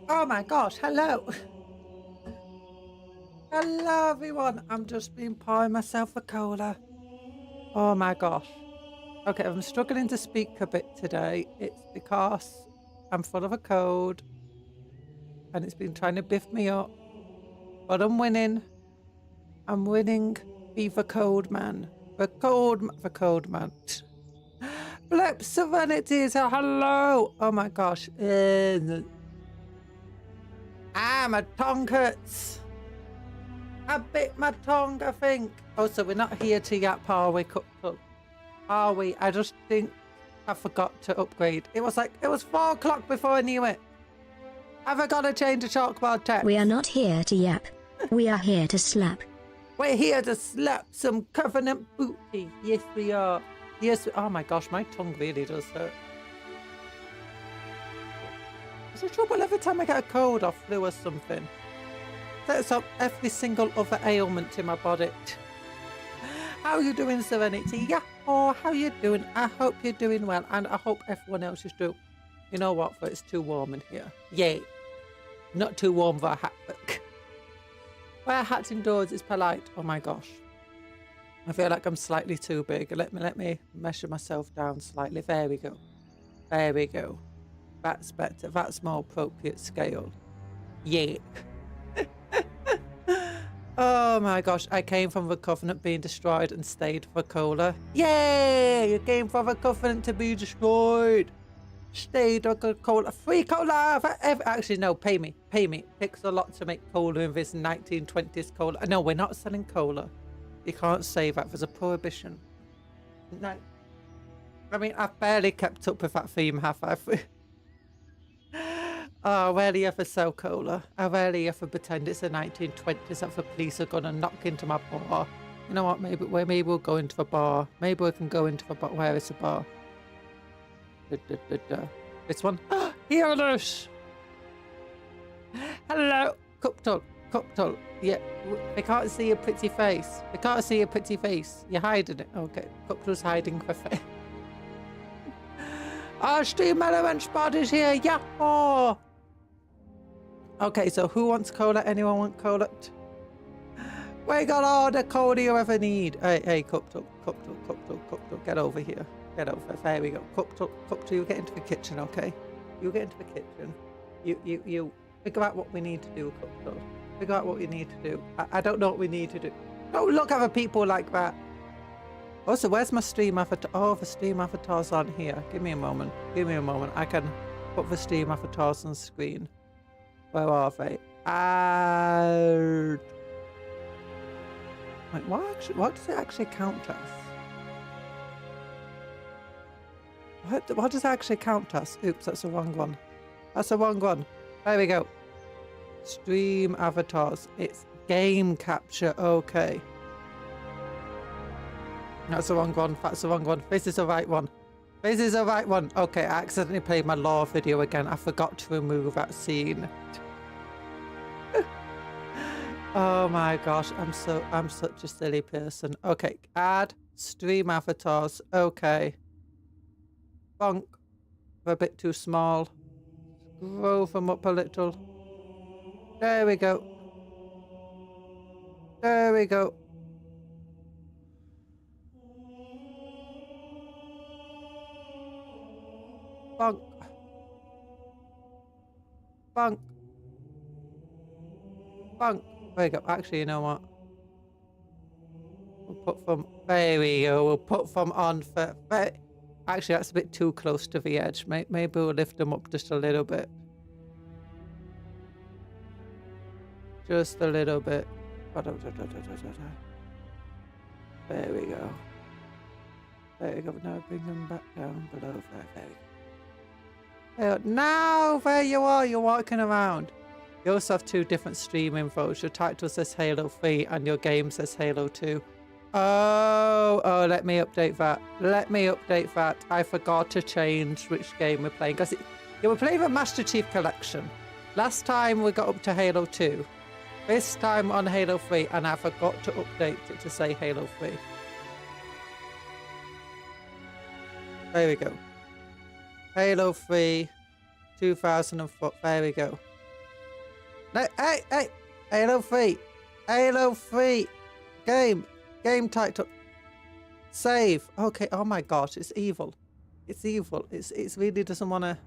Oh my gosh, hello. Hello everyone. I'm just been pouring myself a cola. Oh my gosh. Okay, I'm struggling to speak a bit today. It's because I'm full of a cold and it's been trying to biff me up. But I'm winning. I'm winning. Be the cold man. The cold man. Flip Serenity, so hello. Oh my gosh. My tongue hurts. I bit my tongue, I think. Oh, so we're not here to yap, are we, Cupcake? Are we? I just think I forgot to upgrade. It was 4 o'clock before I knew it. Have I got to change the chalkboard text? We are not here to yap. We are here to slap. We're here to slap some Covenant booty. Yes, we are. Yes, oh my gosh, my tongue really does hurt. There's a trouble every time I get a cold or flu or something. Sets up every single other ailment in my body. How are you doing, Serenity? Yeah, oh, how you doing? I hope you're doing well, and I hope everyone else is too. You know what, but it's too warm in here. Yay. Not too warm for a hat book. Wear hats indoors is polite. Oh my gosh. I feel like I'm slightly too big. Let me measure myself down slightly. There we go. There we go. That's better. That's more appropriate scale. Yay. Oh my gosh, I came from the Covenant being destroyed and stayed for cola. Yay! You came from the Covenant to be destroyed. Stayed for cola. Free cola! Actually, no, pay me. Pay me. It takes a lot to make cola in this 1920s cola. No, we're not selling cola. You can't say that. There's a prohibition. No. I mean, I've barely kept up with that theme, have I? Oh, I rarely ever sell cola. I rarely ever pretend it's the 1920s that the police are going to knock into my bar. You know what? Maybe we'll go into the bar. Maybe we can go into the bar. Where is the bar? This one? Here it is! Hello! Cupcake. Yeah, they can't see your pretty face. They can't see your pretty face. You're hiding it. Okay, Cupcake's hiding the face. Our Stream Elements Bot is here. Yeah! Oh! Okay, so who wants cola? Anyone want cola? We got all the cola you ever need. Hey, Cupcake, get over here. Get over. There we go. Cupcake, you get into the kitchen, okay? You get into the kitchen. You figure out what we need to do, Cupcake. Figure out what we need to do. I don't know what we need to do. Don't look at the people like that. Also, where's my stream avatar? Oh, the stream avatar's on here. Give me a moment. Give me a moment. I can put the stream avatars on the screen. Where are they? Wait, what does it actually count as? What does it actually count as? Oops, that's the wrong one. That's the wrong one. There we go. Stream avatars. It's game capture. Okay. That's the wrong one. That's the wrong one. This is the right one. This is the right one. Okay, I accidentally played my lore video again. I forgot to remove that scene. Oh my gosh, I'm such a silly person. Okay, add stream avatars. Okay. Bonk. They're a bit too small. Scroll them up a little. There we go. There we go. Bonk. Bonk. Bonk. There we go. Actually, you know what? We'll put them. There we go. We'll put them on for. Actually, that's a bit too close to the edge. Maybe we'll lift them up just a little bit. Just a little bit. There we go. There we go. Now bring them back down below there. There we go. Now there you are, you're walking around. You also have 2 different stream infos. Your title says Halo 3 and your game says Halo 2. Oh, let me update that. Let me update that. I forgot to change which game we're playing. Because we're playing the Master Chief Collection. Last time we got up to Halo 2. This time on Halo 3, and I forgot to update it to say Halo 3. There we go. Halo 3, 2004. There we go. Hey, Halo 3. Halo 3. Game title. Save. Okay, oh my gosh, it's evil. It's evil. It's really doesn't want to...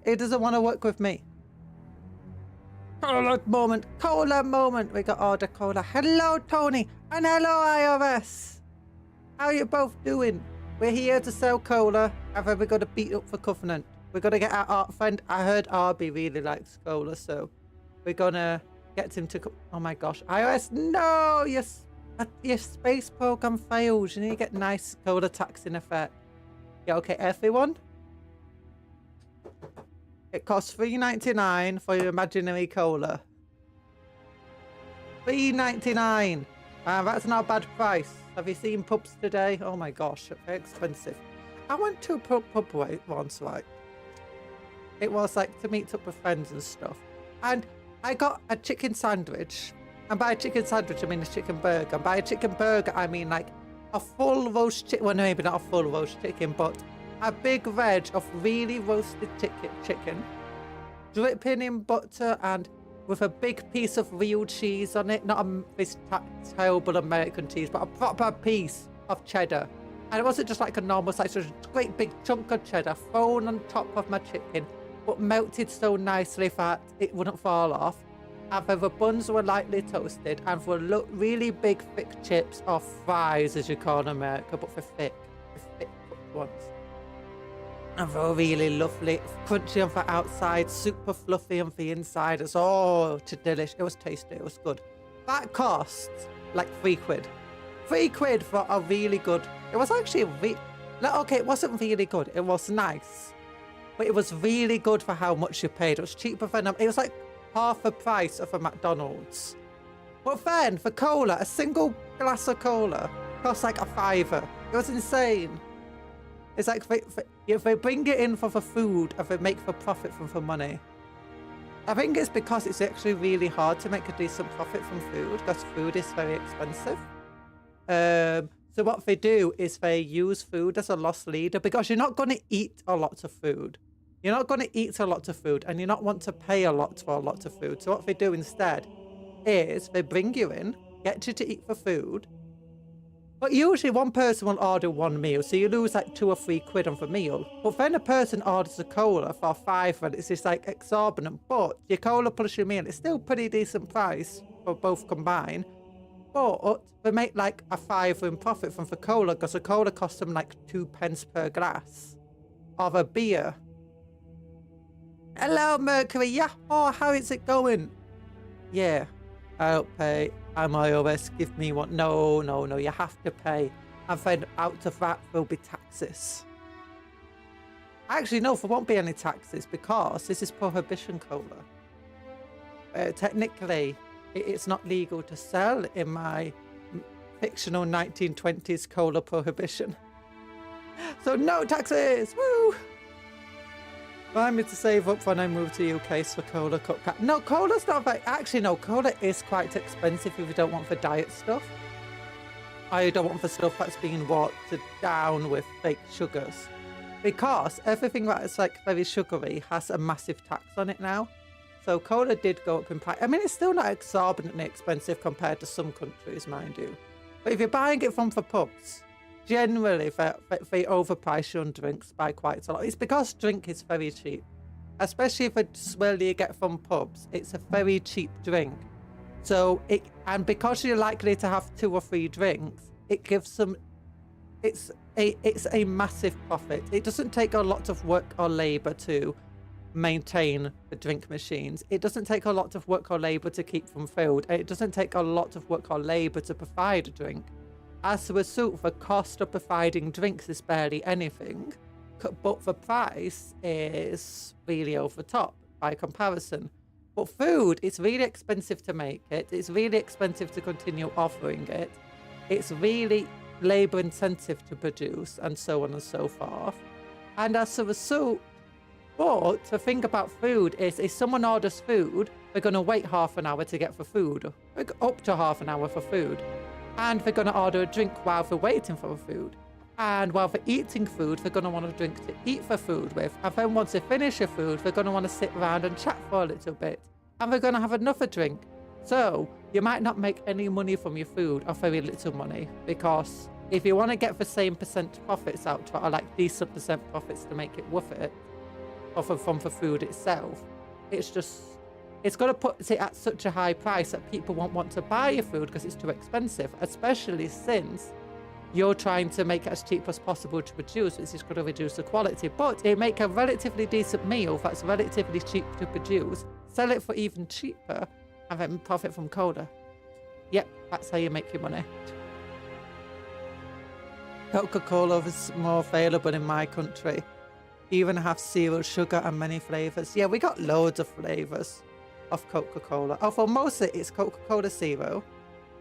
It doesn't want to work with me. Cola moment. We got order cola. Hello, Tony. And hello, iOS. How you both doing? We're here to sell cola. And then we're going to beat up for Covenant. We're going to get our art friend. I heard Harvey really likes cola, so we're going to get him to... Oh my gosh. iOS, no! Your space program fails. You need to get nice cola tax in effect. Yeah, okay, everyone. It costs $3.99 for your imaginary cola. $3.99. That's not a bad price. Have you seen pubs today? Oh my gosh, very expensive. I went to a pub once, right? It was like to meet up with friends and stuff. And I got a chicken sandwich. And by a chicken sandwich, I mean a chicken burger. And by a chicken burger, I mean like a full roast chicken. Well, no, maybe not a full roast chicken, but a big veg of really roasted chicken, dripping in butter and with a big piece of real cheese on it. Not this terrible American cheese, but a proper piece of cheddar. And it wasn't just like a normal slice, it was a great big chunk of cheddar thrown on top of my chicken, but melted so nicely that it wouldn't fall off. And the buns were lightly toasted, and for really big, thick chips, or fries, as you call in America, but for thick cooked ones. And they were really lovely, crunchy on the outside, super fluffy on the inside. It's delish. It was tasty. It was good. That cost like £3. £3 for a really good. It was actually okay. It wasn't really good. It was nice, but it was really good for how much you paid. It was cheaper than it was like half the price of a McDonald's. But then for cola, a single glass of cola cost like a £5. It was insane. It's like if they bring it in for the food and they make the profit from the money. I think it's because it's actually really hard to make a decent profit from food because food is very expensive. So what they do is they use food as a loss leader because you're not going to eat a lot of food. You're not going to eat a lot of food and you not want to pay a lot for a lot of food. So what they do instead is they bring you in, get you to eat for food. But usually one person will order one meal, so you lose like £2 or £3 on the meal. But then a person orders a cola for £5 and it's just like exorbitant. But your cola plus your meal is still pretty decent price for both combined. But they make like a £5 in profit from the cola because the cola costs them like 2p per glass of a beer. Hello, Mercury. Yeah. Oh, how is it going? Yeah. I don't pay. I'm iOS. Give me one. No. You have to pay. And then out of that will be taxes. Actually, no, there won't be any taxes because this is prohibition cola. Technically, it's not legal to sell in my fictional 1920s cola prohibition. So no taxes. Woo! Remind me to save up when I move to UK for cola cup. No, cola's not very... Actually, no, cola is quite expensive if you don't want the diet stuff. Or you don't want the stuff that's being watered down with fake sugars. Because everything that is like very sugary has a massive tax on it now. So cola did go up in price. I mean, it's still not exorbitantly expensive compared to some countries, mind you. But if you're buying it from the pubs, generally, they overprice your drinks by quite a lot. It's because drink is very cheap. Especially if it's where you get from pubs, it's a very cheap drink. So, and because you're likely to have 2 or 3 drinks, it gives them, it's a massive profit. It doesn't take a lot of work or labour to maintain the drink machines. It doesn't take a lot of work or labour to keep them filled. It doesn't take a lot of work or labour to provide a drink. As a result, the cost of providing drinks is barely anything, but the price is really over the top by comparison. But food, it's really expensive to make it. It's really expensive to continue offering it. It's really labour intensive to produce and so on and so forth. And as a result, but the thing about food is if someone orders food, they're going to wait half an hour to get the food, up to half an hour for food. And they're going to order a drink while they're waiting for the food. And while they're eating food, they're going to want a drink to eat the food with. And then once they finish the food, they're going to want to sit around and chat for a little bit. and they're going to have another drink. So you might not make any money from your food, or very little money, because if you want to get the same percent profits out of it, or like decent percent profits to make it worth it, from the food itself, it's going to put it at such a high price that people won't want to buy your food because it's too expensive, especially since you're trying to make it as cheap as possible to produce, which is going to reduce the quality. But it make a relatively decent meal that's relatively cheap to produce, sell it for even cheaper, and then profit from cola. Yep, that's how you make your money. Coca-Cola is more available in my country. Even have zero sugar and many flavors. Yeah, we got loads of flavors of Coca-Cola. Although mostly it's Coca-Cola Zero,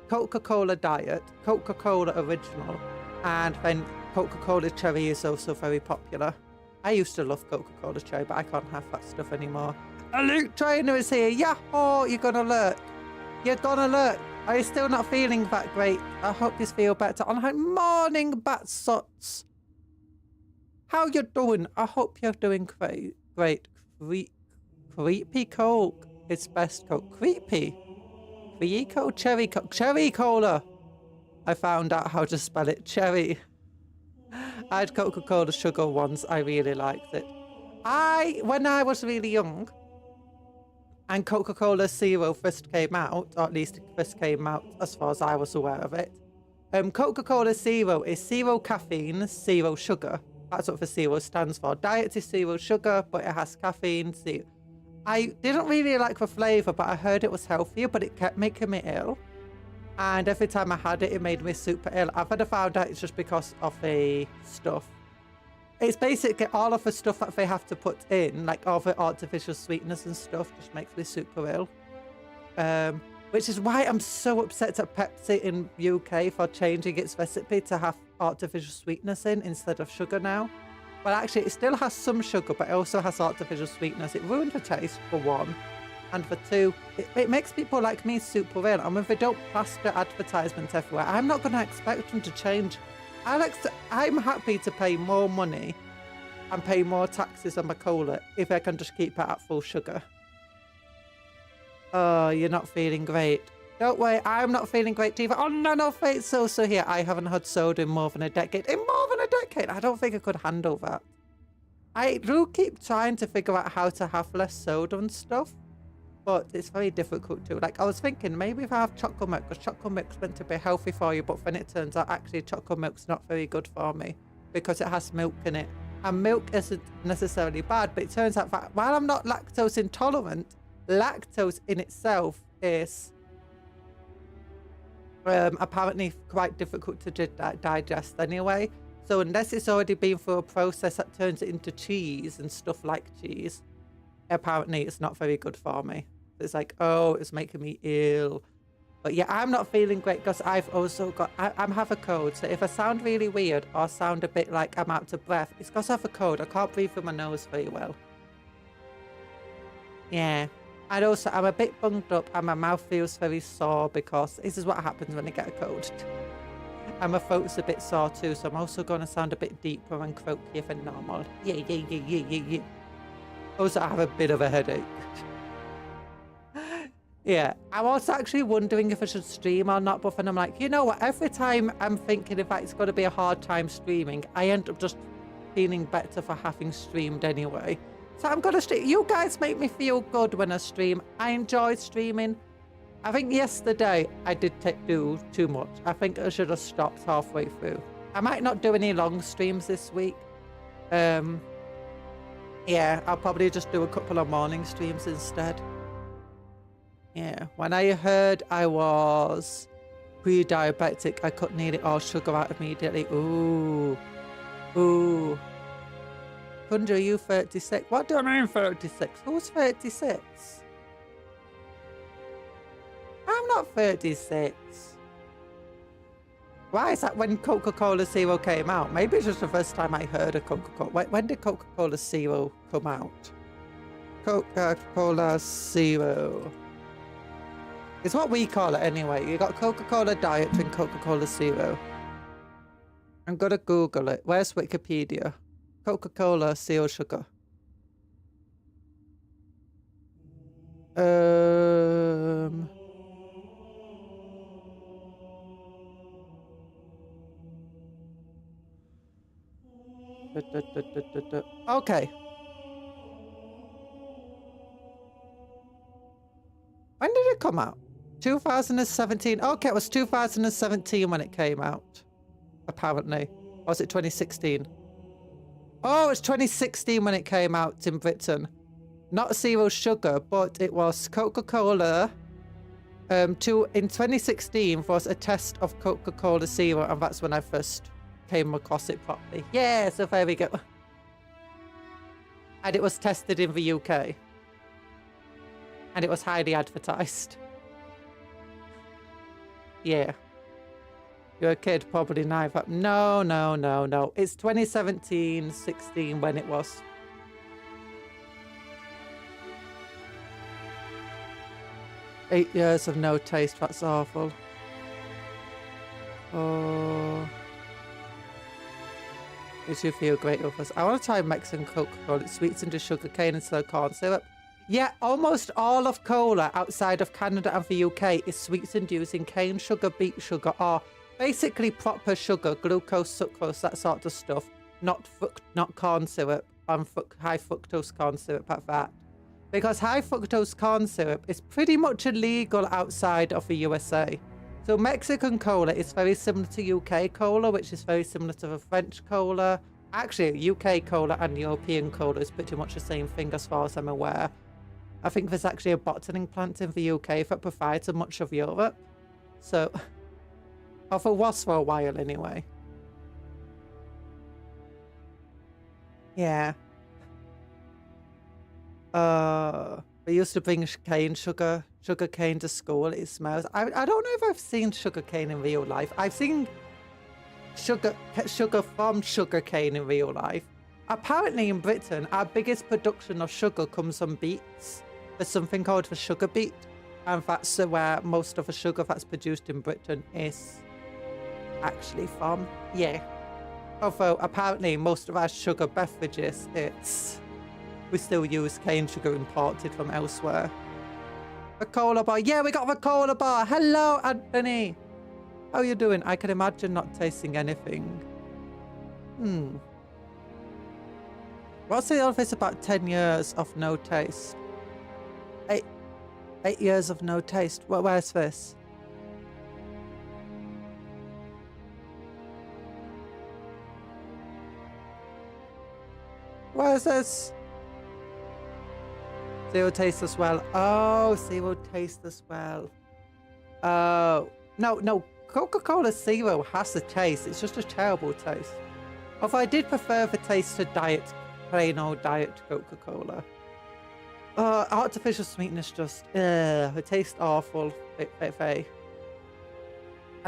Coca-Cola Diet, Coca-Cola Original, and then Coca-Cola Cherry is also very popular. I used to love Coca-Cola Cherry, but I can't have that stuff anymore. A Luke Trainer is here. Yahoo! You're gonna lurk. You're gonna lurk. Are you still not feeling that great? I hope you feel better. On like morning, Batsots. How you doing? I hope you're doing great. Great. Creepy Coke. It's best Coke. Creepy. Creeco Cherry Coke. Cherry Cola. I found out how to spell it. Cherry. I had Coca-Cola Sugar once. I really liked it. When I was really young, and Coca-Cola Zero first came out, or at least it first came out as far as I was aware of it. Coca-Cola Zero is zero caffeine, zero sugar. That's what the zero stands for. Diet is zero sugar, but it has caffeine. Zero. I didn't really like the flavour, but I heard it was healthier, but it kept making me ill. And every time I had it, it made me super ill. I've had found out it's just because of the stuff. It's basically all of the stuff that they have to put in, like all the artificial sweetness and stuff, just makes me super ill. Which is why I'm so upset at Pepsi in UK for changing its recipe to have artificial sweetness in instead of sugar now. Well, actually, it still has some sugar, but it also has artificial sweetness. It ruined the taste, for one. And for two, it makes people like me super ill. And if they don't plaster advertisements everywhere, I'm not going to expect them to change. I'm happy to pay more money and pay more taxes on my cola if I can just keep it at full sugar. Oh, you're not feeling great. Don't worry, I'm not feeling great either. Oh, no, Fate's also here. I haven't had soda in more than a decade. In more than a decade? I don't think I could handle that. I do keep trying to figure out how to have less soda and stuff, but it's very difficult to. Like, I was thinking, maybe if I have chocolate milk, because chocolate milk's meant to be healthy for you, but then it turns out actually chocolate milk's not very good for me because it has milk in it. And milk isn't necessarily bad, but it turns out that while I'm not lactose intolerant, lactose in itself is apparently quite difficult to digest anyway. So unless it's already been through a process that turns it into cheese and stuff like cheese, apparently it's not very good for me. It's like, oh, it's making me ill. But yeah, I'm not feeling great because I've also got, I have a cold. So if I sound really weird or sound a bit like I'm out of breath, it's because I have a cold. I can't breathe through my nose very well. Yeah. And also, I'm a bit bunged up and my mouth feels very sore because this is what happens when I get a cold. And my throat's a bit sore too, so I'm also going to sound a bit deeper and croakier than normal. Yeah. Also, I have a bit of a headache. Yeah, I was actually wondering if I should stream or not, but then I'm like, you know what? Every time I'm thinking if it's going to be a hard time streaming, I end up just feeling better for having streamed anyway. So I'm going to stream. You guys make me feel good when I stream. I enjoy streaming. I think yesterday I did do too much. I think I should have stopped halfway through. I might not do any long streams this week. Yeah, I'll probably just do a couple of morning streams instead. Yeah, when I heard I was pre-diabetic, I cut nearly all sugar out immediately. Ooh. Conjuror, you 36? What do I mean 36? Who's 36? I'm not 36. Why is that when Coca-Cola Zero came out? Maybe it's just the first time I heard of Coca-Cola. When did Coca-Cola Zero come out? Coca-Cola Zero. It's what we call it anyway. You got Coca-Cola Diet and Coca-Cola Zero. I'm gonna Google it. Where's Wikipedia? Coca-Cola Zero Sugar. Okay. When did it come out? 2017. Okay, it was 2017 when it came out. Apparently. Or was it 2016? Oh, it's 2016 when it came out in Britain. Not zero sugar, but it was Coca-Cola. In 2016 was a test of Coca-Cola Zero, and that's when I first came across it properly. Yeah, so there we go. And it was tested in the UK. And it was highly advertised. Yeah. You're a kid, probably neither. No, no, no, no. It's 2017, 16 when it was. Eight years of no taste, that's awful. Oh. Makes you feel great with us. I want to try Mexican Coca-Cola. It sweetens into sugar cane and slow corn syrup. Yeah, almost all of cola outside of Canada and the UK is sweetened using cane sugar, beet sugar, or basically proper sugar, glucose, sucrose, that sort of stuff. Not corn syrup, and high fructose corn syrup at that. Because high fructose corn syrup is pretty much illegal outside of the USA. So Mexican cola is very similar to UK cola, which is very similar to the French cola. Actually, UK cola and European cola is pretty much the same thing as far as I'm aware. I think there's actually a bottling plant in the UK that provides much of Europe. So, or there was for a while anyway. Yeah. We used to bring sugar cane to school. It smells. I don't know if I've seen sugar cane in real life. I've seen sugar from sugar cane in real life. Apparently in Britain, our biggest production of sugar comes from beets. There's something called the sugar beet, and that's where most of the sugar that's produced in Britain is actually from. Yeah. Although apparently most of our sugar beverages, we still use cane sugar imported from elsewhere. A cola bar. Yeah, we got the cola bar. Hello, Anthony. How you doing? I can imagine not tasting anything. What's the office about 10 years of no taste? 8 years of no taste. Where's this? Where's this? Zero taste as well. Oh, zero taste as well. Oh, no. Coca-Cola Zero has a taste. It's just a terrible taste. Although I did prefer the taste to plain old diet Coca-Cola. Artificial sweetness just, it tastes awful. I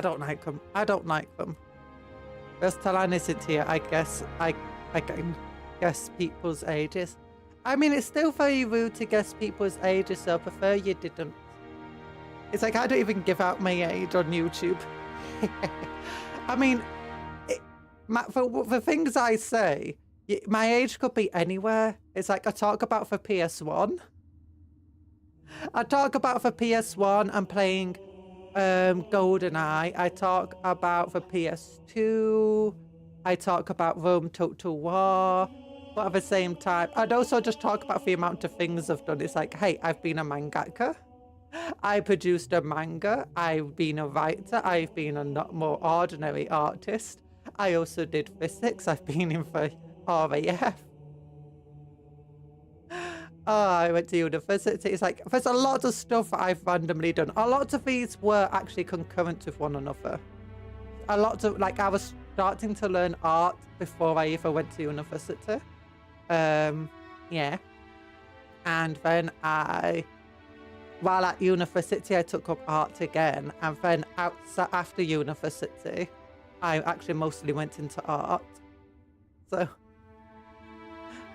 don't like them. There's Talan isn't here. I can guess people's ages. I mean, it's still very rude to guess people's ages, so I prefer you didn't. It's like I don't even give out my age on YouTube. I mean, for the things I say, my age could be anywhere. It's like I talk about for PS1. I talk about for PS1 and playing GoldenEye. I talk about for PS2. I talk about Rome Total War. But at the same time, I'd also just talk about the amount of things I've done. It's like, hey, I've been a mangaka. I produced a manga. I've been a writer. I've been a not more ordinary artist. I also did physics. I've been in for RAF. I went to university. It's like, there's a lot of stuff that I've randomly done. A lot of these were actually concurrent with one another. A lot of, like, I was starting to learn art before I even went to university. Yeah. And then while at university, I took up art again. And then after university, I actually mostly went into art. So,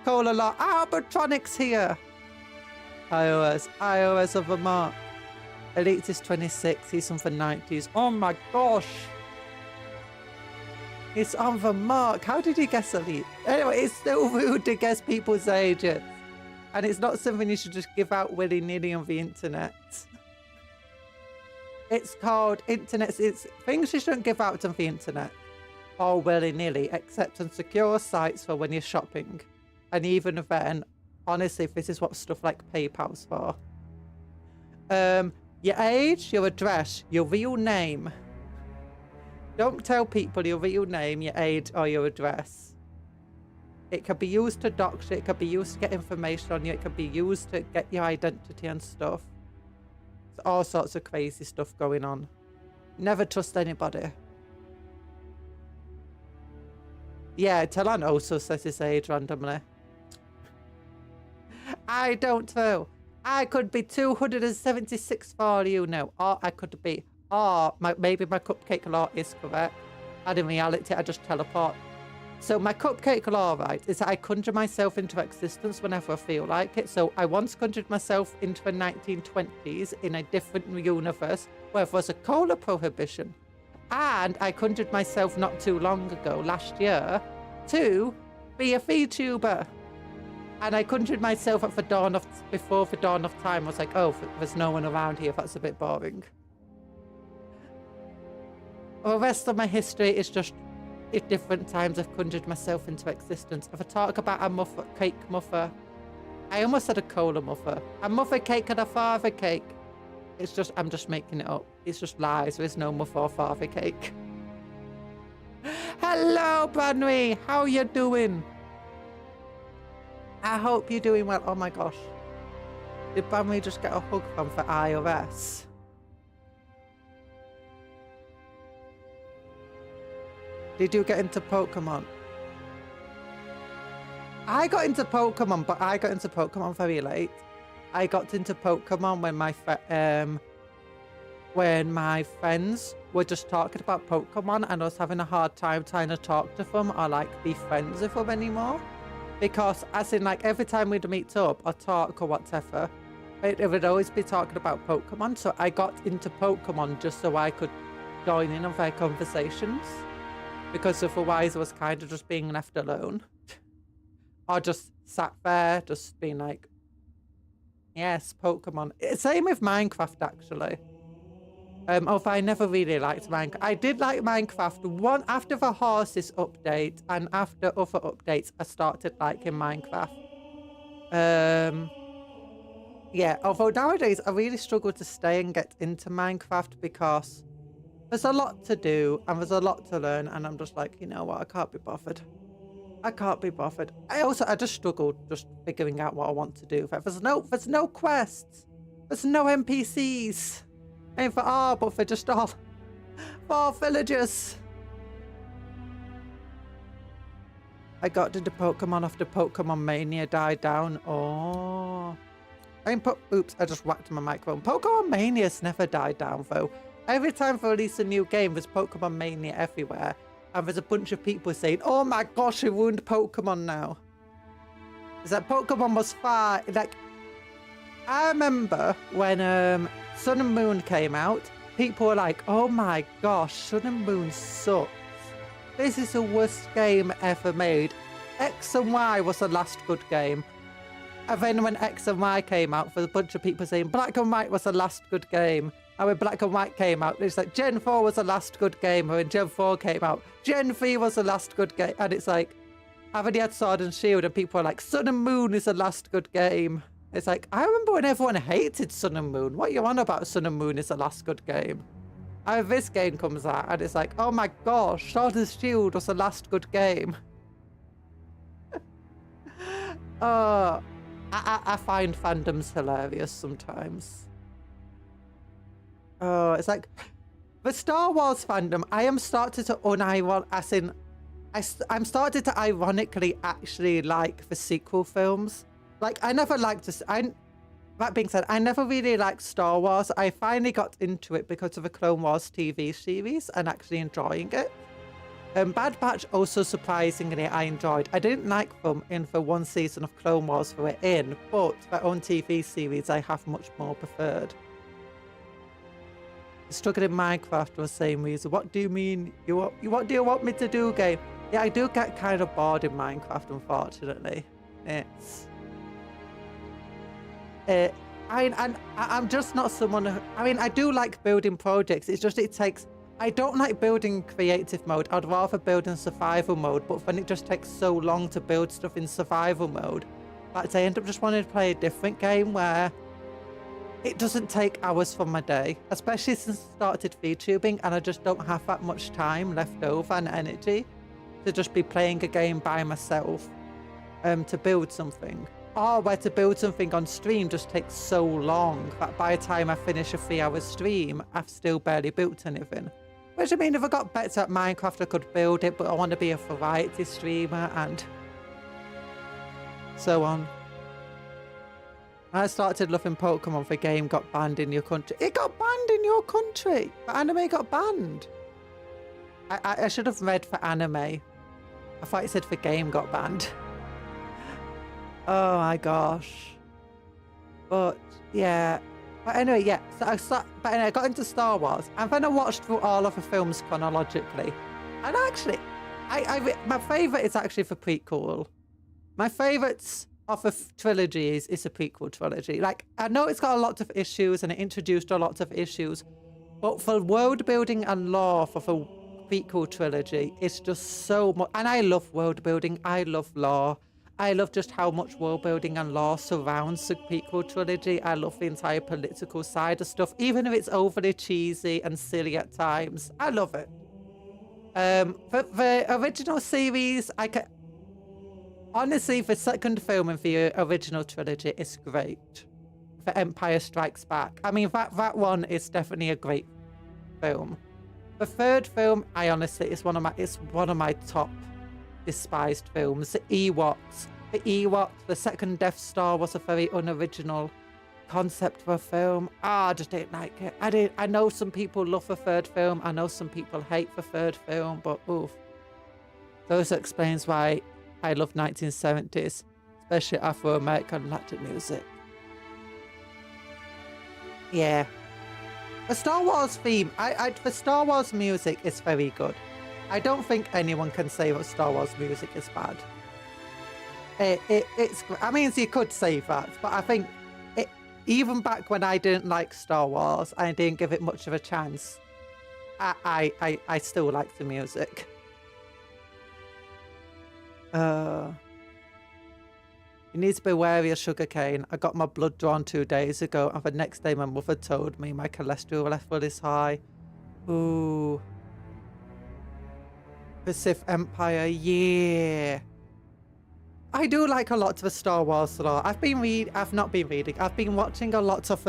Cola Law, Albertronics here. iOS of the mark. Elite is 26, he's on the 90s. Oh my gosh. It's on the mark. How did he guess Elite? Anyway, it's still rude to guess people's ages. And it's not something you should just give out willy-nilly on the internet. It's called internet. It's things you shouldn't give out on the internet. all willy-nilly, except on secure sites for when you're shopping. And even then, honestly, this is what stuff like PayPal's for. Your age, your address, your real name. Don't tell people your real name, your age, or your address. It can be used to dox you, it can be used to get information on you, it can be used to get your identity and stuff. There's all sorts of crazy stuff going on. Never trust anybody. Yeah, Talan also says his age randomly. I don't know. I could be 276 for all you know. Or I could be... Or maybe my cupcake law is correct. And in reality, I just teleport. So my cupcake law, right, is that I conjure myself into existence whenever I feel like it. So I once conjured myself into the 1920s in a different universe where there was a cola prohibition. And I conjured myself not too long ago, last year, to be a VTuber. And I conjured myself at before the dawn of time. I was like, oh, there's no one around here. That's a bit boring. The rest of my history is just at different times I've conjured myself into existence. If I talk about a cake mother, I almost said a cola mother. A mother cake and a father cake. It's just, I'm just making it up. It's just lies. There is no mother or father cake. Hello, Branwy. How you doing? I hope you're doing well. Oh my gosh. Did Branwy just get a hug from for iOS? Did you get into Pokemon? I got into Pokemon, but I got into Pokemon very late. I got into Pokemon when my friends were just talking about Pokemon and I was having a hard time trying to talk to them or like be friends with them anymore. Because as in like every time we'd meet up or talk or whatever, it would always be talking about Pokemon. So I got into Pokemon just so I could join in on their conversations. Because otherwise I was kind of just being left alone. Or just sat there, just being like, yes, Pokemon. Same with Minecraft, actually. Although I never really liked Minecraft. I did like Minecraft. After the horses update and after other updates, I started liking Minecraft. Yeah, although nowadays I really struggle to stay and get into Minecraft because there's a lot to do and there's a lot to learn and I'm just like, you know what, I can't be bothered. I can't be bothered. I just struggle just figuring out what I want to do. There's no quests. There's no NPCs. And for but for just all 4 villagers. I got into Pokemon after Pokemon Mania died down. Oh. Oops, I just whacked my microphone. Pokemon Mania's never died down though. Every time they release a new game, there's Pokemon Mania everywhere. And there's a bunch of people saying, oh my gosh, it ruined Pokemon now. It's like Pokemon was far, like, I remember when Sun and Moon came out, people were like, oh my gosh, Sun and Moon sucks. This is the worst game ever made. X and Y was the last good game. And then when X and Y came out, there's a bunch of people saying Black and White was the last good game. And when Black and White came out, it's like Gen 4 was the last good game. And when Gen 4 came out, Gen 3 was the last good game. And it's like, I've already had Sword and Shield and people are like, Sun and Moon is the last good game. It's like, I remember when everyone hated Sun and Moon. What are you on about? Sun and Moon is the last good game. And this game comes out and it's like, oh my gosh, Sword and Shield was the last good game. I find fandoms hilarious sometimes. Oh, it's like the Star Wars fandom. I am started to I'm started to ironically actually like the sequel films. Like I never liked this. That being said, I never really liked Star Wars. I finally got into it because of the Clone Wars TV series and actually enjoying it. Bad Batch also surprisingly I enjoyed. I didn't like them in the one season of Clone Wars they were in, but their own TV series I have much more preferred. Struggling in Minecraft for the same reason. What do you mean? What do you want me to do, game? Yeah, I do get kind of bored in Minecraft, unfortunately. I'm just not someone who, I mean, I do like building projects. It's just it takes I don't like building creative mode. I'd rather build in survival mode, but when it just takes so long to build stuff in survival mode, I end up just wanting to play a different game where it doesn't take hours from my day, especially since I started VTubing and I just don't have that much time left over and energy to just be playing a game by myself to build something. Or where to build something on stream just takes so long that by the time I finish a 3-hour stream, I've still barely built anything. Which, I mean, if I got better at Minecraft, I could build it, but I want to be a variety streamer and so on. I started loving Pokemon. The game got banned in your country. It got banned in your country. The anime got banned. I should have read for anime. I thought it said the game got banned. Oh my gosh. But yeah. But anyway, yeah. So I got into Star Wars, and then I watched through all of the films chronologically. And actually, my favorite is actually the prequel. My favorites of the trilogy is a prequel trilogy. Like, I know it's got a lot of issues and it introduced a lot of issues, but for world building and lore for the prequel trilogy, it's just so much. And I love world building. I love lore. I love just how much world building and lore surrounds the prequel trilogy. I love the entire political side of stuff, even if it's overly cheesy and silly at times. I love it. The original series, honestly, the second film in the original trilogy is great. The Empire Strikes Back. I mean, that one is definitely a great film. The third film, it's one of my top despised films. The Ewoks, the second Death Star was a very unoriginal concept for a film. I just didn't like it. I know some people love the third film. I know some people hate the third film, but oof. Those explains why I love 1970s, especially Afro-American Latin music. Yeah. The Star Wars theme, the Star Wars music is very good. I don't think anyone can say that Star Wars music is bad. I mean, you could say that, but I think even back when I didn't like Star Wars, I didn't give it much of a chance. I still like the music. You need to be wary of sugarcane. I got my blood drawn 2 days ago, and the next day my mother told me my cholesterol level is high. Ooh. The Sith Empire, yeah. I do like a lot of the Star Wars lore. I've been watching a lot of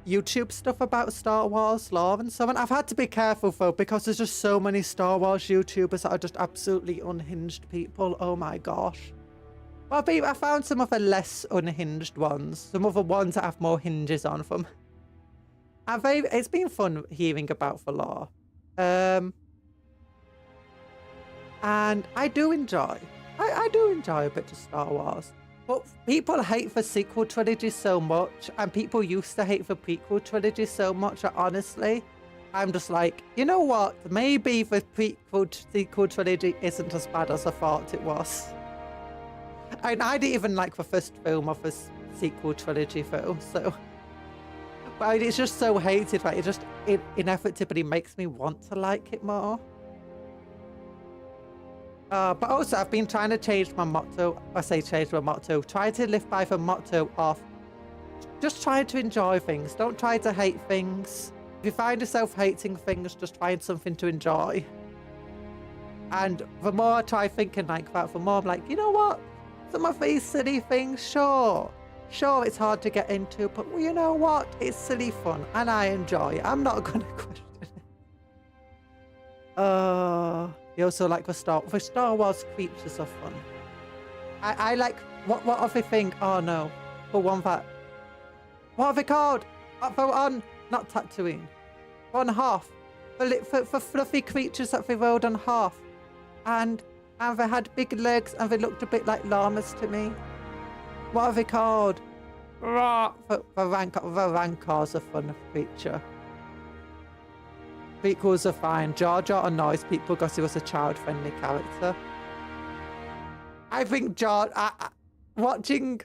YouTube stuff about Star Wars lore and so on. I've had to be careful though, because there's just so many Star Wars YouTubers that are just absolutely unhinged people. Oh my gosh. Well, I found some of the less unhinged ones. Some of the ones that have more hinges on them. It's been fun hearing about the lore. And I do enjoy a bit of Star Wars. But people hate the sequel trilogy so much, and people used to hate the prequel trilogy so much that honestly, I'm just like, you know what? Maybe the sequel trilogy isn't as bad as I thought it was. And I didn't even like the first film of the sequel trilogy film, so... But it's just so hated, right? It inevitably makes me want to like it more. But also, I've been trying to change my motto. Try to live by the motto of just try to enjoy things. Don't try to hate things. If you find yourself hating things, just find something to enjoy. And the more I try thinking like that, the more I'm like, you know what? Some of these silly things, sure, it's hard to get into, but you know what? It's silly fun, and I enjoy it. I'm not going to question it. You also like the Star Wars creatures are fun. I like what other thing? Oh no, for one that. What are they called? Not Tatooine. On Hoth. For fluffy creatures that they rode on Hoth, and they had big legs and they looked a bit like llamas to me. What are they called? The Rancor's a fun creature. Prequels are fine. Jar Jar annoys people because he was a child-friendly character. I think watching...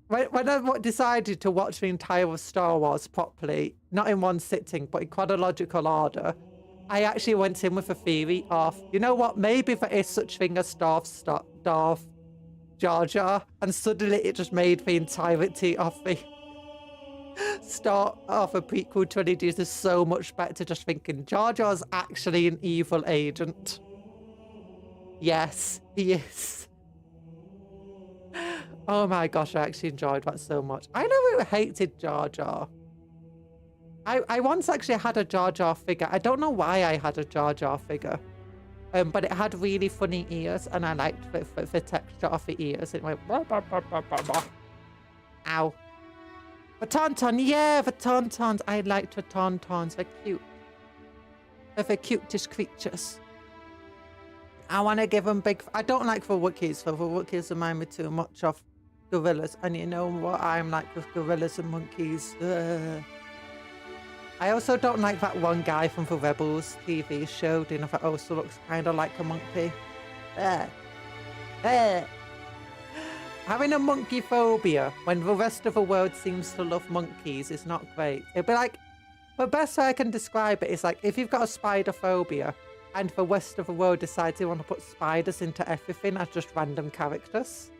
When I decided to watch the entire Star Wars properly, not in one sitting, but in chronological order, I actually went in with a theory of, you know what, maybe there is such thing as Darth Jar Jar, and suddenly it just made the entirety of the start of a prequel trilogy is so much better, just thinking Jar Jar's actually an evil agent. Yes, he is. Oh my gosh, I actually enjoyed that so much. I never hated Jar Jar. I once actually had a Jar Jar figure. I don't know why I had a Jar Jar figure. But it had really funny ears, and I liked the texture of the ears. It went... Bah, bah, bah, bah, bah, bah. Ow. The Tauntauns, yeah, the Tauntauns. I liked the Tauntauns. They're cute. They're the cutest creatures. I want to give them big... I don't like the Wookiees, for the Wookiees remind me too much of gorillas. And you know what I'm like with gorillas and monkeys. I also don't like that one guy from the Rebels TV show, you know, that also looks kind of like a monkey. Having a monkey phobia when the rest of the world seems to love monkeys is not great. It'd be like, the best way I can describe it is like, if you've got a spider phobia and the rest of the world decides they want to put spiders into everything as just random characters.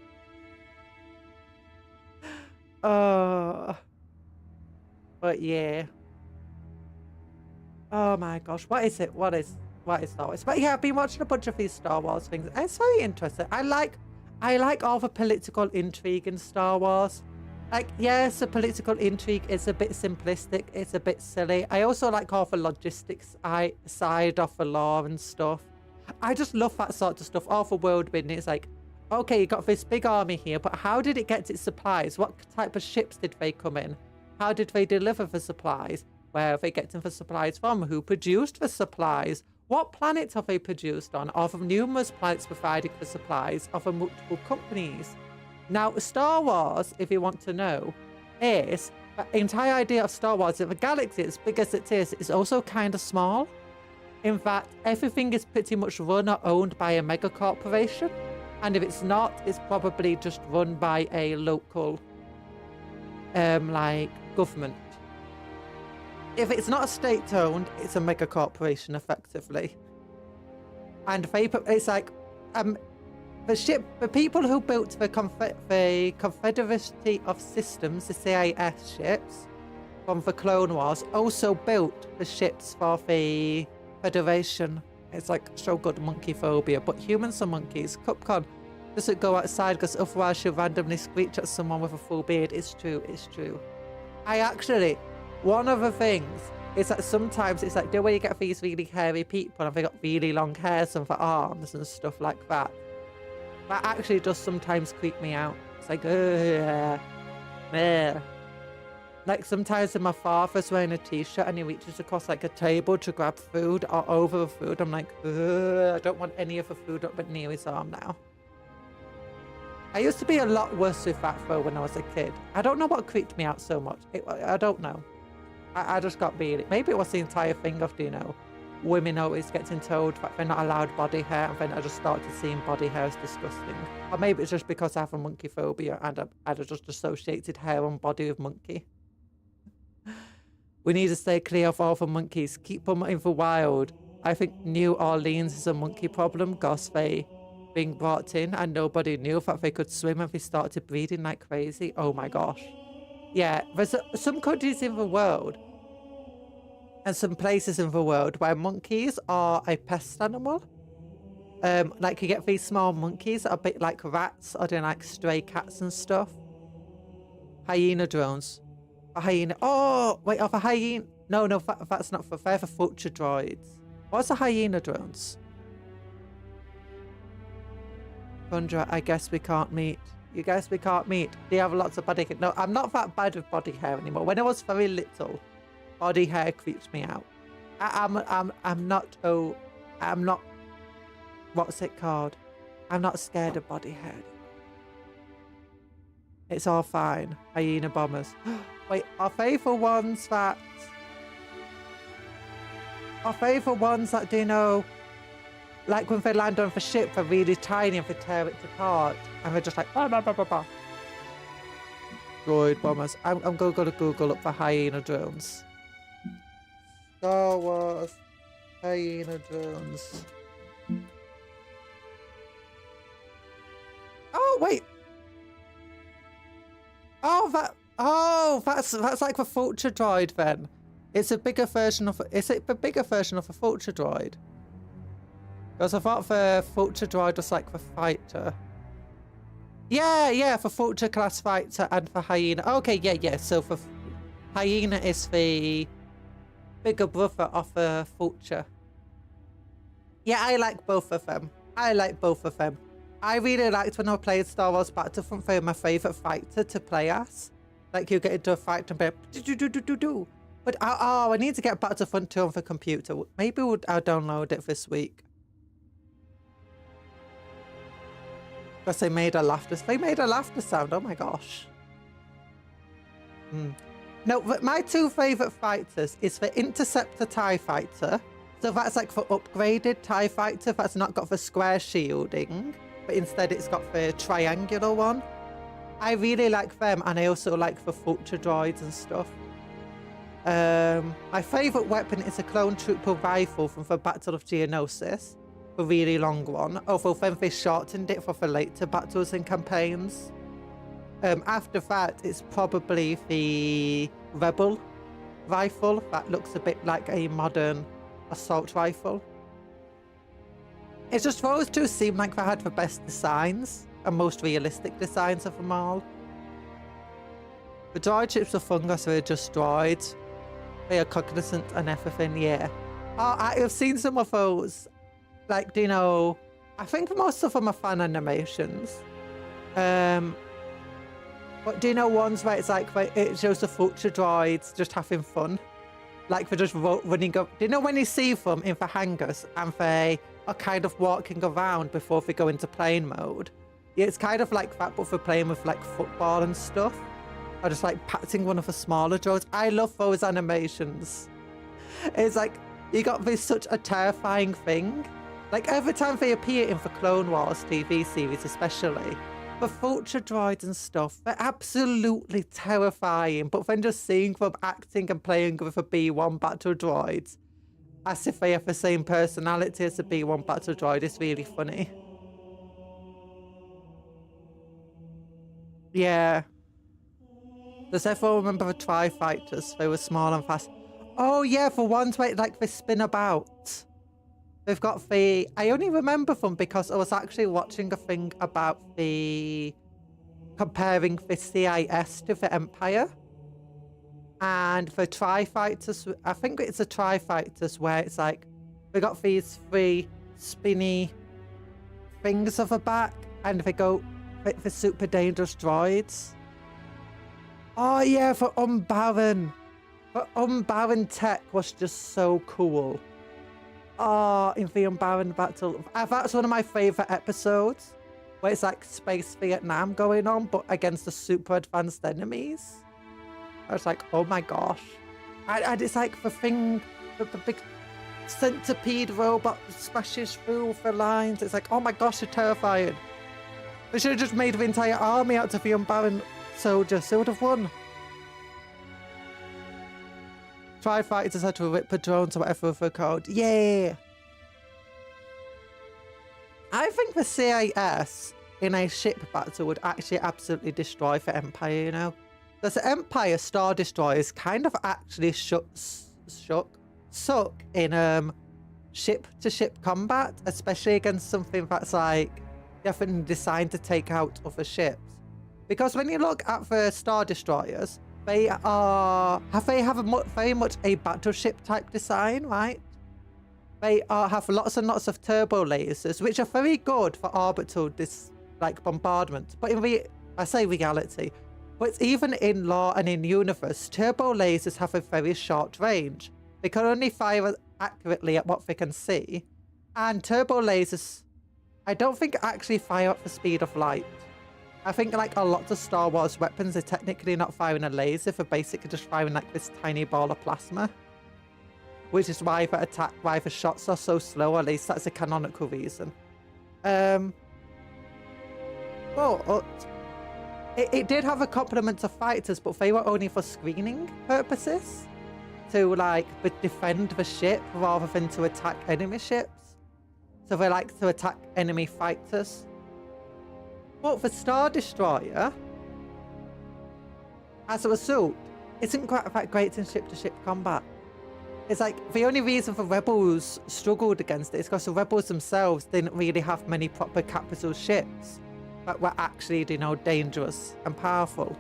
But yeah. Oh my gosh, what is it? What is Star Wars? But yeah, I've been watching a bunch of these Star Wars things. It's very interesting. I like all the political intrigue in Star Wars. Like, yes, the political intrigue is a bit simplistic. It's a bit silly. I also like all the logistics side of the lore and stuff. I just love that sort of stuff. All the world building. It's like, okay, you got this big army here, but how did it get its supplies? What type of ships did they come in? How did they deliver the supplies? Where are they getting the supplies from? Who produced the supplies? What planet have they produced on? Are there numerous planets providing the supplies? Are there multiple companies? Now, Star Wars, if you want to know, is the entire idea of Star Wars, that the galaxy, as big as it is also kind of small. In fact, everything is pretty much run or owned by a mega corporation. And if it's not, it's probably just run by a local, like, government. If it's not state-owned, it's a mega corporation, effectively. And it's like, the people who built the Confederacy of Systems, the CIS ships, from the Clone Wars, also built the ships for the Federation. It's like so good monkey phobia, but humans are monkeys. Cupcon doesn't go outside because otherwise she'll randomly screech at someone with a full beard. It's true, it's true. One of the things is that sometimes it's like the way you get these really hairy people and they got really long hairs on their arms and stuff like that. That actually does sometimes creep me out. It's like, like sometimes when my father's wearing a t-shirt and he reaches across like a table to grab food or over the food, I'm like, I don't want any of the food up but near his arm now. I used to be a lot worse with that though when I was a kid. I don't know what creeped me out so much. I don't know. I just got really... Maybe it was the entire thing of, you know, women always getting told that they're not allowed body hair, and then I just started seeing body hair as disgusting. Or maybe it's just because I have a monkey phobia and I just associated hair and body with monkey. We need to stay clear of all the monkeys. Keep them in the wild. I think New Orleans is a monkey problem because they being brought in and nobody knew that they could swim and they started breeding like crazy. Oh my gosh. Yeah, there's some countries in the world and some places in the world where monkeys are a pest animal. Like you get these small monkeys that are a bit like rats or doing like stray cats and stuff. Hyena drones. A hyena. Oh, wait, of a hyena. No, that's not for they're for vulture droids. What's a hyena drones? Conjuror, I guess we can't meet. You guys we can't meet. They have lots of body hair. No, I'm not that bad with body hair anymore. When I was very little, body hair creeps me out. I'm not, what's it called? I'm not scared of body hair anymore. It's all fine. Hyena bombers. Wait, are they the ones that do you know, like when they land on the ship, they're really tiny and they tear it apart. And they're just like, blah, blah, blah, blah, blah. Droid bombers. I'm going to Google up for hyena drones. Star Wars hyena drones. Oh wait. Oh, that's like the vulture droid then. It's a bigger version of. Is it the bigger version of a vulture droid? Because I thought the vulture droid was like the fighter. Yeah, for vulture class fighter and for hyena. Okay, yeah. So for hyena is the bigger brother of a vulture. Yeah, I like both of them. I really liked when I played Star Wars Battlefront. They were my favourite fighter to play as. Like, you get into a fight and be like, do. But, I need to get Battlefront 2 on the computer. Maybe I'll download it this week. Because they made a laughter sound. Oh my gosh. No, but my two favourite fighters is the Interceptor TIE Fighter. So that's like the upgraded TIE Fighter that's not got the square shielding, but instead it's got the triangular one. I really like them, and I also like the vulture droids and stuff. My favourite weapon is a clone trooper rifle from the Battle of Geonosis, the really long one, although then they shortened it for the later battles and campaigns. After that, it's probably the Rebel rifle that looks a bit like a modern assault rifle. It's just those two seem like they had the best designs and most realistic designs of them all. The droid ships of Fungus are just droids. They are cognizant and everything, yeah. Oh, I have seen some of those. Like, do you know, I think most of them are fan animations. But do you know ones where it's like, it shows the vulture droids just having fun? Like, they're just running up. Do you know when you see them in the hangars and they are kind of walking around before they go into plane mode? Yeah, it's kind of like that, but for playing with like football and stuff. Or just like patting one of the smaller droids. I love those animations. It's like, you got this such a terrifying thing. Like, every time they appear in the Clone Wars TV series especially, the vulture droids and stuff, they're absolutely terrifying. But then just seeing them acting and playing with the B1 battle droids, as if they have the same personality as the B1 battle droid, is really funny. Yeah. Does everyone remember the TIE Fighters? They were small and fast. Oh yeah, the ones where like they spin about. They've got the... I only remember them because I was actually watching a thing about the... comparing the CIS to the Empire. And the TIE Fighters... I think it's the TIE Fighters where it's like... They got these three spinny things of the back. And they go... the super dangerous droids. Oh yeah, for Baron. The Baron tech was just so cool. Oh, in the Baron battle. That's one of my favourite episodes. Where it's like space Vietnam going on, but against the super advanced enemies. I was like, oh my gosh. And it's like the thing, the big centipede robot smashes through the lines. It's like, oh my gosh, they're terrifying. They should have just made the entire army out of the Baron soldiers. They would have won. TIE Fighters had to rip the drones or whatever they're called. Yeah. I think the CIS in a ship battle would actually absolutely destroy the Empire, you know? Because the Empire Star Destroyers kind of actually suck in ship-to-ship combat, especially against something that's like definitely designed to take out other ships. Because when you look at the Star Destroyers, they have very much a battleship type design, right? They have lots and lots of turbo lasers, which are very good for orbital bombardment. But in reality, but even in lore and in universe, turbo lasers have a very short range. They can only fire accurately at what they can see, and turbo lasers, I don't think actually fire at the speed of light. I think like a lot of Star Wars weapons are technically not firing a laser, they're basically just firing like this tiny ball of plasma. Which is why the shots are so slow, at least that's a canonical reason. But it did have a complement of fighters, but they were only for screening purposes. to like defend the ship rather than to attack enemy ships. So they like to attack enemy fighters. But the Star Destroyer, as a result, isn't quite that great in ship-to-ship combat. It's like the only reason the Rebels struggled against it is because the Rebels themselves didn't really have many proper capital ships that were actually, you know, dangerous and powerful.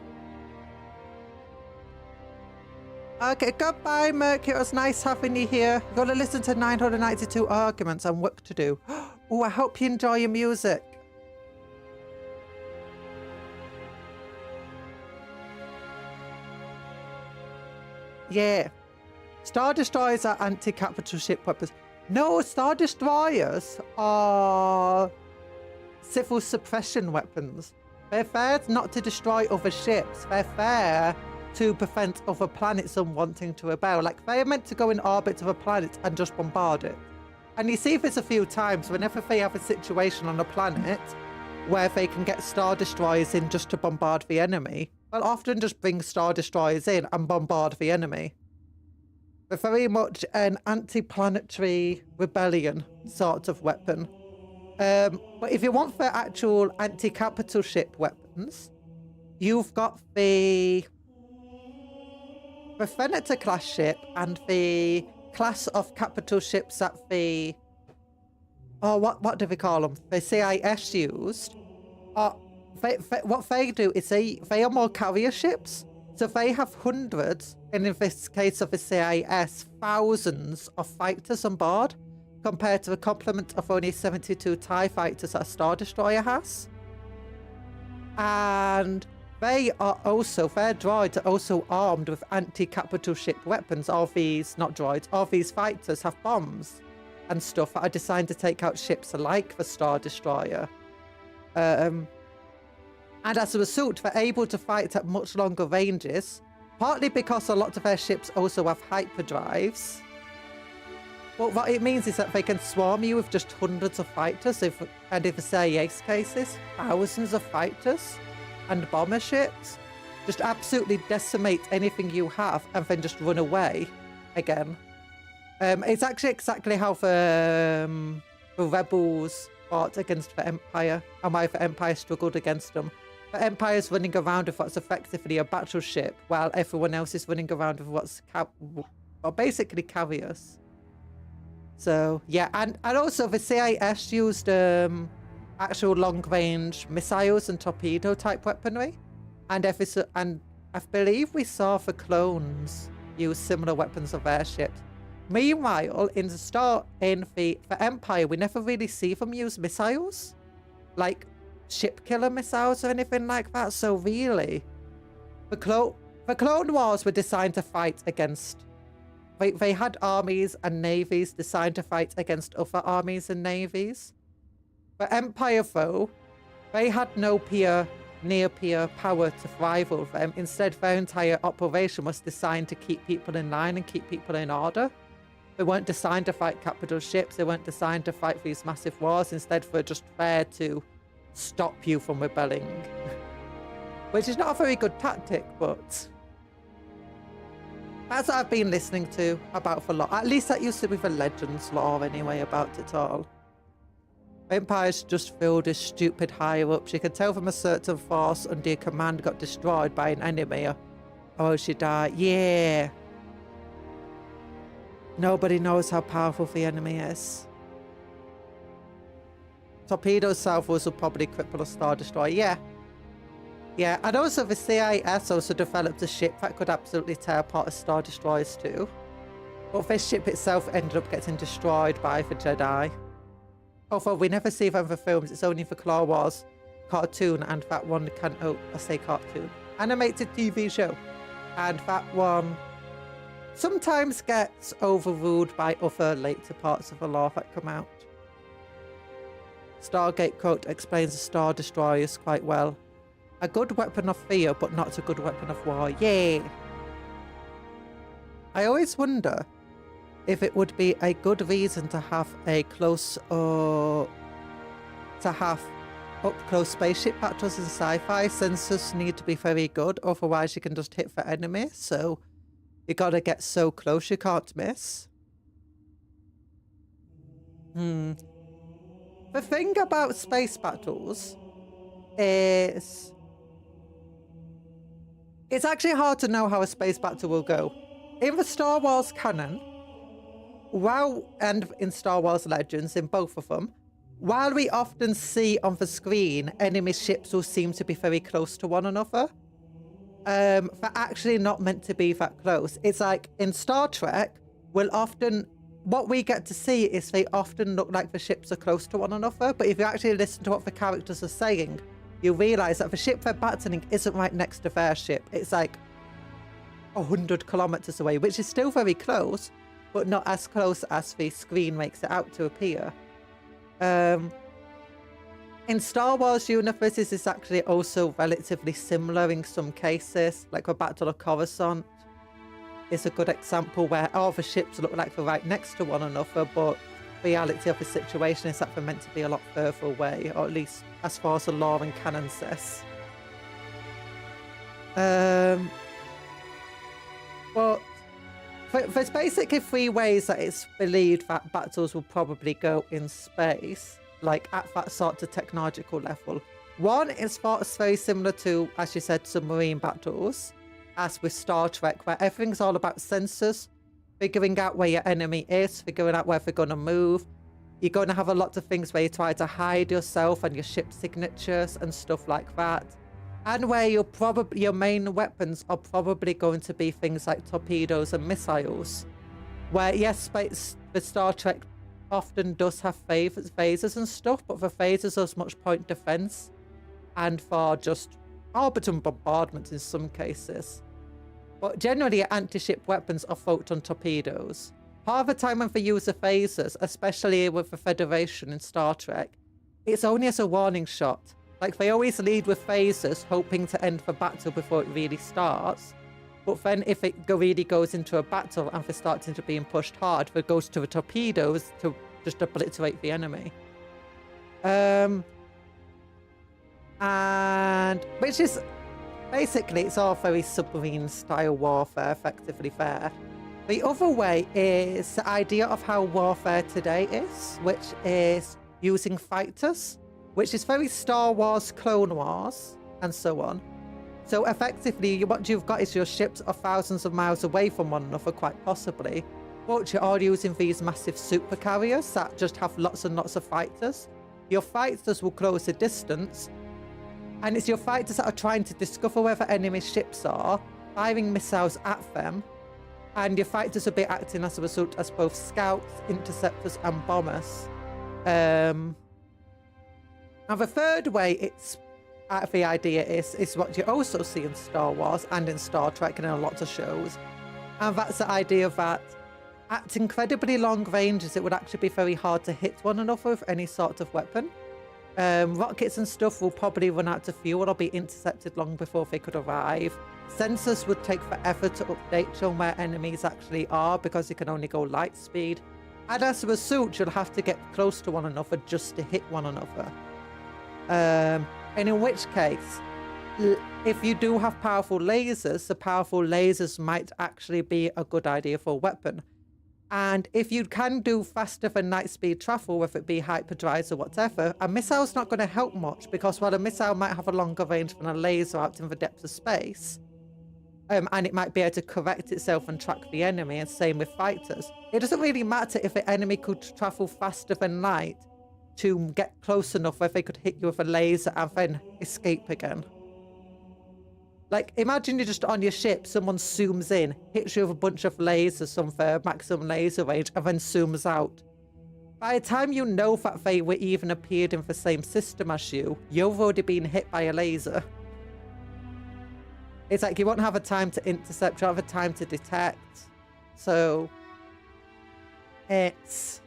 Okay, goodbye, Mercury. It was nice having you here. You've got to listen to 992 arguments and work to do. Oh, I hope you enjoy your music. Yeah. Star Destroyers are anti-capital ship weapons. No, Star Destroyers are civil suppression weapons. They're there not to destroy other ships. They're there to prevent other planets from wanting to rebel. Like, they're meant to go in orbit of a planet and just bombard it. And you see this a few times whenever they have a situation on a planet where they can get Star Destroyers in just to bombard the enemy. They'll often just bring Star Destroyers in and bombard the enemy. They're very much an anti-planetary rebellion sort of weapon. But if you want the actual anti-capital ship weapons, you've got the Venator class ship and the class of capital ships that the what do they call them? The CIS used. What they do is they are more carrier ships, so they have hundreds, and in this case of the CIS, thousands of fighters on board, compared to a complement of only 72 TIE fighters that a Star Destroyer has. And they are also, their droids are also armed with anti-capital ship weapons. All these, not droids, all these fighters have bombs and stuff that are designed to take out ships like the Star Destroyer. And as a result, they're able to fight at much longer ranges, partly because a lot of their ships also have hyperdrives. But what it means is that they can swarm you with just hundreds of fighters, and in the CIS cases, thousands of fighters and bomber ships. Just absolutely decimate anything you have and then just run away again. It's actually exactly how the Rebels fought against the Empire, and why the Empire struggled against them. The Empire's running around with what's effectively a battleship, while everyone else is running around with what's basically carriers. So, yeah, and also the CIS used actual long-range missiles and torpedo-type weaponry. And I believe we saw the clones use similar weapons of airships. Meanwhile, for Empire, we never really see them use missiles. Like ship killer missiles or anything like that. So really, the Clone Wars were designed to fight against... They had armies and navies designed to fight against other armies and navies. But Empire, though, they had no near-peer power to rival them. Instead, their entire operation was designed to keep people in line and keep people in order. They weren't designed to fight capital ships. They weren't designed to fight these massive wars. Instead, they're just there to stop you from rebelling. Which is not a very good tactic, but... that's what I've been listening to about for a lot. At least that used to be the Legends lore anyway about it all. Empire's just filled with stupid higher-ups. You can tell from a certain force under your command got destroyed by an enemy, or she died. Yeah. Nobody knows how powerful the enemy is. Torpedo salvos will probably cripple a Star Destroyer. Yeah. Yeah, and also the CIS also developed a ship that could absolutely tear apart a Star Destroyers too. But this ship itself ended up getting destroyed by the Jedi. Although we never see them in the films, it's only the Clone Wars cartoon, and that one I say cartoon, animated TV show. And that one sometimes gets overruled by other later parts of the lore that come out. Stargate quote explains the Star Destroyers quite well. A good weapon of fear, but not a good weapon of war. Yay! I always wonder if it would be a good reason to have a up-close spaceship battles in sci-fi. Sensors need to be very good, otherwise you can just hit the enemy. So You gotta get so close you can't miss. The thing about space battles is it's actually hard to know how a space battle will go. In the Star Wars canon, and in Star Wars Legends, in both of them, while we often see on the screen enemy ships will seem to be very close to one another, they're actually not meant to be that close. It's like in Star Trek, what we get to see is they often look like the ships are close to one another, but if you actually listen to what the characters are saying, you realise that the ship they're battling isn't right next to their ship. It's like 100 kilometers away, which is still very close, but not as close as the screen makes it out to appear. In Star Wars universes, it's actually also relatively similar in some cases, like the Battle of Coruscant is a good example where all the ships look like they're right next to one another, but the reality of the situation is that they're meant to be a lot further away, or at least as far as the lore and canon says. But there's basically 3 ways that it's believed that battles will probably go in space, like at that sort of technological level. One is thought as very similar to, as you said, submarine battles, as with Star Trek, where everything's all about sensors, figuring out where your enemy is, figuring out where they're going to move. You're going to have a lot of things where you try to hide yourself and your ship signatures and stuff like that. And where your main weapons are probably going to be things like torpedoes and missiles. Where, yes, the Star Trek often does have phasers and stuff, but the phasers are as much point defense and for just orbital bombardment in some cases. But generally, anti-ship weapons are photon torpedoes. Part of the time when they use the phasers, especially with the Federation in Star Trek, it's only as a warning shot. Like, they always lead with phasers, hoping to end the battle before it really starts. But then if it really goes into a battle and they're starting to being pushed hard, it goes to the torpedoes to just obliterate the enemy. And which is basically, it's all very submarine style warfare, effectively there. The other way is the idea of how warfare today is, which is using fighters, which is very Star Wars, Clone Wars, and so on. So effectively, what you've got is your ships are thousands of miles away from one another, quite possibly, but you're all using these massive super carriers that just have lots and lots of fighters. Your fighters will close the distance, and it's your fighters that are trying to discover where the enemy ships are, firing missiles at them, and your fighters will be acting as a result as both scouts, interceptors, and bombers. Now the third way the idea is what you also see in Star Wars and in Star Trek and in a lot of shows, and that's the idea that at incredibly long ranges it would actually be very hard to hit one another with any sort of weapon. Rockets and stuff will probably run out of fuel or be intercepted long before they could arrive. Sensors would take forever to update on where enemies actually are because you can only go light speed. And as a result, you'll have to get close to one another just to hit one another. And in which case, if you do have powerful lasers, the powerful lasers might actually be a good idea for a weapon. And if you can do faster than light speed travel, whether it be hyperdrives or whatever, a missile's not going to help much because while a missile might have a longer range than a laser out in the depths of space, and it might be able to correct itself and track the enemy, and same with fighters. It doesn't really matter if the enemy could travel faster than light to get close enough where they could hit you with a laser and then escape again. Like, imagine you're just on your ship, someone zooms in, hits you with a bunch of lasers from their maximum laser range, and then zooms out. By the time you know that they were even appeared in the same system as you, you've already been hit by a laser. It's like you won't have a time to intercept, you won't have a time to detect. So that's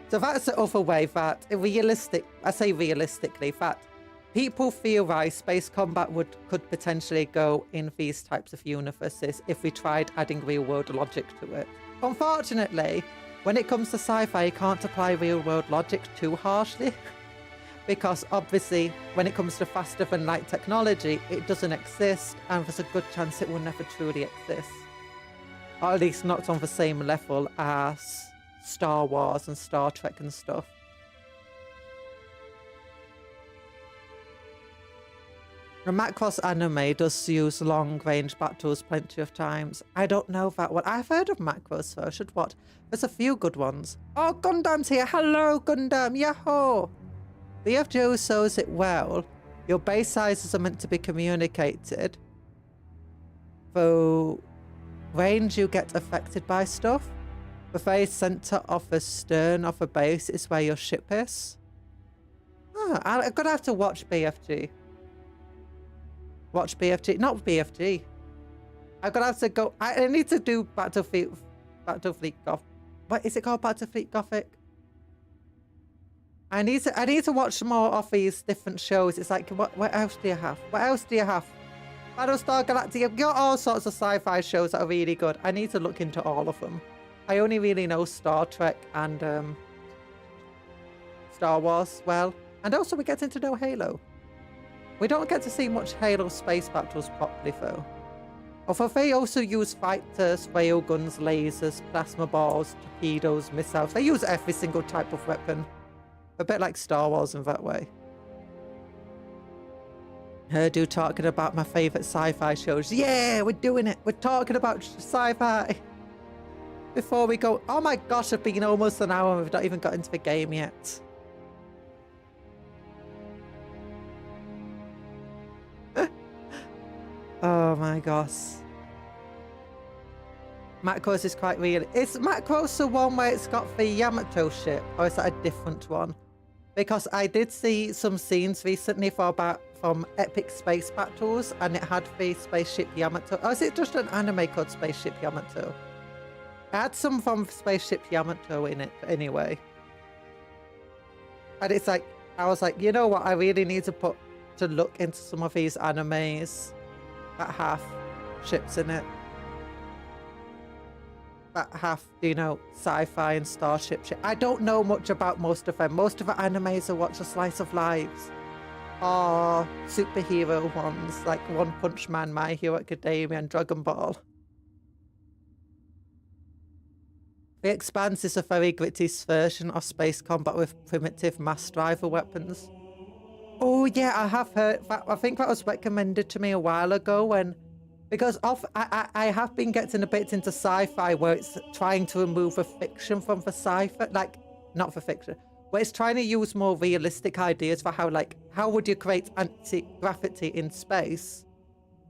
the other way that realistically, that people theorize space combat could potentially go in these types of universes if we tried adding real-world logic to it. Unfortunately, when it comes to sci-fi, you can't apply real-world logic too harshly because obviously when it comes to faster than light technology, it doesn't exist, and there's a good chance it will never truly exist. Or at least not on the same level as Star Wars and Star Trek and stuff. The Macross anime does use long-range battles plenty of times. I don't know that one. I've heard of Macross, so I should watch. There's a few good ones. Oh, Gundam's here. Hello, Gundam. Yahoo! BFG shows it well. Your base sizes are meant to be communicated. Though range, you get affected by stuff. The very center of the stern of the base is where your ship is. Oh, I'm gonna have to watch BFG. Watch BFG, not BFG. I'm gonna have to go. I need to do Battlefleet Gothic. What is it called? Battlefleet Gothic. I need to watch more of these different shows. It's like, what else do you have? What else do you have? Battlestar Galactica. You've got all sorts of sci-fi shows that are really good. I need to look into all of them. I only really know Star Trek and Star Wars well, and also we're getting to know Halo. We don't get to see much Halo space battles properly though. Although they also use fighters, railguns, lasers, plasma balls, torpedoes, missiles. They use every single type of weapon. A bit like Star Wars in that way. Heard you talking about my favourite sci-fi shows. Yeah, we're doing it. We're talking about sci-fi. Before we go... Oh my gosh, it's been almost an hour and we've not even got into the game yet. Oh my gosh. Macross is quite real. Is Macross the one where it's got the Yamato ship? Or is that a different one? Because I did see some scenes recently from epic space battles and it had the spaceship Yamato. Or is it just an anime called Spaceship Yamato? It had some from Spaceship Yamato in it anyway. And it's like, I was like, you know what? I really need to look into some of these animes that have ships in it. That have, you know, sci-fi and starship shit. I don't know much about most of them. Most of the animes I watch are slice of lives. Or superhero ones like One Punch Man, My Hero Academia and Dragon Ball. The Expanse is a very gritty version of space combat with primitive mass driver weapons. Oh yeah, I have heard that. I think that was recommended to me a while ago when... Because I have been getting a bit into sci-fi where it's trying to remove the fiction from the sci-fi, like, not for fiction, where it's trying to use more realistic ideas for how would you create anti-gravity in space?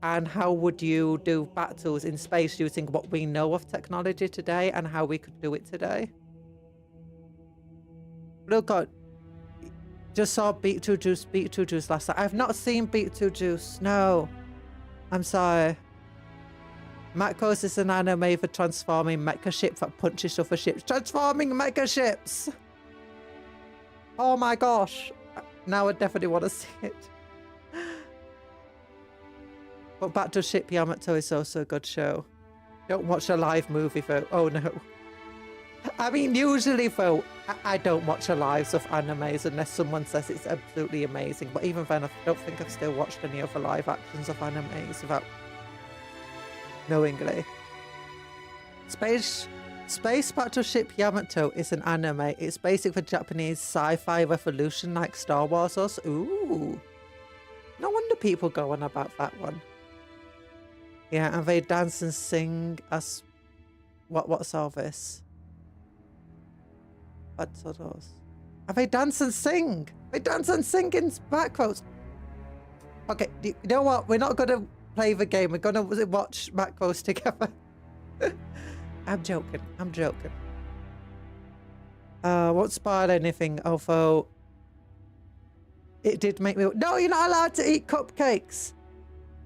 And how would you do battles in space using what we know of technology today and how we could do it today? Look, just saw Beetlejuice last night. I've not seen Beetlejuice, no. I'm sorry. Macross is an anime for transforming mecha ships that punches other ships. Transforming mecha ships! Oh my gosh. Now I definitely want to see it. But Battleship Yamato is also a good show. Don't watch a live movie though. Oh no. I mean, usually though, I don't watch a lives of animes unless someone says it's absolutely amazing. But even then, I don't think I've still watched any other live actions of animes without knowingly. Space Battleship Yamato is an anime. It's basically Japanese sci-fi revolution like Star Wars was. Ooh. No wonder people go on about that one. Yeah, and they dance and sing as... What's all this? What's all those? And they dance and sing! They dance and sing in Macross! Okay, you know what? We're not going to play the game. We're going to watch Macross together. I'm joking. I'm joking. Won't spoil anything, although... It did make me... No, you're not allowed to eat cupcakes!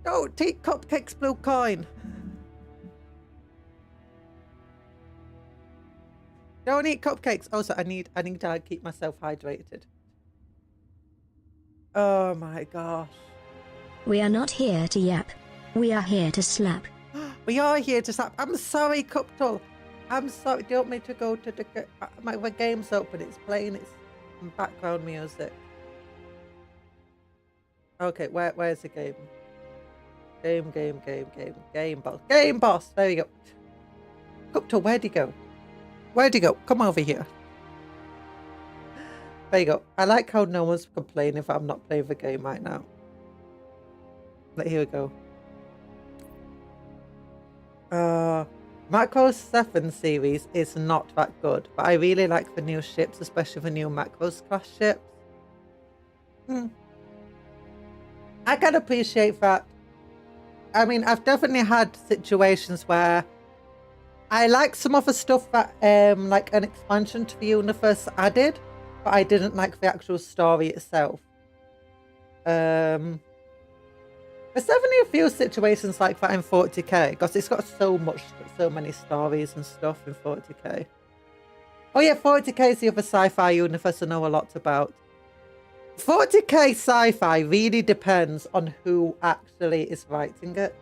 Don't eat cupcakes, blue coin! Don't eat cupcakes. Also, I need to keep myself hydrated. Oh my gosh. We are not here to yap. We are here to slap. We are here to slap. I'm sorry, Cuptul. I'm sorry. Do you want me to go to the... my game's open. It's playing its background music. Okay, where's the game? Game boss. Game boss! There you go. Cupcake, where'd he go? Where'd he go? Come over here. There you go. I like how no one's complaining if I'm not playing the game right now. But here we go. Macros 7 series is not that good, but I really like the new ships, especially the new Macros class ships. I can appreciate that. I mean, I've definitely had situations where I like some of the stuff that like an expansion to the universe added, but I didn't like the actual story itself. There's definitely a few situations like that in 40k, because it's got so many stories and stuff in 40k. Oh yeah, 40k is the other sci-fi universe I know a lot about. 40k sci-fi really depends on who actually is writing it,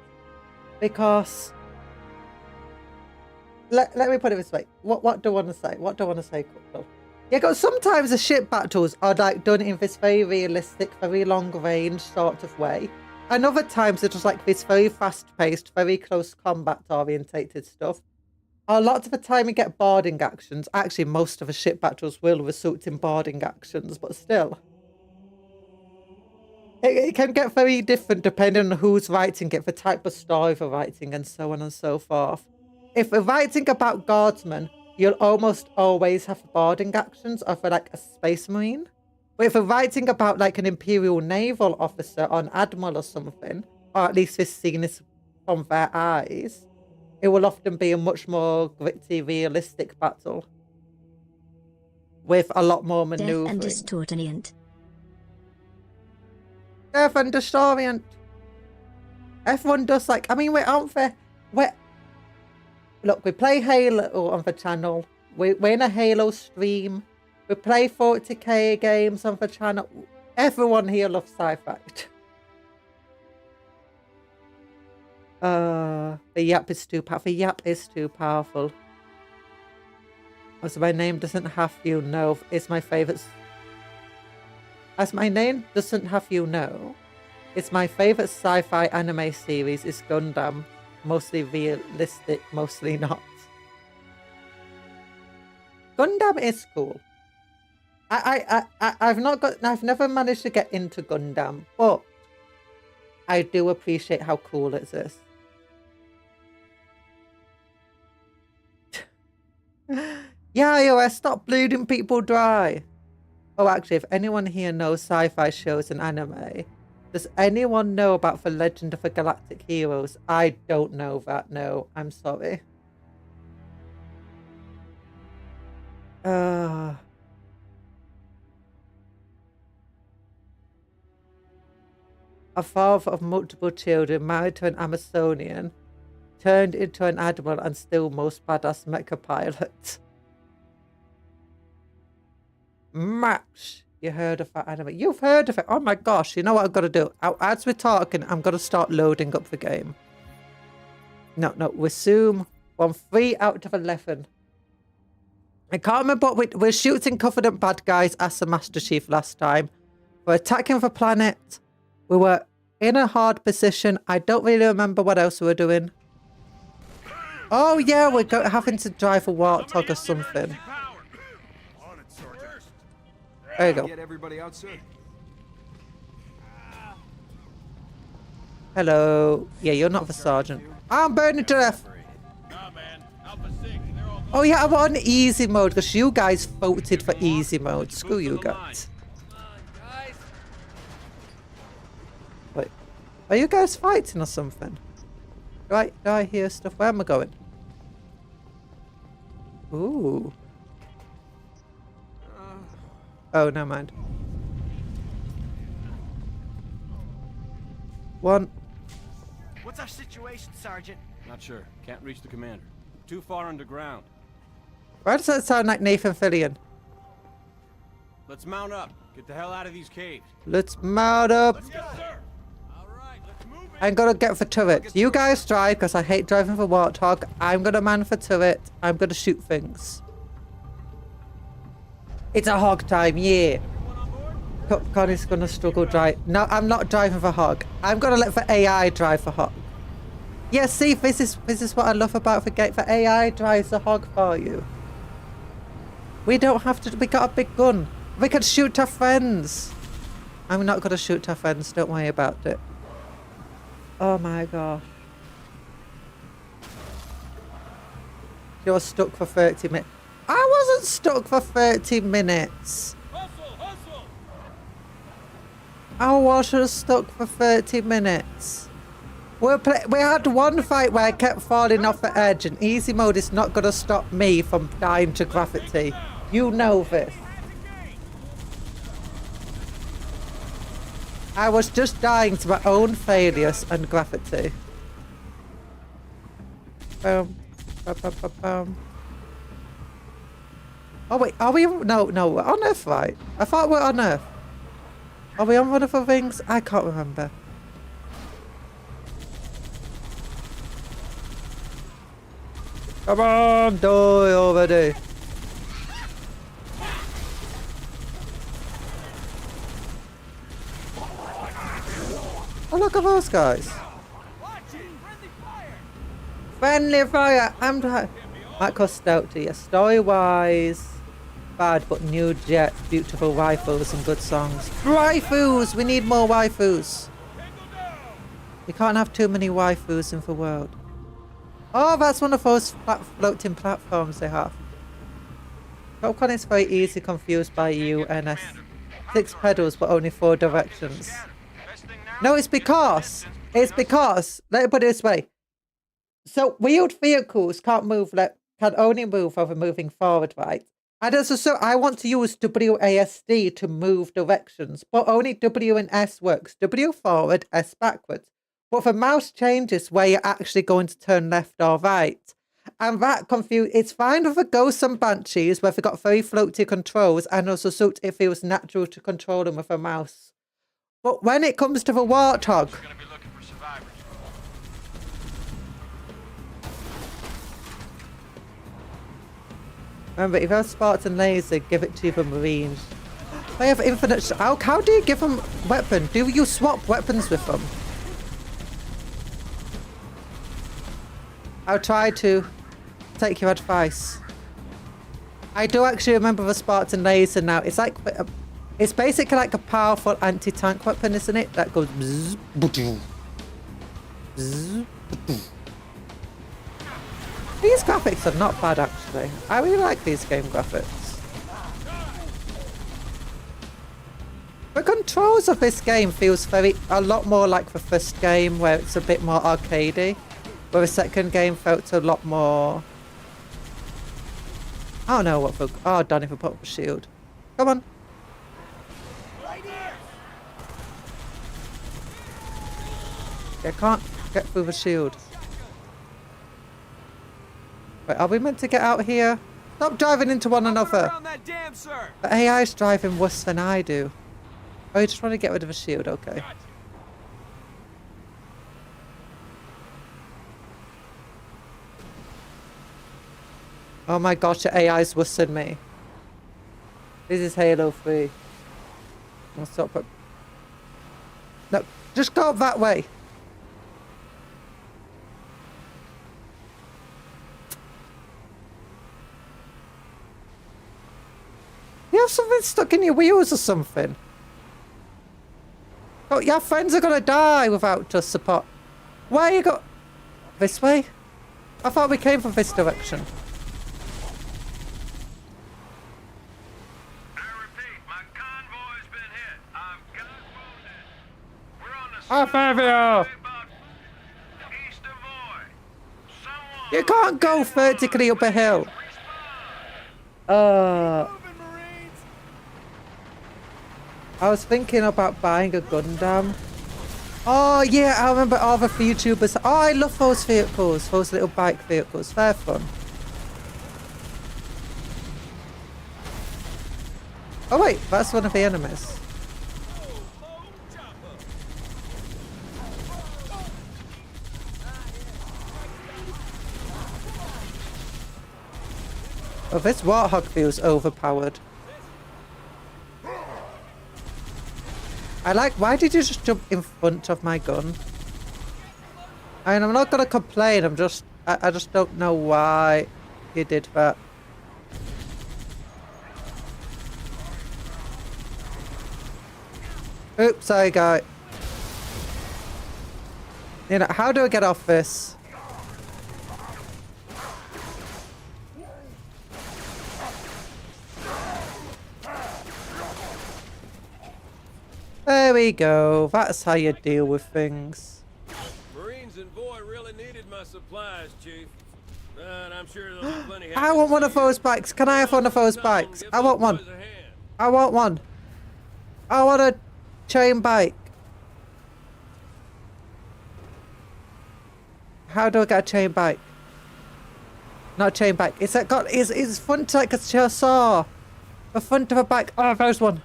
because let me put it this way. What do I want to say? What do I want to say, Cupcake? Yeah, because sometimes the ship battles are like done in this very realistic, very long range sort of way. And other times it's just like this very fast-paced, very close combat-orientated stuff. A lot of the time you get boarding actions. Actually, most of the ship battles will result in boarding actions, but still. It can get very different depending on who's writing it, the type of story they're writing, and so on and so forth. If we're writing about guardsmen, you'll almost always have boarding actions, or for like a space marine. But if we're writing about like an Imperial naval officer or an admiral or something, or at least this scene is from their eyes, it will often be a much more gritty, realistic battle with a lot more maneuvering. Death and Distortionient. Death and Distortionient. Everyone does like, I mean, look, we play Halo on the channel. We're in a Halo stream. We play 40k games on the channel. Everyone here loves sci-fi. The yap is too powerful. The yap is too powerful. As my name doesn't have you know, it's my favorite. As my name doesn't have you know, it's my favorite sci-fi anime series is Gundam. Mostly realistic, mostly not. Gundam is cool. I've never managed to get into Gundam, but I do appreciate how cool it is. Yeah, iOS, stop bleeding people dry. Oh, actually, if anyone here knows sci-fi shows and anime, does anyone know about the Legend of the Galactic Heroes? I don't know that, no. I'm sorry. A father of multiple children, married to an Amazonian, turned into an admiral and still most badass mecha pilot. Max, you heard of that anime? You've heard of it? Oh my gosh, you know what I've got to do? As we're talking, I'm going to start loading up the game. No, we assume 3 out of 11. I can't remember what we're shooting confident bad guys as the Master Chief last time. We're attacking the planet. We were in a hard position. I don't really remember what else we were doing. Oh yeah, we're having to drive a warthog or something. There you go. Get everybody out soon. Hello. Yeah, you're not the sergeant. I'm burning to death. Oh yeah, I'm on easy mode because you guys voted for easy mode. Screw you guys. Wait, are you guys fighting or something? Do I hear stuff? Where am I going? Ooh. Oh, never mind. One. What's our situation, Sergeant? Not sure. Can't reach the commander. Too far underground. Why does that sound like Nathan Fillion? Let's mount up. Get the hell out of these caves. Let's mount up. Let's go, sir. All right, let's move it. I'm gonna get the turret. You guys drive because I hate driving the warthog. I'm gonna man for turret. I'm gonna shoot things. It's a hog time, yeah. Connie's gonna struggle drive. No, I'm not driving for Hog. I'm gonna let the AI drive for Hog. Yeah, see, this is what I love about the game. The AI drives the Hog for you. We don't have to. We got a big gun. We can shoot our friends. I'm not gonna shoot our friends. Don't worry about it. Oh my gosh. You're stuck for 30 minutes. I wasn't stuck for 30 minutes. I wasn't stuck for 30 minutes. We had one fight where I kept falling off the edge, and easy mode is not going to stop me from dying to gravity. You know this. I was just dying to my own failures and gravity. Boom. Bum, bum, bum, bum. Oh wait, are we? No, we're on Earth, right? I thought we're on Earth. Are we on one of the rings? I can't remember. Come on, die already. Oh, look at those guys. Friendly fire. I'm tired. Might cost out to you. Story-wise, bad, but new jets, beautiful waifus, and good songs. Waifus! We need more waifus. You can't have too many waifus in the world. Oh, that's one of those floating platforms they have. Popcorn is very easy confused by UNS. 6 pedals, but only 4 directions. No, it's because, let me put it this way. So wheeled vehicles can't move, can only move while they're moving forward, right? And so I want to use WASD to move directions, but only W and S works. W forward, S backwards. But the mouse changes where you're actually going to turn left or right. And that it's fine with the Ghosts and Banshees where they've got very floaty controls, and also so it feels natural to control them with a mouse. But when it comes to the Warthog, remember, if you have Spartan laser, give it to the Marines. They have infinite. How do you give them weapon? Do you swap weapons with them? I'll try to take your advice. I do actually remember the Spartan laser now. It's like, it's basically like a powerful anti-tank weapon, isn't it? That goes bzz, bzz, bzz, bzz. These graphics are not bad, actually. I really like these game graphics. The controls of this game feels a lot more like the first game, where it's a bit more arcadey. Where the second game felt a lot more... I don't know what for... Oh, Donnie for put up a shield. Come on. I can't get through the shield. Wait, are we meant to get out here? Stop driving into one another. The AI's driving worse than I do. Oh, you just want to get rid of a shield? Okay. Oh my gosh, the AI's worse than me. This is Halo 3. I'll stop it. No, just go that way. You have something stuck in your wheels or something. Oh, your friends are gonna die without just support. Where you go? This way? I thought we came from this direction. You can't go vertically up a hill. I was thinking about buying a Gundam. Oh yeah, I remember all the VTubers. Oh, I love those vehicles, those little bike vehicles. They're fun. Oh wait, that's one of the enemies. Oh, this Warthog feels overpowered. I like, why did you just jump in front of my gun? I mean, I'm not gonna complain, I'm just, I just don't know why you did that. Oops, sorry guy. You know, how do I get off this? There we go. That's how you deal with things. Marines and Boy really needed my supplies, Chief. And I'm sure there'll be plenty. I want one of those bikes. Can I have one of those bikes? I want one. I want one. I want a chain bike. How do I get a chain bike? Not a chain bike. It's like got it's front like a saw. The front of a bike. Oh, there's one.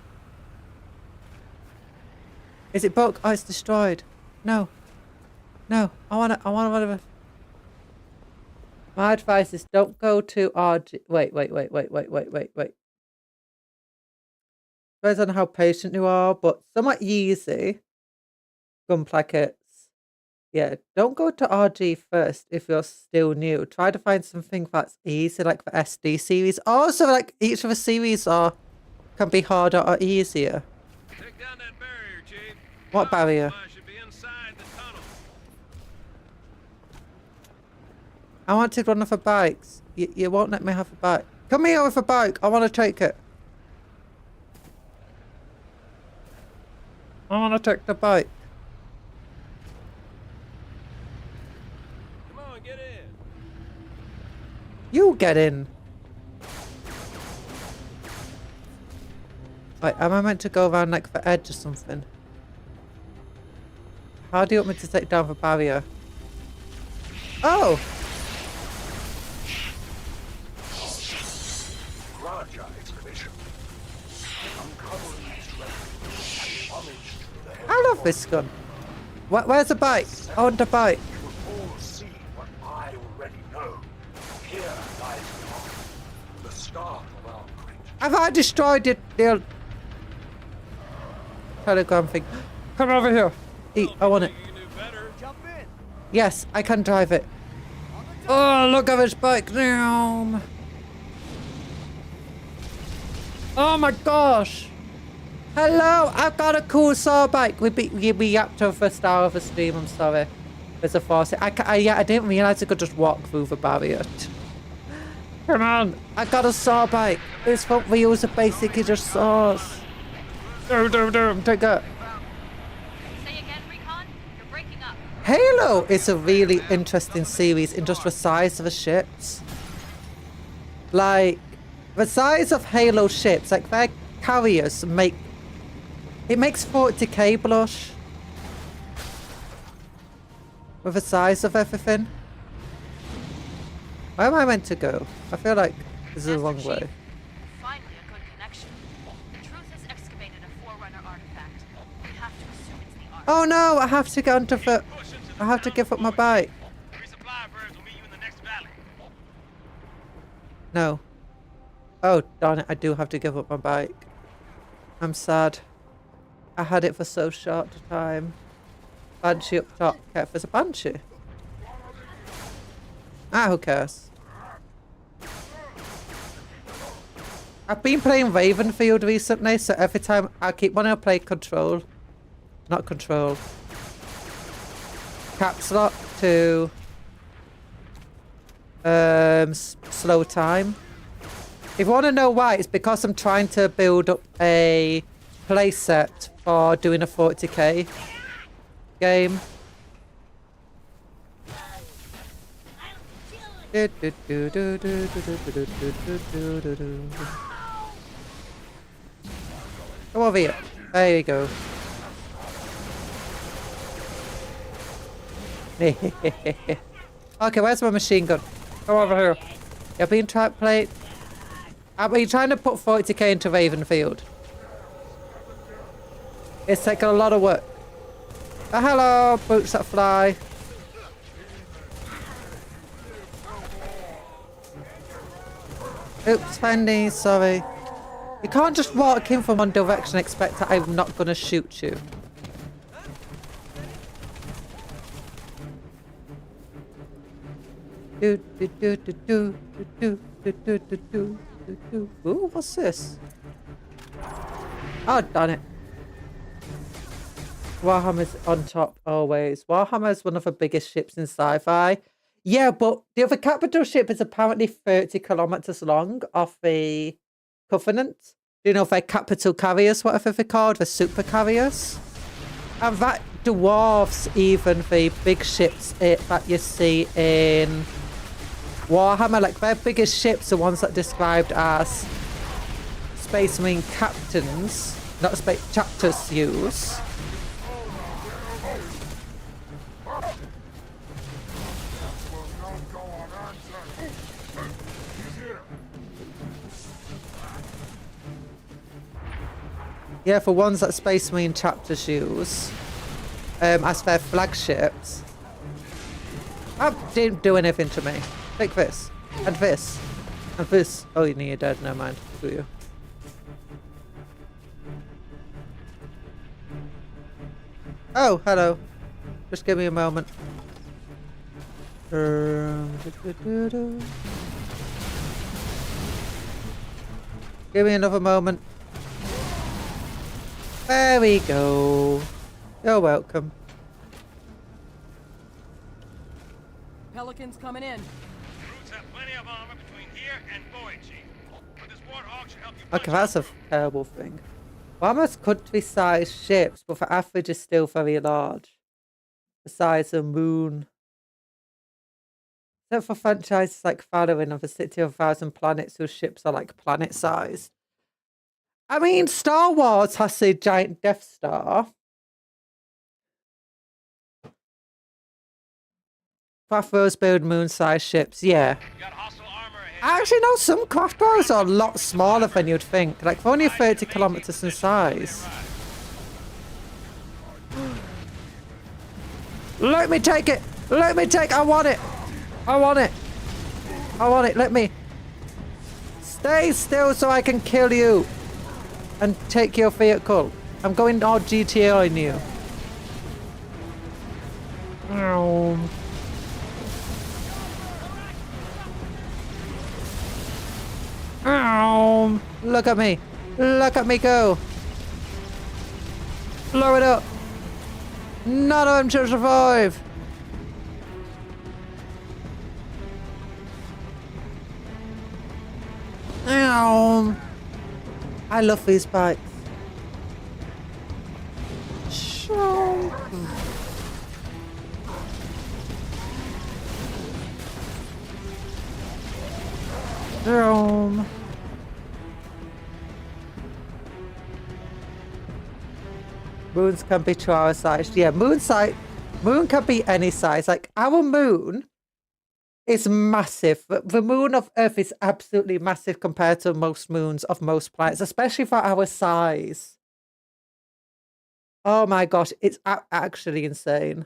Is it broke? Oh, it's destroyed. No. No. I want one of a... My advice is don't go to RG... Wait. Depends on how patient you are, but somewhat easy. Gun plackets. Yeah, don't go to RG first if you're still new. Try to find something that's easy, like the SD series. Also, like, each of the series can be harder or easier. Take down that barrier, Chief. What barrier? Should be inside the tunnel. I want to run off of bikes. You won't let me have a bike. Come here with a bike. I want to take it. I want to take the bike. Come on, get in. You get in. Wait, am I meant to go around like the edge or something? How do you want me to take down the barrier? Oh! I love this gun. Where's the bike? I want the bike. Have I destroyed it? The telegram thing. Come over here. Eat. I want it. Yes, I can drive it. Oh, look at this bike now. Oh my gosh. Hello, I've got a cool saw bike. We yapped over the start of the stream, I'm sorry. There's a force. I didn't realise I could just walk through the barrier. Come on, I got a saw bike. This front wheels are basically just saws. Take it. Say again, Recon? You're breaking up. Halo is a really interesting series in just the size of the ships. Like, the size of Halo ships, like their carriers it makes 40k blush. With the size of everything. Where am I meant to go? I feel like this is the wrong way. Finally a good connection. The truth has excavated a Forerunner artifact. We have to assume it's the Ark. Oh no, I have to go onto the... I have to give up my bike. Resupply birds will meet you in the next valley. No. Oh, darn it, I do have to give up my bike. I'm sad. I had it for so short a time. Banshee up top. Okay, there's a Banshee. Ah, who cares? I've been playing Ravenfield recently, so every time I keep wanting to play Control. Not Control. Caps Lock to... slow time. If you want to know why, it's because I'm trying to build up a playset for doing a 40k game. Come over here. There you go. Okay, where's my machine gun? Come over here. I've been trying to play... I've been trying to put 40k into Ravenfield. It's taken a lot of work. Oh, hello, boots that fly. Oops, Fendi, sorry. You can't just walk in from one direction and expect that I'm not gonna shoot you. Ooh, what's this? Oh, darn it. Warhammer's on top always. Warhammer is one of the biggest ships in sci-fi. Yeah, but the other capital ship is apparently 30 kilometers long off the Covenant. Do you know if they're capital carriers, whatever they're called, the super carriers? And that dwarfs even the big ships that you see in Warhammer. Like, their biggest ships are ones that are described as Space Marine captains, not space chapters use. Yeah, for ones that Space Marine chapters use as their flagships. That didn't do anything to me. Take this. And this. And this. Oh, you're dead. Never mind. Do you? Oh, hello. Just give me a moment. Give me another moment. There we go. You're welcome. Pelicans coming in. Brutes have plenty of armor between here and Boyd, Chief. But this warthog should help you. Okay, that's a terrible thing. Warhammer's country-sized ships, but the average is still very large. The size of Moon. Except for franchises like Valorant of the City of 1,000 Planets, whose ships are like planet-sized. I mean, Star Wars has a giant Death Star. Crossbows build moon-sized ships, yeah. Got hostile armor ahead. Actually, no, some crossbows are a lot smaller than you'd think. Like, they're only 30 kilometers in size. Let me take it! Let me take it! I want it! I want it! I want it, let me... Stay still so I can kill you! And take your vehicle. I'm going all GTA on you. Ow. Ow. Look at me. Look at me go. Blow it up. None of them should survive. Ow. I love these bikes. Sure. Moons can be 2-hour sized. Yeah, moon can be any size. Like, our moon is massive. The moon of Earth is absolutely massive compared to most moons of most planets, especially for our size. Oh my gosh, it's actually insane.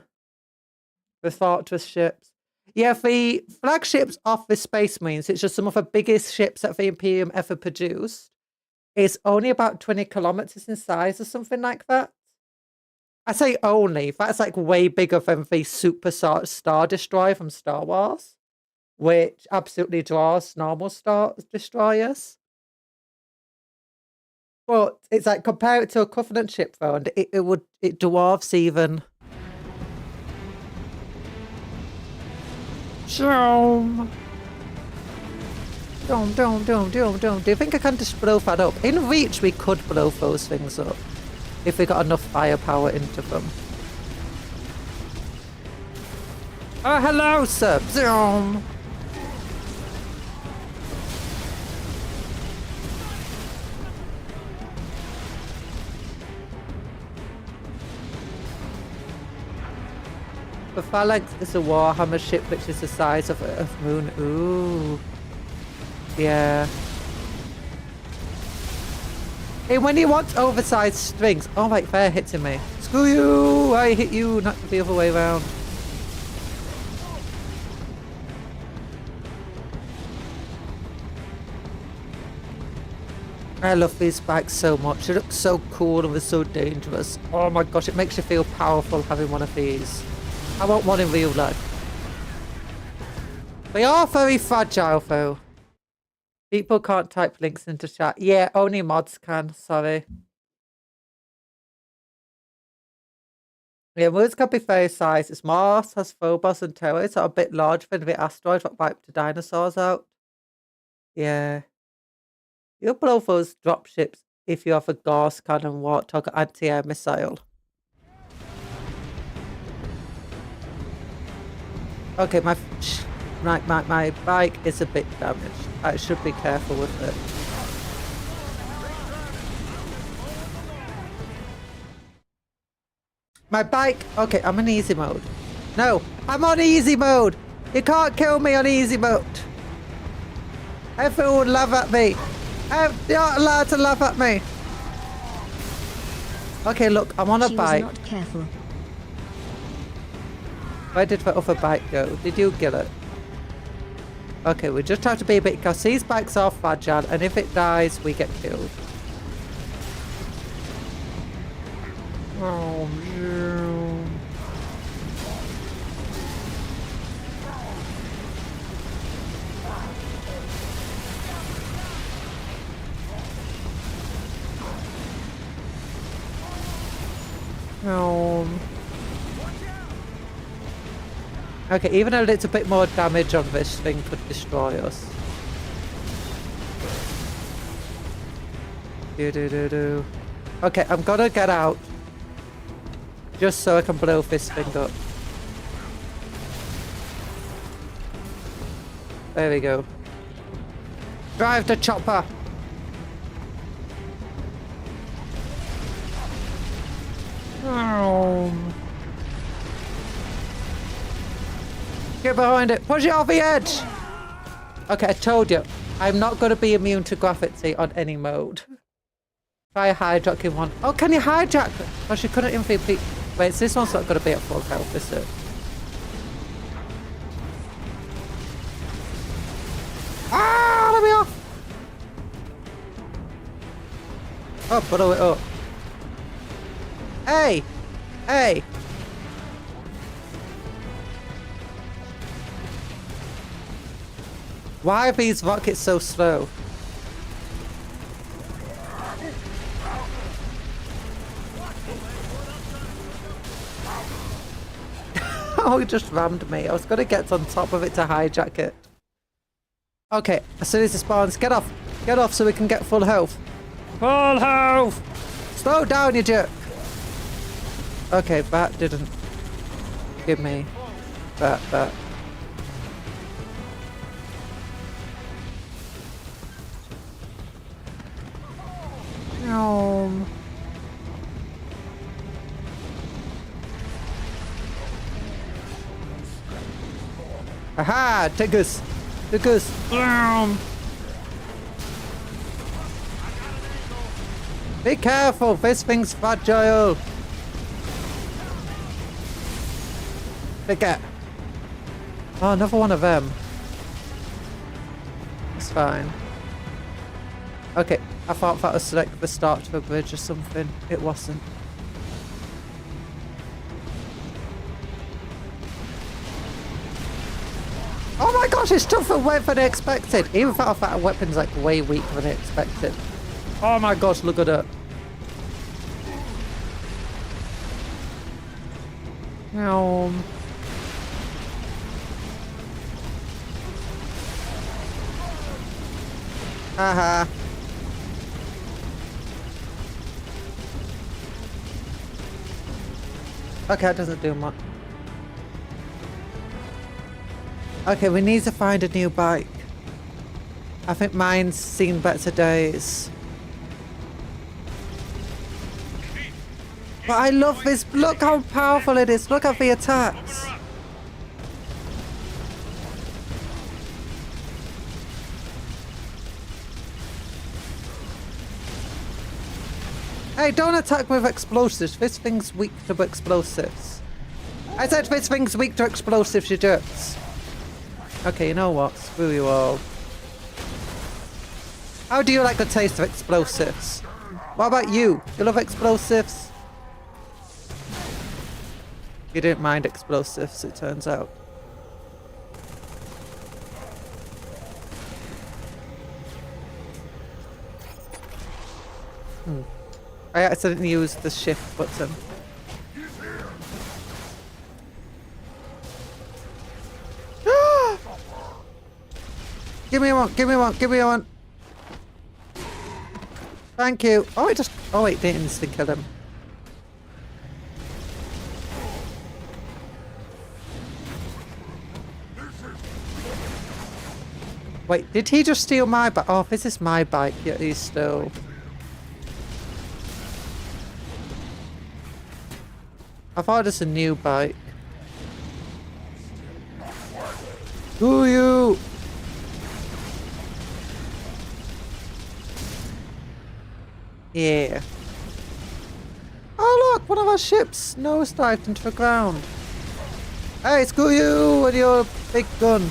The Fortress ships. Yeah, the flagships of the Space Marines, it's just some of the biggest ships that the Imperium ever produced, is only about 20 kilometers in size or something like that. I say only. That's like way bigger than the Super Star Destroyer from Star Wars, which absolutely draws normal Star Destroyers. But it's like, compare it to a Covenant ship though, and it dwarfs even. Do you think I can just blow that up? In Reach, we could blow those things up if we got enough firepower into them. Oh, hello, sir. Zoom. The Phalanx is a Warhammer ship which is the size of Earth Moon. Ooh. Yeah. Hey, when you want oversized strings... Oh, right, they're hitting me. Screw you! I hit you, not the other way around. I love these bikes so much. They look so cool and they're so dangerous. Oh my gosh, it makes you feel powerful having one of these. I want one in real life. They are very fragile though. People can't type links into chat. Yeah, only mods can, sorry. Yeah, moons can be very sized. It's Mars, has Phobos and Terrors that are a bit larger than the asteroid that wiped the dinosaurs out. Yeah. You'll blow those dropships if you have a Gauss cannon, Warthog, anti-air missile. Okay, my bike is a bit damaged. I should be careful with it. My bike. Okay, I'm in easy mode. No, I'm on easy mode. You can't kill me on easy mode. Everyone will laugh at me. You're not allowed to laugh at me. Okay, look, I'm on a bike. She was not careful. Where did the other bike go? Did you kill it? Okay, we just have to be a bit because these bikes are fragile, and if it dies, we get killed. Oh, no. No. Okay, even a little bit more damage on this thing could destroy us. Do. Okay, I'm gonna get out. Just so I can blow this thing up. There we go. Drive the chopper! Oh. Get behind it. Push it off the edge. Okay, I told you. I'm not going to be immune to gravity on any mode. Try hijacking one. Oh, can you hijack? Oh, she couldn't MVP. Wait, this one's not going to be at full health, is it? Ah, let me off. Oh, blow it up. Hey! Hey! Why are these rockets so slow? Oh, it just rammed me. I was going to get on top of it to hijack it. Okay, as soon as it spawns, get off. Get off so we can get full health. Full health! Slow down, you jerk. Okay, that didn't give me that. No. Aha! Take us! Take us! Be careful! This thing's fragile! Take it! Oh, another one of them. It's fine. Okay, I thought that was like the start of a bridge or something. It wasn't. Oh my gosh, it's tougher than I expected. Even though that weapon's like way weaker than I expected. Oh my gosh, look at it. No. Haha. Okay, that doesn't do much. Okay, we need to find a new bike. I think mine's seen better days. But I love this. Look how powerful it is. Look at the attacks. Hey, don't attack with explosives. This thing's weak to explosives. I said this thing's weak to explosives, you jerks. Okay, you know what? Screw you all. How do you like the taste of explosives? What about you? You love explosives? You didn't mind explosives, it turns out. I accidentally used the shift button. Give me one, give me one, give me one. Thank you. Oh, it just... Oh, wait, didn't instant kill him. Wait, did he just steal my bike? Oh, this is my bike, yet he's still... I thought it was a new bike. Screw you! Yeah. Oh look, one of our ships nosedived into the ground. Hey, screw you and your big gun.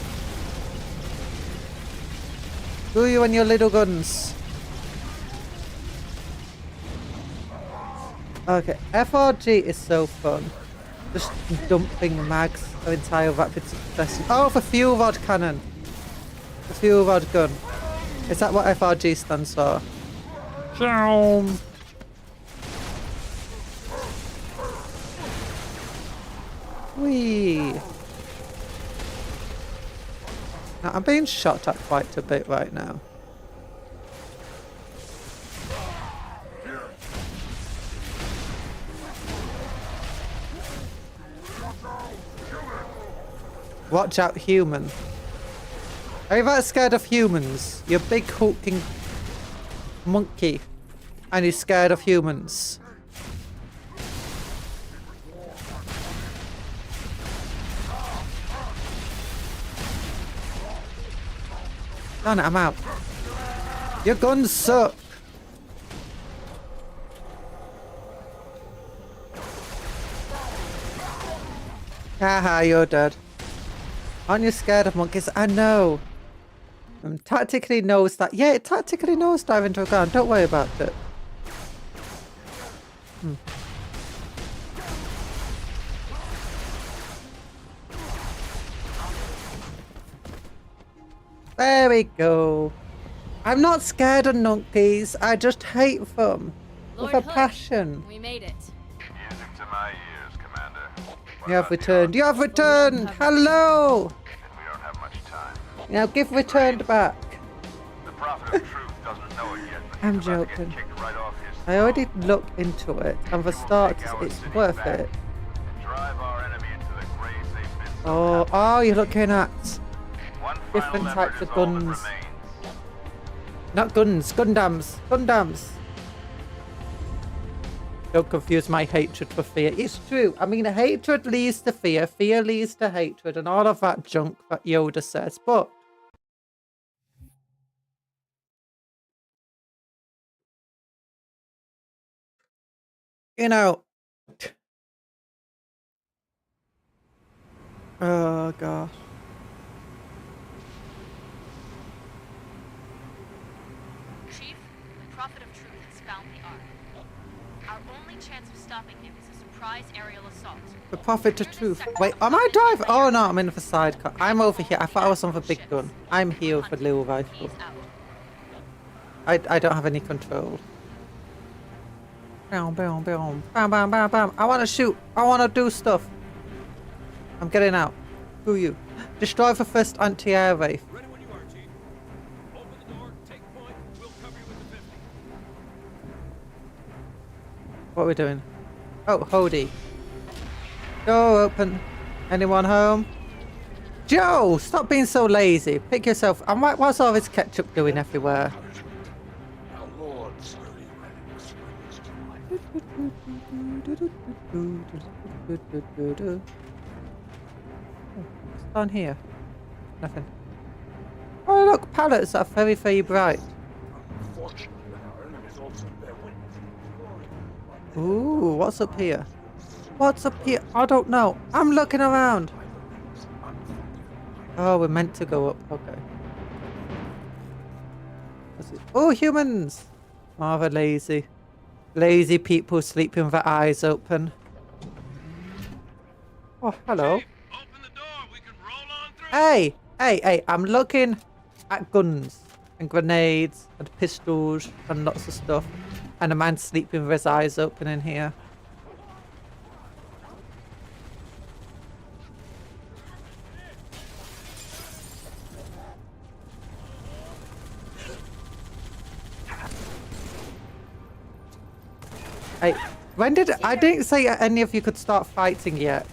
Screw you and your little guns. Okay, FRG is so fun. Just dumping mags of entire rapid succession. Oh, the fuel rod cannon. The fuel rod gun. Is that what FRG stands for? Whee! Now, I'm being shot at quite a bit right now. Watch out, human. Are you that scared of humans? You big hulking monkey. And he's scared of humans. Damn it, I'm out. Your guns suck. Haha, you're dead. Aren't you scared of monkeys? I know. Tactically knows that. Yeah, it tactically knows dive into the ground. Don't worry about it. There we go. I'm not scared of monkeys. I just hate them. With a passion. We made it. Music to my ears, Commander. You have returned. You have returned. Hello. And we don't have much time. Now give returned back. The prophet of truth doesn't know it yet, but I'm he's about to get joking. kicked right off his I already looked into it, and for starters, it's worth it. and drive our enemy into the graves they've been so Oh, happy. oh, you're looking at One different final types effort of is all that guns. remains. Not guns, Gundams, Gundams. Don't confuse my hatred for fear. It's true. I mean, hatred leads to fear, fear leads to hatred, and all of that junk that Yoda says. But you know, oh gosh. Chief, the Prophet of Truth has found the Ark. Our only chance of stopping him is a surprise aerial assault. The prophet of truth. Wait, am I driving? Oh no, I'm in the sidecar. I'm over here. I thought I was on the big gun. I'm here with the little rifle. He's out. I don't have any control. Bam, bam, bam, bam, bam, bam, bam. I want to shoot. I want to do stuff. I'm getting out. Who are you? Destroy the first anti-air wave. Ready when you are, Chief. Open the door, take point, we'll cover you with the 50. What are we doing? Oh, Hody. Door open. Anyone home? Joe, stop being so lazy. Pick yourself. And what's all this ketchup doing everywhere? What's down here? Nothing. Oh look, pallets are very, very bright. Ooh, what's up here? What's up here? I don't know. I'm looking around. Oh, we're meant to go up. Okay. Oh, humans! Oh, they're lazy. Lazy people sleeping with their eyes open. Oh, hello. Chief, open the door. We can roll on through. Hey! Hey! I'm looking at guns and grenades and pistols and lots of stuff. And a man sleeping with his eyes open in here. Hey, when did I didn't say any of you could start fighting yet.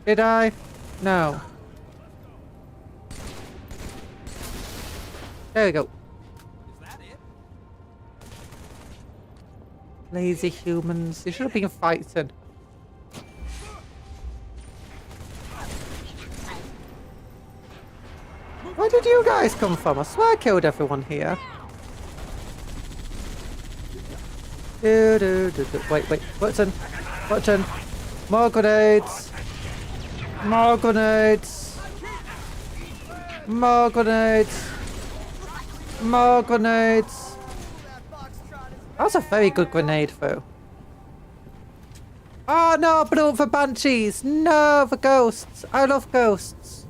Did I? No. There we go. Lazy humans. You should have been fighting. Where did you guys come from? I swear I killed everyone here. Wait. Button. More grenades. More grenades. More grenades. More grenades. That was a very good grenade, though. Oh no, but all the banshees. No, the ghosts. I love ghosts.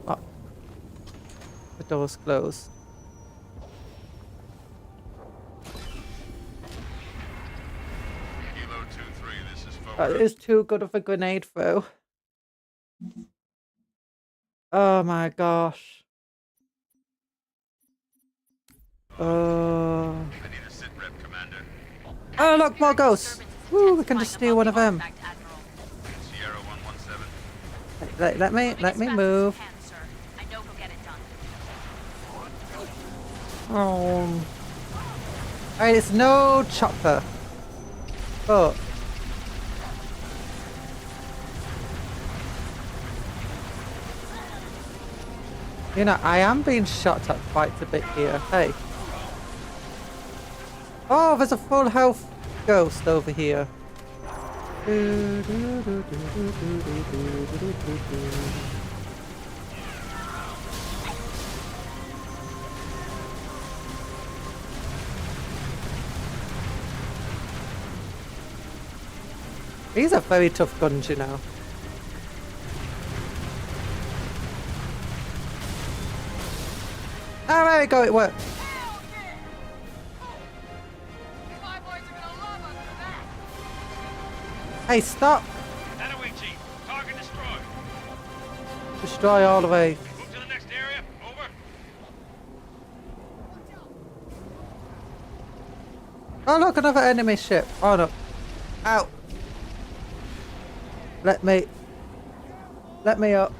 Oh. The door's closed. Kilo 2-3, this is That is too good of a grenade, though. Oh my gosh. Oh. I need a sit rep, Commander. Oh look, more ghosts. Woo, we can just steal one of them. Sierra 117. Let me move. I know he'll get it done. Oh. Alright, it's no chopper. But you know, I am being shot at quite a bit here. Hey. Oh, there's a full health ghost over here. These are very tough guns, you know. Oh, there we go, it worked. Hey, stop! That away, Chief. Target destroyed. Destroy all the way. Move to the next area. Over. Oh look, another enemy ship. Oh no. Ow. Let me up.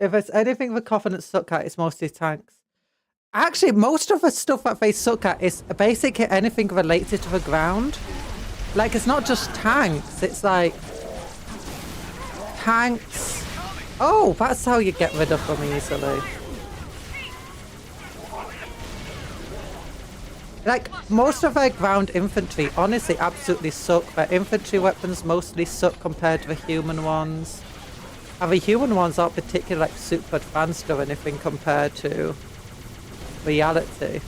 If there's anything the Covenant suck at, it's mostly tanks. Actually, most of the stuff that they suck at is basically anything related to the ground. Like, it's not just tanks, it's like tanks. Oh, that's how you get rid of them easily. Like, most of their ground infantry honestly absolutely suck. Their infantry weapons mostly suck compared to the human ones. And the human ones aren't particularly like super advanced or anything compared to reality.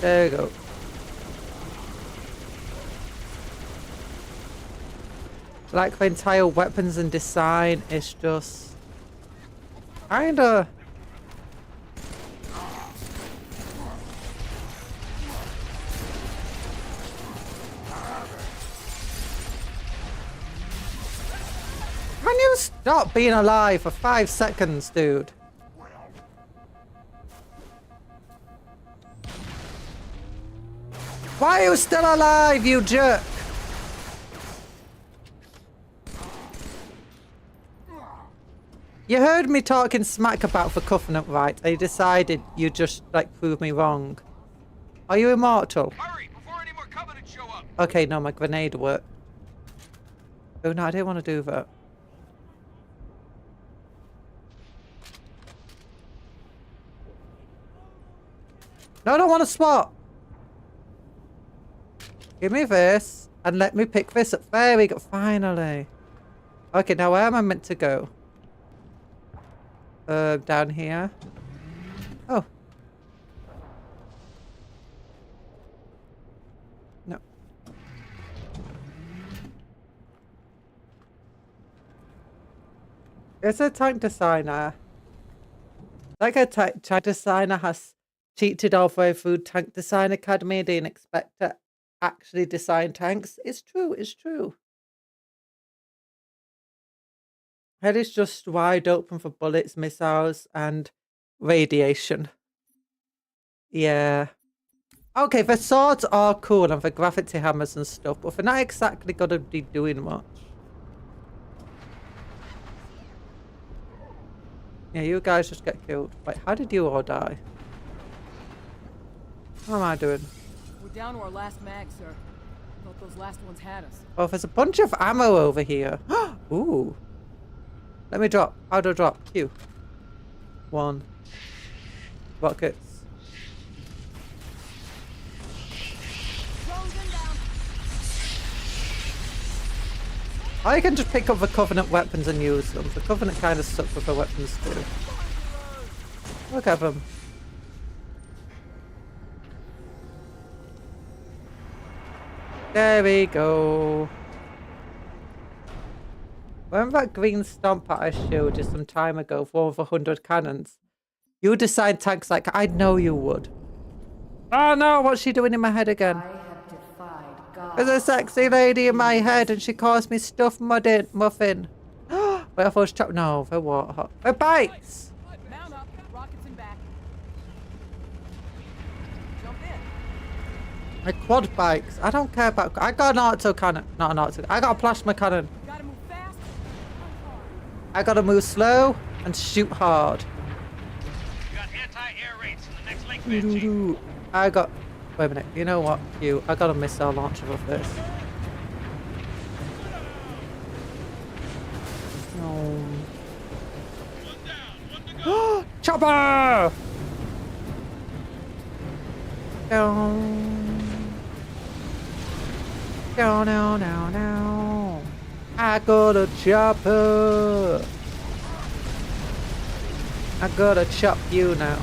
There you go. Like, the entire weapons and design is just kinda... Can you stop being alive for 5 seconds, dude? Why are you still alive, you jerk? You heard me talking smack about the Covenant, right? And you decided you just, like, prove me wrong. Are you immortal? Hurry before any more Covenant show up. Okay, no, my grenade worked. Oh no, I didn't want to do that. No, I don't want to swap. Give me this and let me pick this up. There we go. Finally. Okay, now where am I meant to go? Down here. Oh. No. It's a tank designer. Like a tank designer has cheated halfway through Tank Design Academy. They didn't expect to actually design tanks. It's true, it's true. Head is just wide open for bullets, missiles, and radiation. Yeah. Okay, the swords are cool and the gravity hammers and stuff, but they're not exactly gonna be doing much. Yeah, you guys just get killed. Wait, how did you all die? What am I doing? We're down to our last mag, sir. Thought those last ones had us. Oh, there's a bunch of ammo over here. Ooh. Let me drop. How do I drop? Q. 1. Rockets. I can just pick up the Covenant weapons and use them. The Covenant kind of suck with the weapons too. Look at them. There we go. Remember that green stomper I showed you some time ago for over 100 cannons? You design tanks like I know you would. Oh no, what's she doing in my head again? There's a sexy lady in my head and she calls me stuffed muffin. Wait, I thought she chopped. No, for what? For bikes! Mount up, rockets in back. Jump in. My quad bikes. I don't care about. I got an auto cannon. Not an auto. I got a plasma cannon. Gotta move fast. I gotta move slow and shoot hard. You got anti-air raids in the next link there, Chief. I got. Wait a minute. You know what? I got a missile launcher of this. Oh. Chopper! Down. Down, down, down, down. I got a chopper. I gotta chop you now.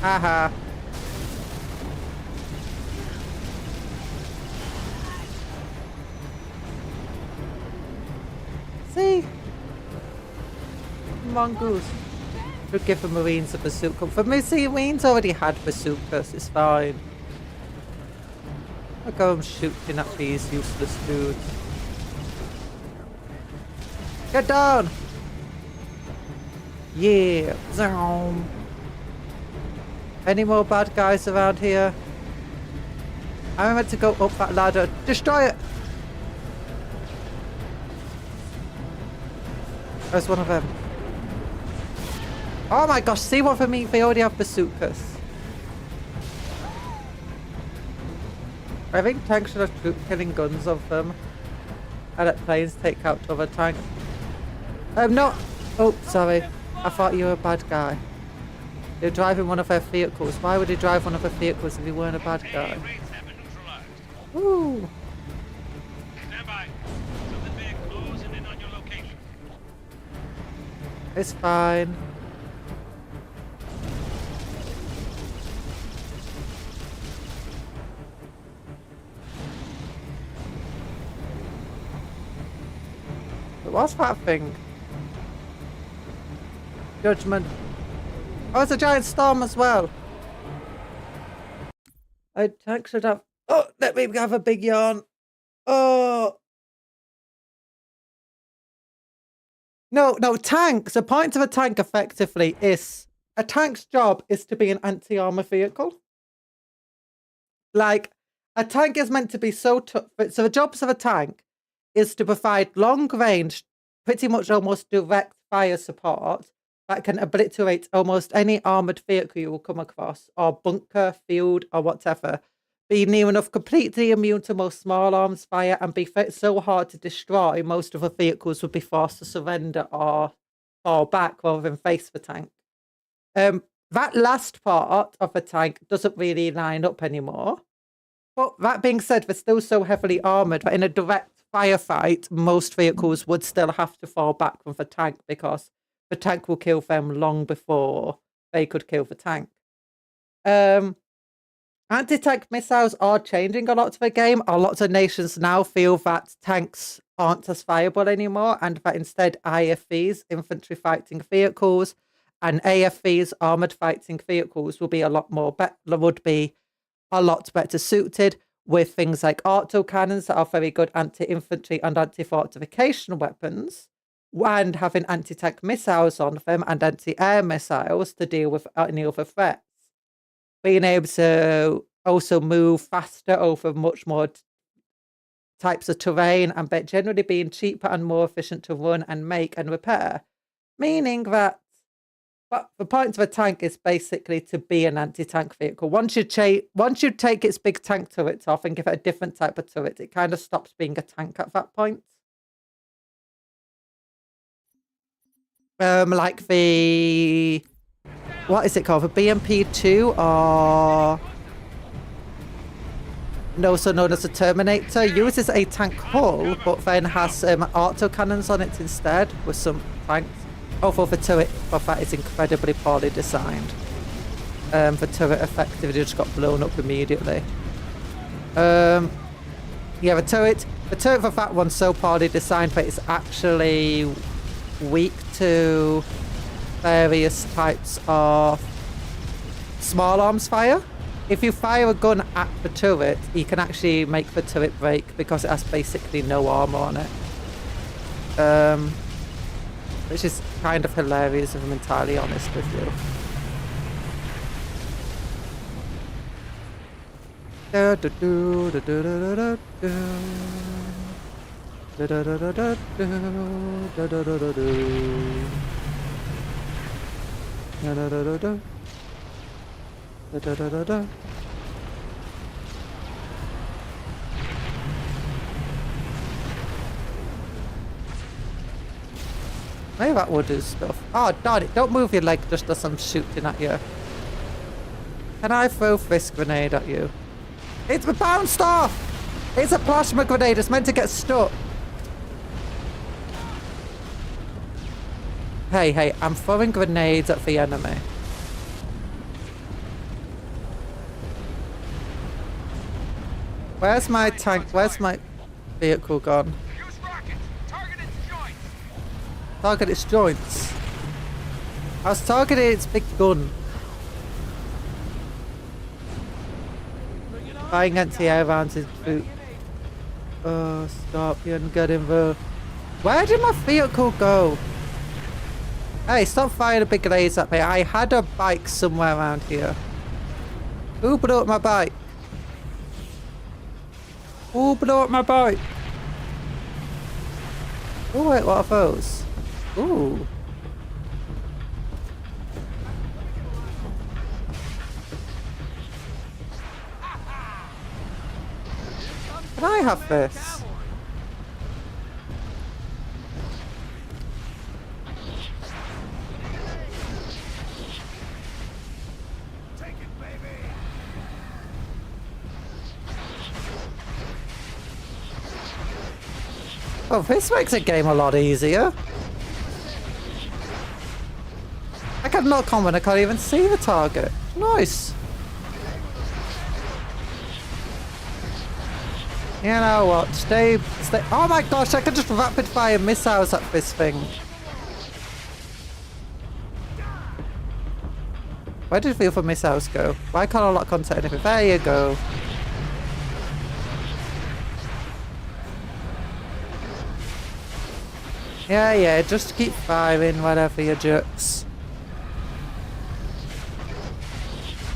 Haha. See? Mongoose. Should give the Marines a bazooka. For me, see, Marines already had bazookas. It's fine. I'll go and shooting at these useless dudes. Get down! Yeah. Zoom. Any more bad guys around here? I'm meant to go up that ladder. Destroy it! There's one of them. Oh my gosh, see what for me? They already have bazookas. I think tanks should have troop killing guns of them. And let planes take out other tanks. No! Oh, sorry. I thought you were a bad guy. You're driving one of their vehicles. Why would he drive one of their vehicles if he weren't a bad guy? Raids have been neutralized. Ooh. Stand by. Something big closing in on your location. It's fine. But what's that thing? Judgment. Oh, it's a giant storm as well. I tank should have. Oh, let me have a big yawn. Oh. No, tanks. The point of a tank effectively is a tank's job is to be an anti-armor vehicle. Like, a tank is meant to be so tough. So the jobs of a tank is to provide long range, pretty much almost direct fire support that can obliterate almost any armoured vehicle you will come across, or bunker, field, or whatever. Be near enough completely immune to most small arms fire and be so hard to destroy, most of the vehicles would be forced to surrender or fall back rather than face the tank. that last part of the tank doesn't really line up anymore. But that being said, they're still so heavily armoured that in a direct firefight, most vehicles would still have to fall back from the tank because the tank will kill them long before they could kill the tank. Anti-tank missiles are changing a lot of the game. A lot of nations now feel that tanks aren't as viable anymore and that instead IFVs, infantry fighting vehicles, and AFVs, armoured fighting vehicles, will be a lot better suited with things like autocannons that are very good anti-infantry and anti-fortification weapons, and having anti-tank missiles on them and anti-air missiles to deal with any other threats. Being able to also move faster over much more types of terrain and generally being cheaper and more efficient to run and make and repair. Meaning that the point of a tank is basically to be an anti-tank vehicle. Once you take its big tank turrets off and give it a different type of turret, it kind of stops being a tank at that point. Like the... What is it called? The BMP-2 or... also known as a Terminator, uses a tank hull, but then has autocannons on it instead with some tanks. Although the turret of that is incredibly poorly designed. The turret effectively just got blown up immediately. Yeah, the turret of that one's so poorly designed that it's actually weak to various types of small arms fire. If you fire a gun at the turret, you can actually make the turret break because it has basically no armor on it. Which is kind of hilarious if I'm entirely honest with you. Maybe that will do stuff. Oh, darn it. Don't move your leg just as I'm shooting at you. Can I throw this grenade at you? It's bounced off! It's a plasma grenade. It's meant to get stuck. Hey, I'm throwing grenades at the enemy. Where's my tank? Where's my vehicle gone? Use rockets. Target its joints. Target its joints. I was targeting its big gun. Firing anti-air rounds in boot. Oh, Scorpion, get involved. Where did my vehicle go? Hey, stop firing a big laser at me. I had a bike somewhere around here. Who blew up my bike? Who blew up my bike? Oh wait, what are those? Ooh. Can I have this? Take it, baby. Oh, this makes the game a lot easier. I can knock on when I can't even see the target. Nice. You know what? Stay. Oh my gosh! I can just rapid fire missiles at this thing. Where did the other missiles go? Why can't I lock onto anything? There you go. Yeah, just keep firing whatever you jerks.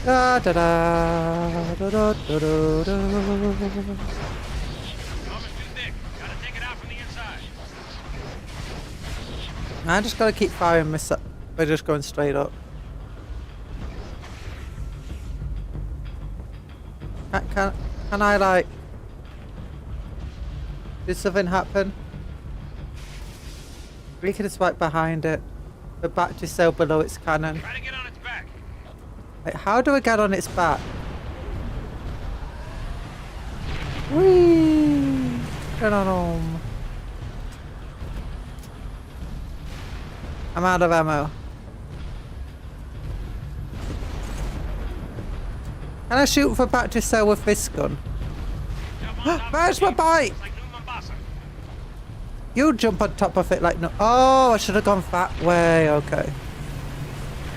Da da da da da da da. Armor's too thick. Gotta take it out from the inside. I just gotta keep firing missiles. We're just going straight up. Can I like... Did something happen? We can just right behind it. The battery cell below its cannon. Try to get on its back. Like, how do I get on its back? Whee! Get on home. I'm out of ammo. Can I shoot for battery cell with this gun? Where's my bike? It's like New Mombasa. You jump on top of it like no. Oh, I should have gone that way. Okay.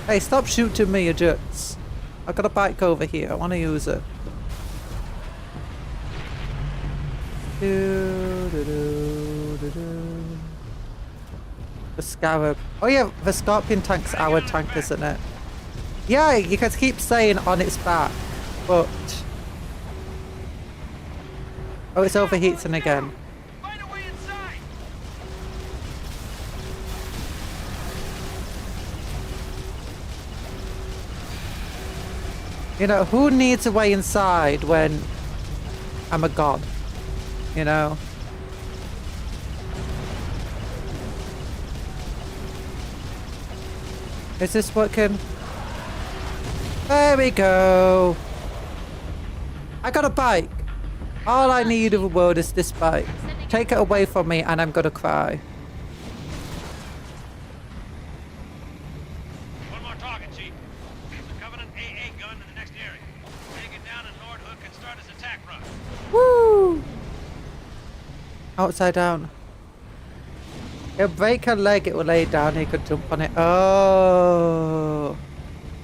Hey, stop shooting me, you jerks. I've got a bike over here. I want to use it. The scarab. Oh yeah, the scorpion tank's our tank, isn't it? Yeah, you can keep saying on its back, but oh, it's overheating again. Find a way inside. You know, who needs a way inside when I'm a god? You know? Is this working? There we go. I got a bike. All I need in the world is this bike. Take it away from me and I'm gonna cry. One more target, Chief. There's a Covenant AA gun in the next area. Take it down and Lord Hood can start his attack run. Woo! Upside down. It'll break her leg, it will lay down, he could jump on it. Oh.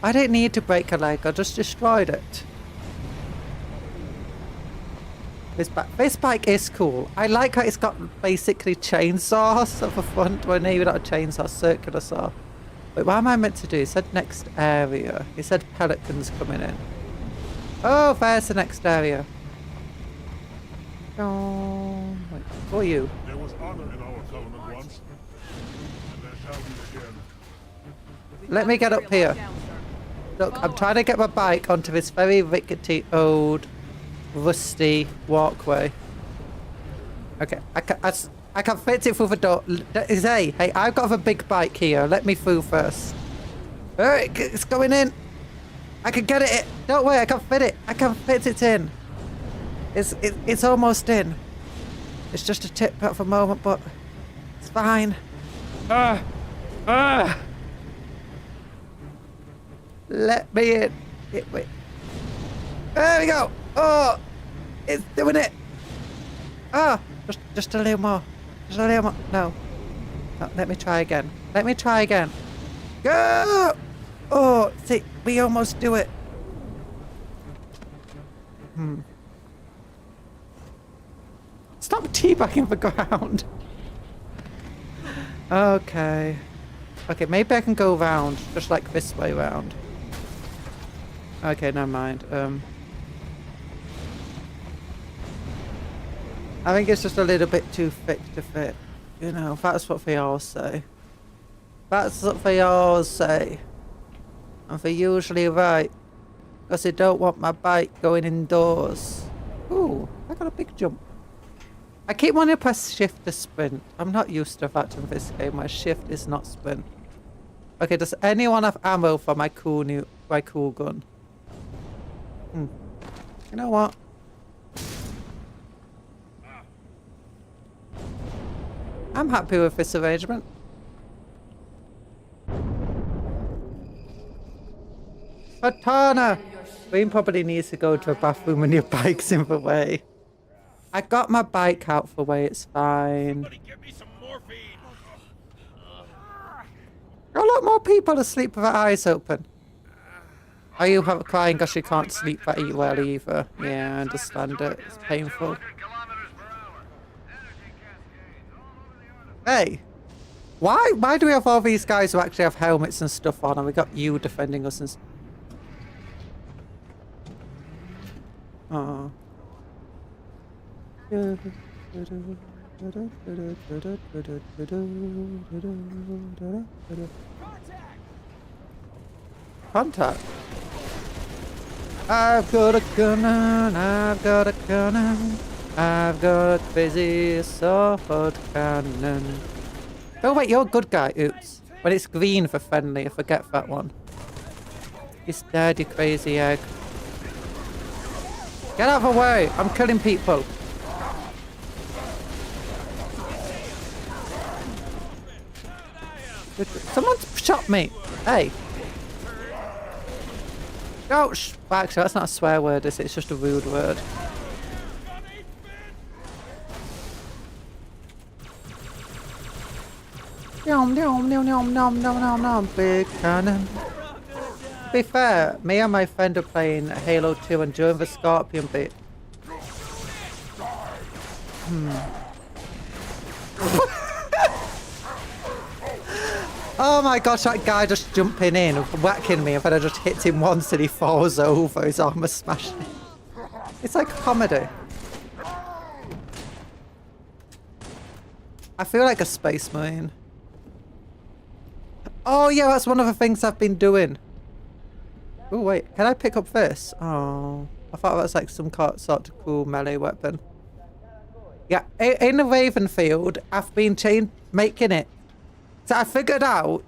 I didn't need to break her leg, I just destroyed it. This bike is cool. I like how it's got basically chainsaws at the front. Well, maybe not a chainsaw, circular saw. Wait, what am I meant to do? It said next area. It said pelicans coming in. Oh, there's the next area. Oh, wait, who are you? There was honor in our covenant once, and there shall be again. Let me get up here. Look, I'm trying to get my bike onto this very rickety old rusty walkway. Okay, I can fit it through the door. Hey, I've got a big bike here. Let me through first. Alright, it's going in. I can get it. Don't worry, I can fit it. I can fit it in. It's almost in. It's just a tip at the moment, but it's fine. Let me in. Wait. There we go. Oh, it's doing it. Ah, just a little more. Just a little more. No, let me try again. Let me try again. Go! Oh, see, we almost do it. Stop teabagging the ground. Okay. Okay, maybe I can go round, just like this way round. Okay, never mind. I think it's just a little bit too thick to fit. You know, that's what they all say. That's what they all say. And they're usually right. Because they don't want my bike going indoors. Ooh, I got a big jump. I keep wanting to press shift to sprint. I'm not used to that in this game. My shift is not sprint. Okay, does anyone have ammo for my cool gun? You know what? I'm happy with this arrangement. Katana! Green probably needs to go to a bathroom when your bike's in the way. I got my bike out the way, it's fine. Somebody give me some morphine. A lot more people asleep with their eyes open. Are you crying because you can't sleep that well either? Yeah, I understand it. It's painful. Hey! Why do we have all these guys who actually have helmets and stuff on, and we got you defending us and... Oh. Contact. I've got a gun and I've got a cannon. I've got a crazy sword cannon. Oh wait, you're a good guy. Oops. When it's green for friendly, I forget that one. He's dead, you crazy egg. Get out of the way! I'm killing people. Someone shot me. Hey. Ouch! Well, actually, that's not a swear word, is it? It's just a rude word. Nom nom nom nom nom nom nom nom. Big cannon. To be fair, me and my friend are playing Halo 2 and during the Scorpion bit. Oh my gosh, that guy just jumping in, whacking me, and then I just hit him once and he falls over, his armor smashing. It's like a comedy. I feel like a space marine. Oh yeah, that's one of the things I've been doing. Oh wait, can I pick up this? Oh, I thought that was like some sort of cool melee weapon. Yeah, in the Ravenfield, I've been making it. So I figured out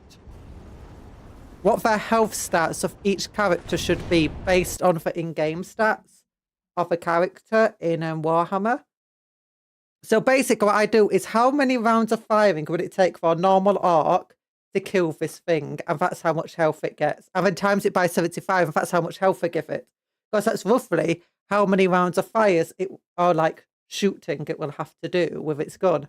what their health stats of each character should be based on the in-game stats of a character in Warhammer. So basically what I do is how many rounds of firing would it take for a normal orc to kill this thing, and that's how much health it gets. And then times it by 75, and that's how much health I give it. Because that's roughly how many rounds of fires it, or like shooting it will have to do with its gun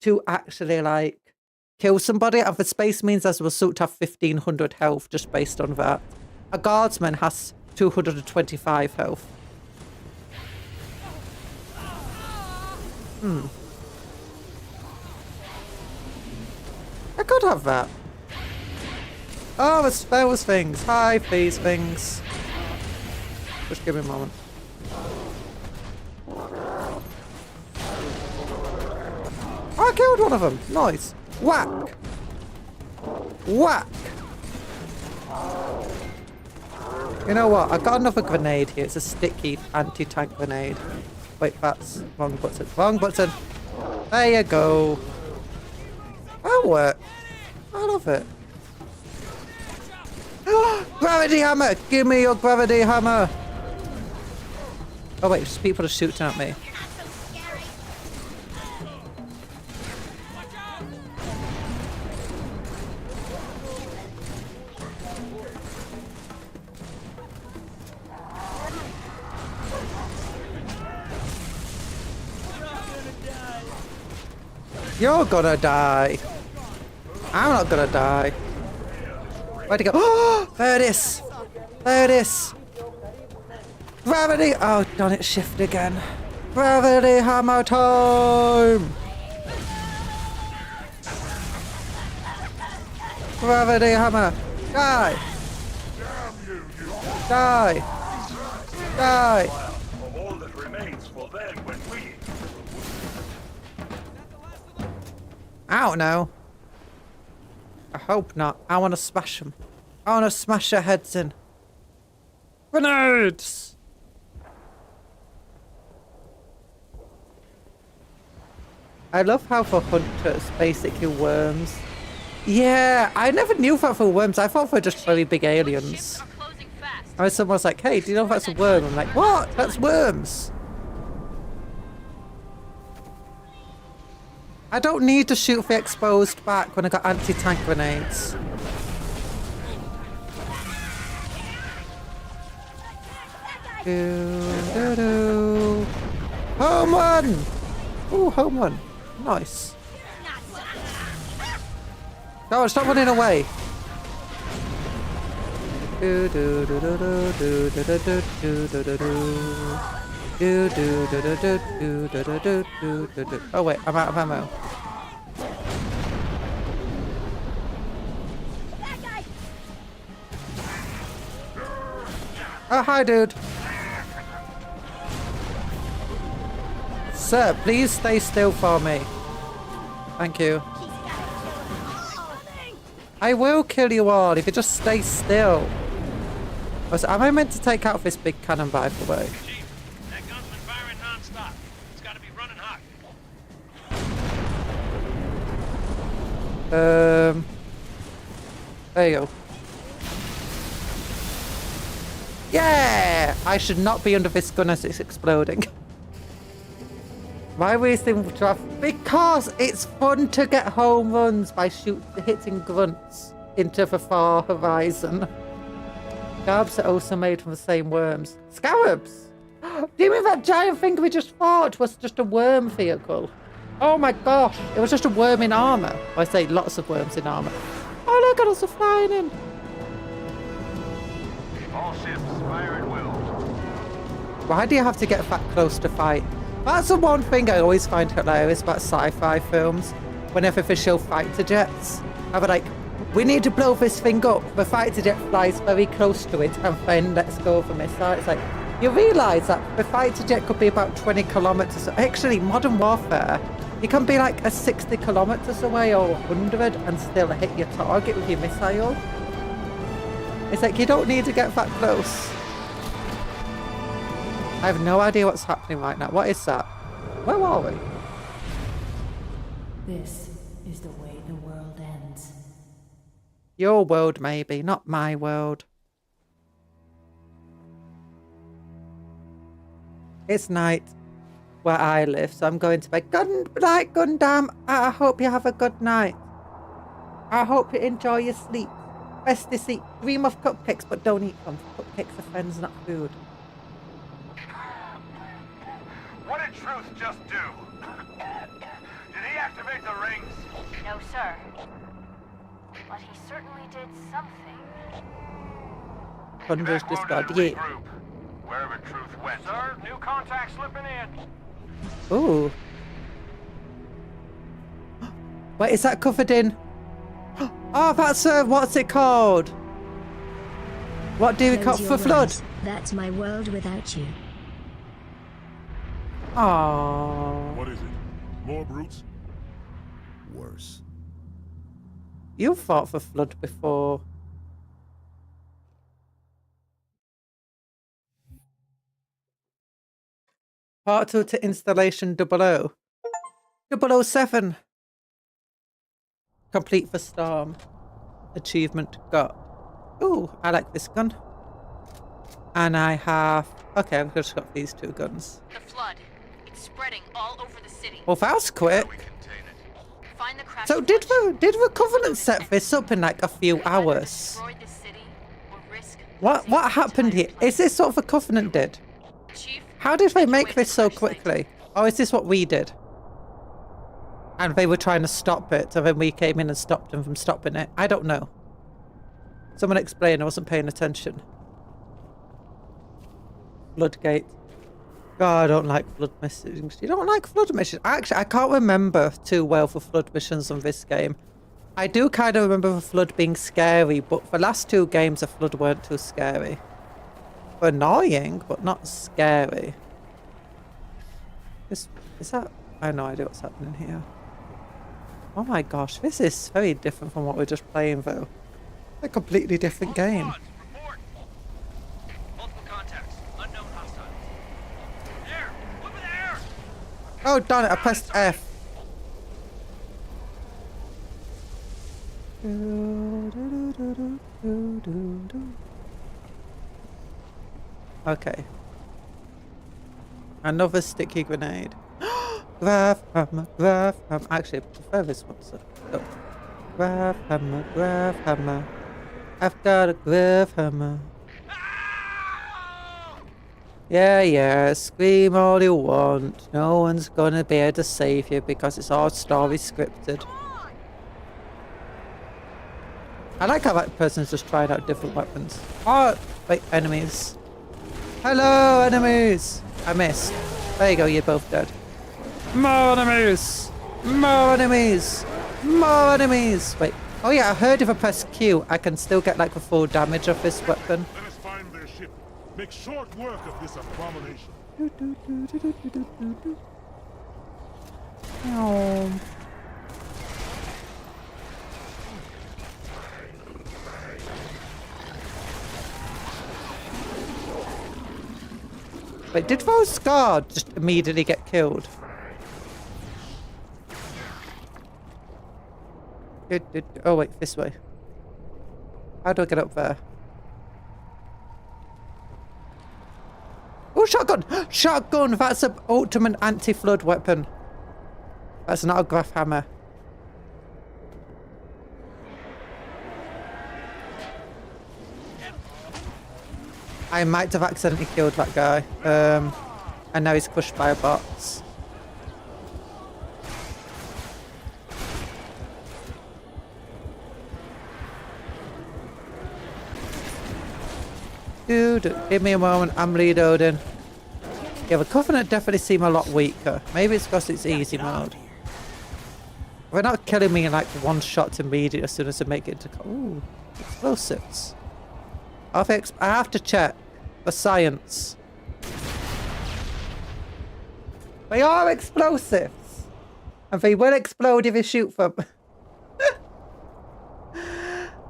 to actually like kill somebody. And the space means as will suit have 1500 health just based on that. A guardsman has 225 health. I could have that. Oh, the spells things. Hi, these things. Just give me a moment. I killed one of them. Nice. Whack. Whack. You know what? I got another grenade here. It's a sticky anti-tank grenade. Wait, that's wrong button. Wrong button. There you go. That'll work. I love it. Gravity hammer! Give me your gravity hammer! Oh wait, people are shooting at me. You're gonna die. I'm not gonna die. Where'd it go? Oh, there it is. There it is. Gravity. Oh, darn it, shift again. Gravity hammer time. Gravity hammer. Die. Die. Die. Of all that remains for them when we... I don't know. I hope not. I want to smash them. I want to smash their heads in. Grenades! I love how for hunters, basically worms. Yeah, I never knew that for worms. I thought they were just very big aliens. I was someone was like, hey, do you know if that's a worm? I'm like, what? That's worms. I don't need to shoot the exposed back when I got anti-tank grenades. Do. Home run! Ooh, home run. Nice. No, stop running away. Do do do do do do do do do do do do. Do do do do do do do do do do do. Oh wait, I'm out of ammo. Oh hi, dude. Sir, please stay still for me. Thank you. I will kill you all if you just stay still. Oh, so am I meant to take out this big cannon by the way? That gun's been firing non-stop. It's got to be running hot. There you go. Yeah! I should not be under this gun as it's exploding. Why are we using draft? Because it's fun to get home runs by hitting grunts into the far horizon. Garbs are also made from the same worms. Scarabs! Do you mean that giant thing we just fought was just a worm vehicle? Oh my gosh, it was just a worm in armor. I say lots of worms in armor. Oh look at us, are flying in. All ships, fire at will. Why do you have to get that close to fight? That's the one thing I always find hilarious about sci-fi films. Whenever they show fighter jets, I'll be like, we need to blow this thing up. The fighter jet flies very close to it and then let's go of a missile. It's like, you realise that the fighter jet could be about 20 kilometres. Actually, modern warfare, you can be like a 60 kilometres away or 100 and still hit your target with your missile. It's like, you don't need to get that close. I have no idea what's happening right now. What is that? Where are we? This is the way the world ends. Your world, maybe, not my world. It's night where I live, so I'm going to bed. Good night, Gundam. I hope you have a good night. I hope you enjoy your sleep. Best to sleep. Dream of cupcakes, but don't eat them. Cupcakes are friends, not food. What did Truth just do? Did he activate the rings? No, sir. But he certainly did something. Thunder's just got Regroup. Wherever Truth went. Sir, new contact slipping in. Ooh. Wait, is that covered in? Oh, that's what's it called? What do we call Close for your flood? eyes. That's my world without you. Oh. What is it? More brutes? Worse. You fought for flood before. Part 2 to installation 00. 007. Complete the storm. Achievement got. Ooh, I like this gun. And I have... Okay, I've just got these two guns. The flood. It's spreading all over the city. Well, that was quick. We contain it. Find the crash So did point. the Covenant set this up in like a few Either hours? destroy this city or risk What losing the happened here? entire Is this what the Covenant did? place. Chief, How did they make your way make to this the so crash site. quickly? Or is this what we did? And they were trying to stop it, and then we came in and stopped them from stopping it. I don't know. Someone explain, I wasn't paying attention. Floodgate. God, I don't like flood missions. You don't like flood missions? Actually, I can't remember too well for flood missions on this game. I do kind of remember the flood being scary, but the last two games, the flood weren't too scary. Annoying, but not scary. Is that... I have no idea what's happening here. Oh my gosh, this is very different from what we're just playing though. A completely different game. All squads, report. Multiple contacts. Unknown hostiles. Air! Over there! Oh darn it, I pressed F. Okay. Another sticky grenade. Grab hammer, grab hammer. Actually, I prefer this one. So, go. Grab hammer, grab hammer. I've got a grab hammer. Yeah, scream all you want. No one's gonna be able to save you because it's all story scripted. I like how that person's just trying out different weapons. Oh, wait, enemies. Hello, enemies! I missed. There you go, you're both dead. More enemies! More enemies! More enemies! Wait. Oh yeah, I heard if I press Q, I can still get like the full damage of this weapon. Let us find their ship. Make short work of this abomination. Oh. Wait, did those guards just immediately get killed? Oh wait, this way. How do I get up there? Oh, shotgun! Shotgun! That's an ultimate anti-flood weapon. That's not a graph hammer. I might have accidentally killed that guy. And now he's crushed by a box. Dude, give me a moment. I'm reloading. Yeah, the Covenant definitely seem a lot weaker. Maybe it's because it's easy mode. They're not killing me in like one shot immediately as soon as I make it into... Ooh, explosives. I have to check for science. They are explosives. And they will explode if you shoot them.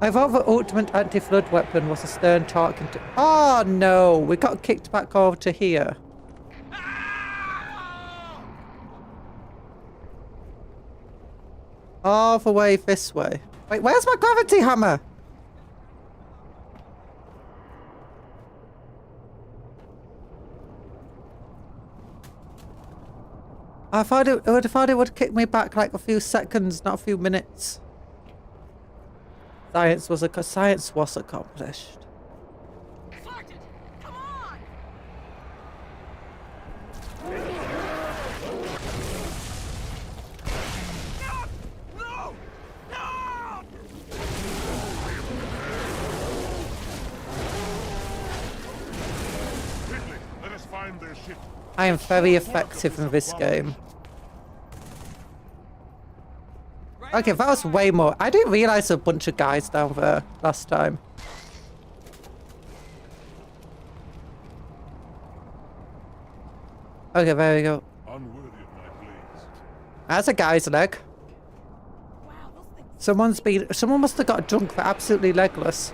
I thought the ultimate anti-flood weapon was a stern talking to... Oh no, we got kicked back over to here. All the way this way. Wait, where's my gravity hammer? I thought it would kick me back like a few seconds, not a few minutes. Science was accomplished. Sergeant, come on! No! No! Quickly, let us find their ship. I am very effective in this game. Okay, that was way more. I didn't realize a bunch of guys down there last time. Okay, there we go. Unworthy of my blades. That's a guy's leg. Wow, those things... Someone must have got drunk. They're absolutely legless.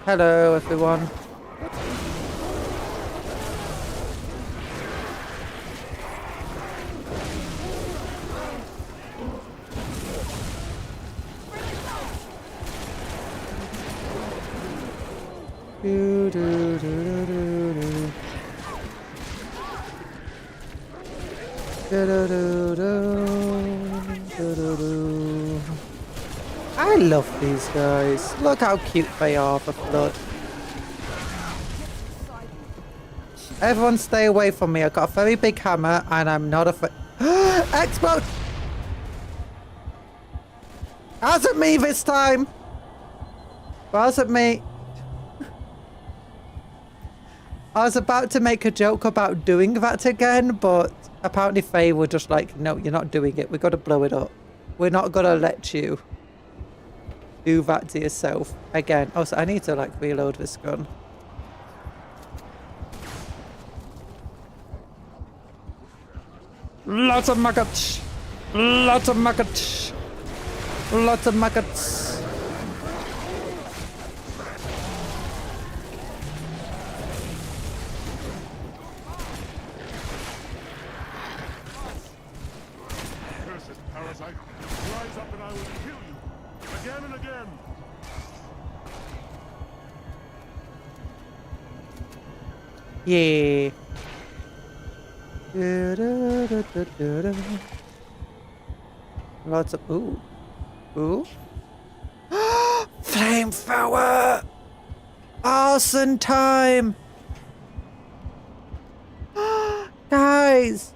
Hello, everyone. I love these guys. Look how cute they are, the flood. Everyone stay away from me. I've got a very big hammer and I'm not afraid. Explode! Wasn't me this time! Wasn't me. I was about to make a joke about doing that again, but apparently Faye were just like, no, you're not doing it. We've got to blow it up. We're not going to let you do that to yourself again. Oh, so I need to like reload this gun. Lots of maggots. Lots of maggots. Lots of maggots. Cursed parasite. Rise up and I will kill you. Again and again. Yeah. Lots of ooh. Ooh. Flamethrower! Arson time! Guys!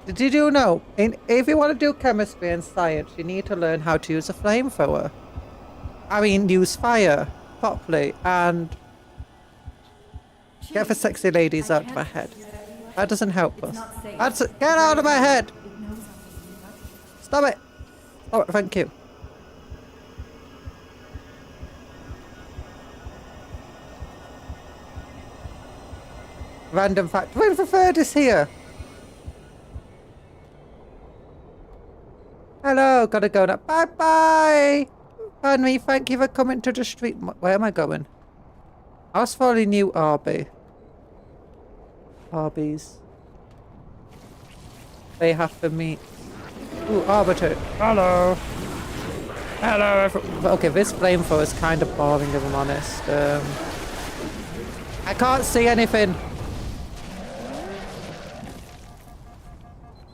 Did you know? If you want to do chemistry and science, you need to learn how to use a flamethrower. I mean, use fire properly and get the sexy ladies out of my head. That doesn't help us. Get out of my head! Stop it! Oh, thank you. Random fact. Wait, the third is here. Hello, gotta go now. Bye-bye! Henry, thank you for coming to the street. Where am I going? I was following you, Harvey. Arby's. They have for meat. Ooh, Arbiter. Hello. Hello. Okay, this flamethrower is kind of boring, if I'm honest. I can't see anything.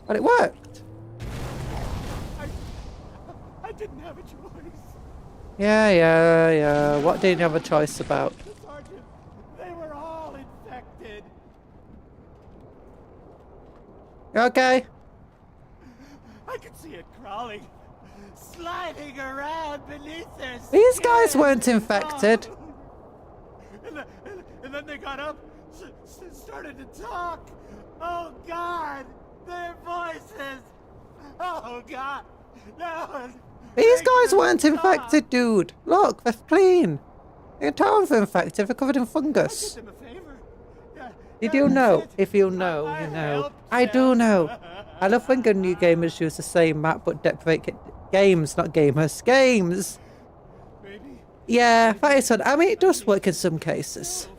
But it worked. I didn't have a choice. Yeah. What didn't you have a choice about? Sergeant, they were all infected. You okay? I could see it crawling, sliding around beneath their skin. These guys weren't infected. And then they got up, started to talk. Oh God, their voices. Oh God, no. These guys weren't infected, dude. Look, they're clean. You can tell they're infected. They're covered in fungus. Did them a favor. Did you know? If you know, you know. I do know. I love when good new gamers use the same map but decorate games, not gamers. Games! Maybe. Yeah, that is fun. I mean, it does work in some cases.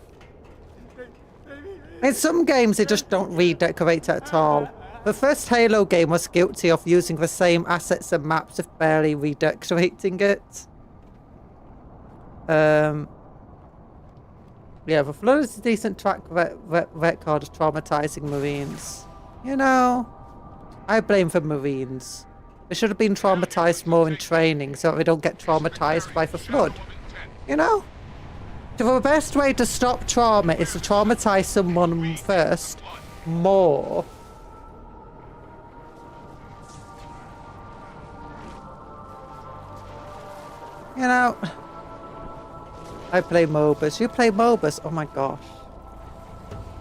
In some games, they just don't redecorate at all. The first Halo game was guilty of using the same assets and maps of barely redecorating it. Yeah, the Flood is a decent track record of traumatizing Marines. You know, I blame the Marines. They should have been traumatized more in training so that they don't get traumatized by the Flood. You know? So the best way to stop trauma is to traumatize someone first, more. You know, I play MOBAs. You play MOBAs? Oh my gosh.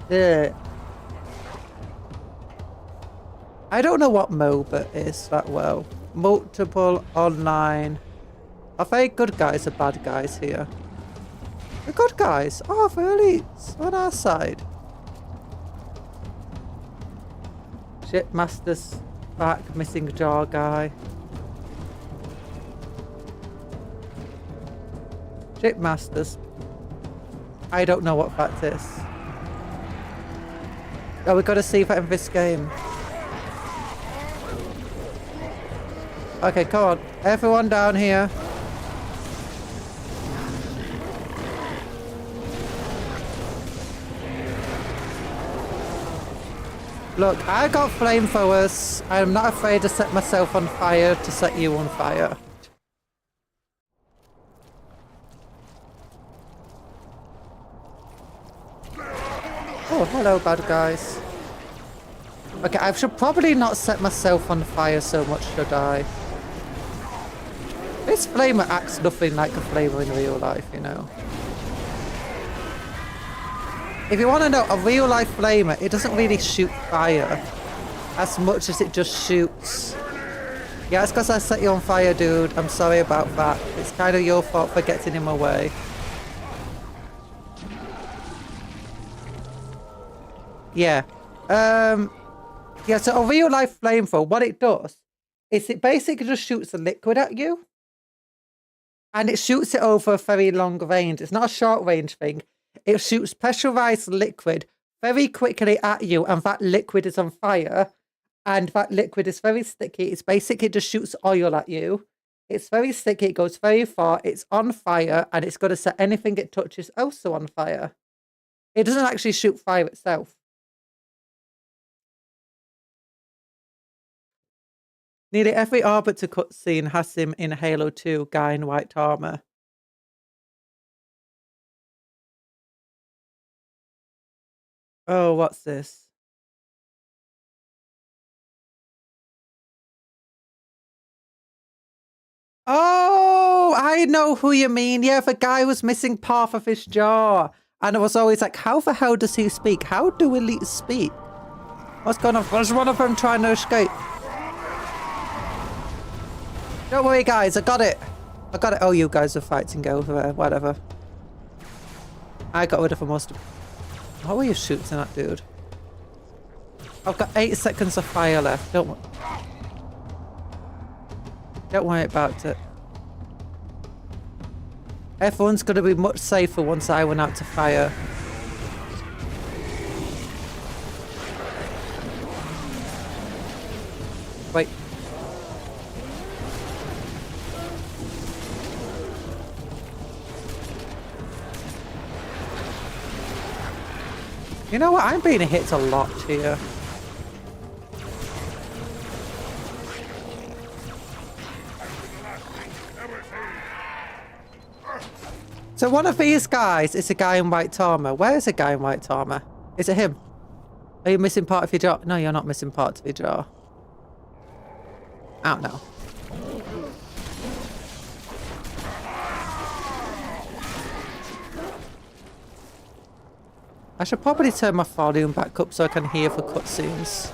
Yeah. I don't know what MOBA is that well. Multiple online. Are they good guys or bad guys here? The good guys. Oh, the elites on our side. Shipmaster's back, missing jaw guy. Shipmasters. I don't know what that is. Oh, we gotta see that in this game. Okay, come on. Everyone down here. Look, I got flamethrowers. I'm not afraid to set myself on fire to set you on fire. Oh, hello, bad guys. Okay, I should probably not set myself on fire so much, should I? This flamer acts nothing like a flamer in real life, you know. If you want to know, a real life flamer, it doesn't really shoot fire as much as it just shoots. Yeah, it's because I set you on fire, dude. I'm sorry about that. It's kind of your fault for getting in my way. Yeah. Yeah, so a real life flamethrower, what it does is it basically just shoots a liquid at you. And it shoots it over a very long range. It's not a short range thing. It shoots pressurized liquid very quickly at you, and that liquid is on fire. And that liquid is very sticky. It's basically just shoots oil at you. It's very sticky, it goes very far, it's on fire, and it's going to set anything it touches also on fire. It doesn't actually shoot fire itself. Nearly every Arbiter cutscene has him in Halo 2, guy in white armor. Oh, what's this? Oh, I know who you mean. Yeah, the guy was missing part of his jaw. And I was always like, how the hell does he speak? How do elites speak? What's going on? There's one of them trying to escape. Don't worry, guys. I got it. I got it. Oh, you guys are fighting over there. Whatever. I got rid of most of... What were you shooting at, dude? I've got 8 seconds of fire left. Don't worry about it. Everyone's going to be much safer once I went out to fire. Wait. You know what? I'm being hit a lot here. So one of these guys is a guy in white armor. Where is a guy in white armor? Is it him? Are you missing part of your jaw? No, you're not missing parts of your jaw. I don't know. I should probably turn my volume back up so I can hear for cutscenes.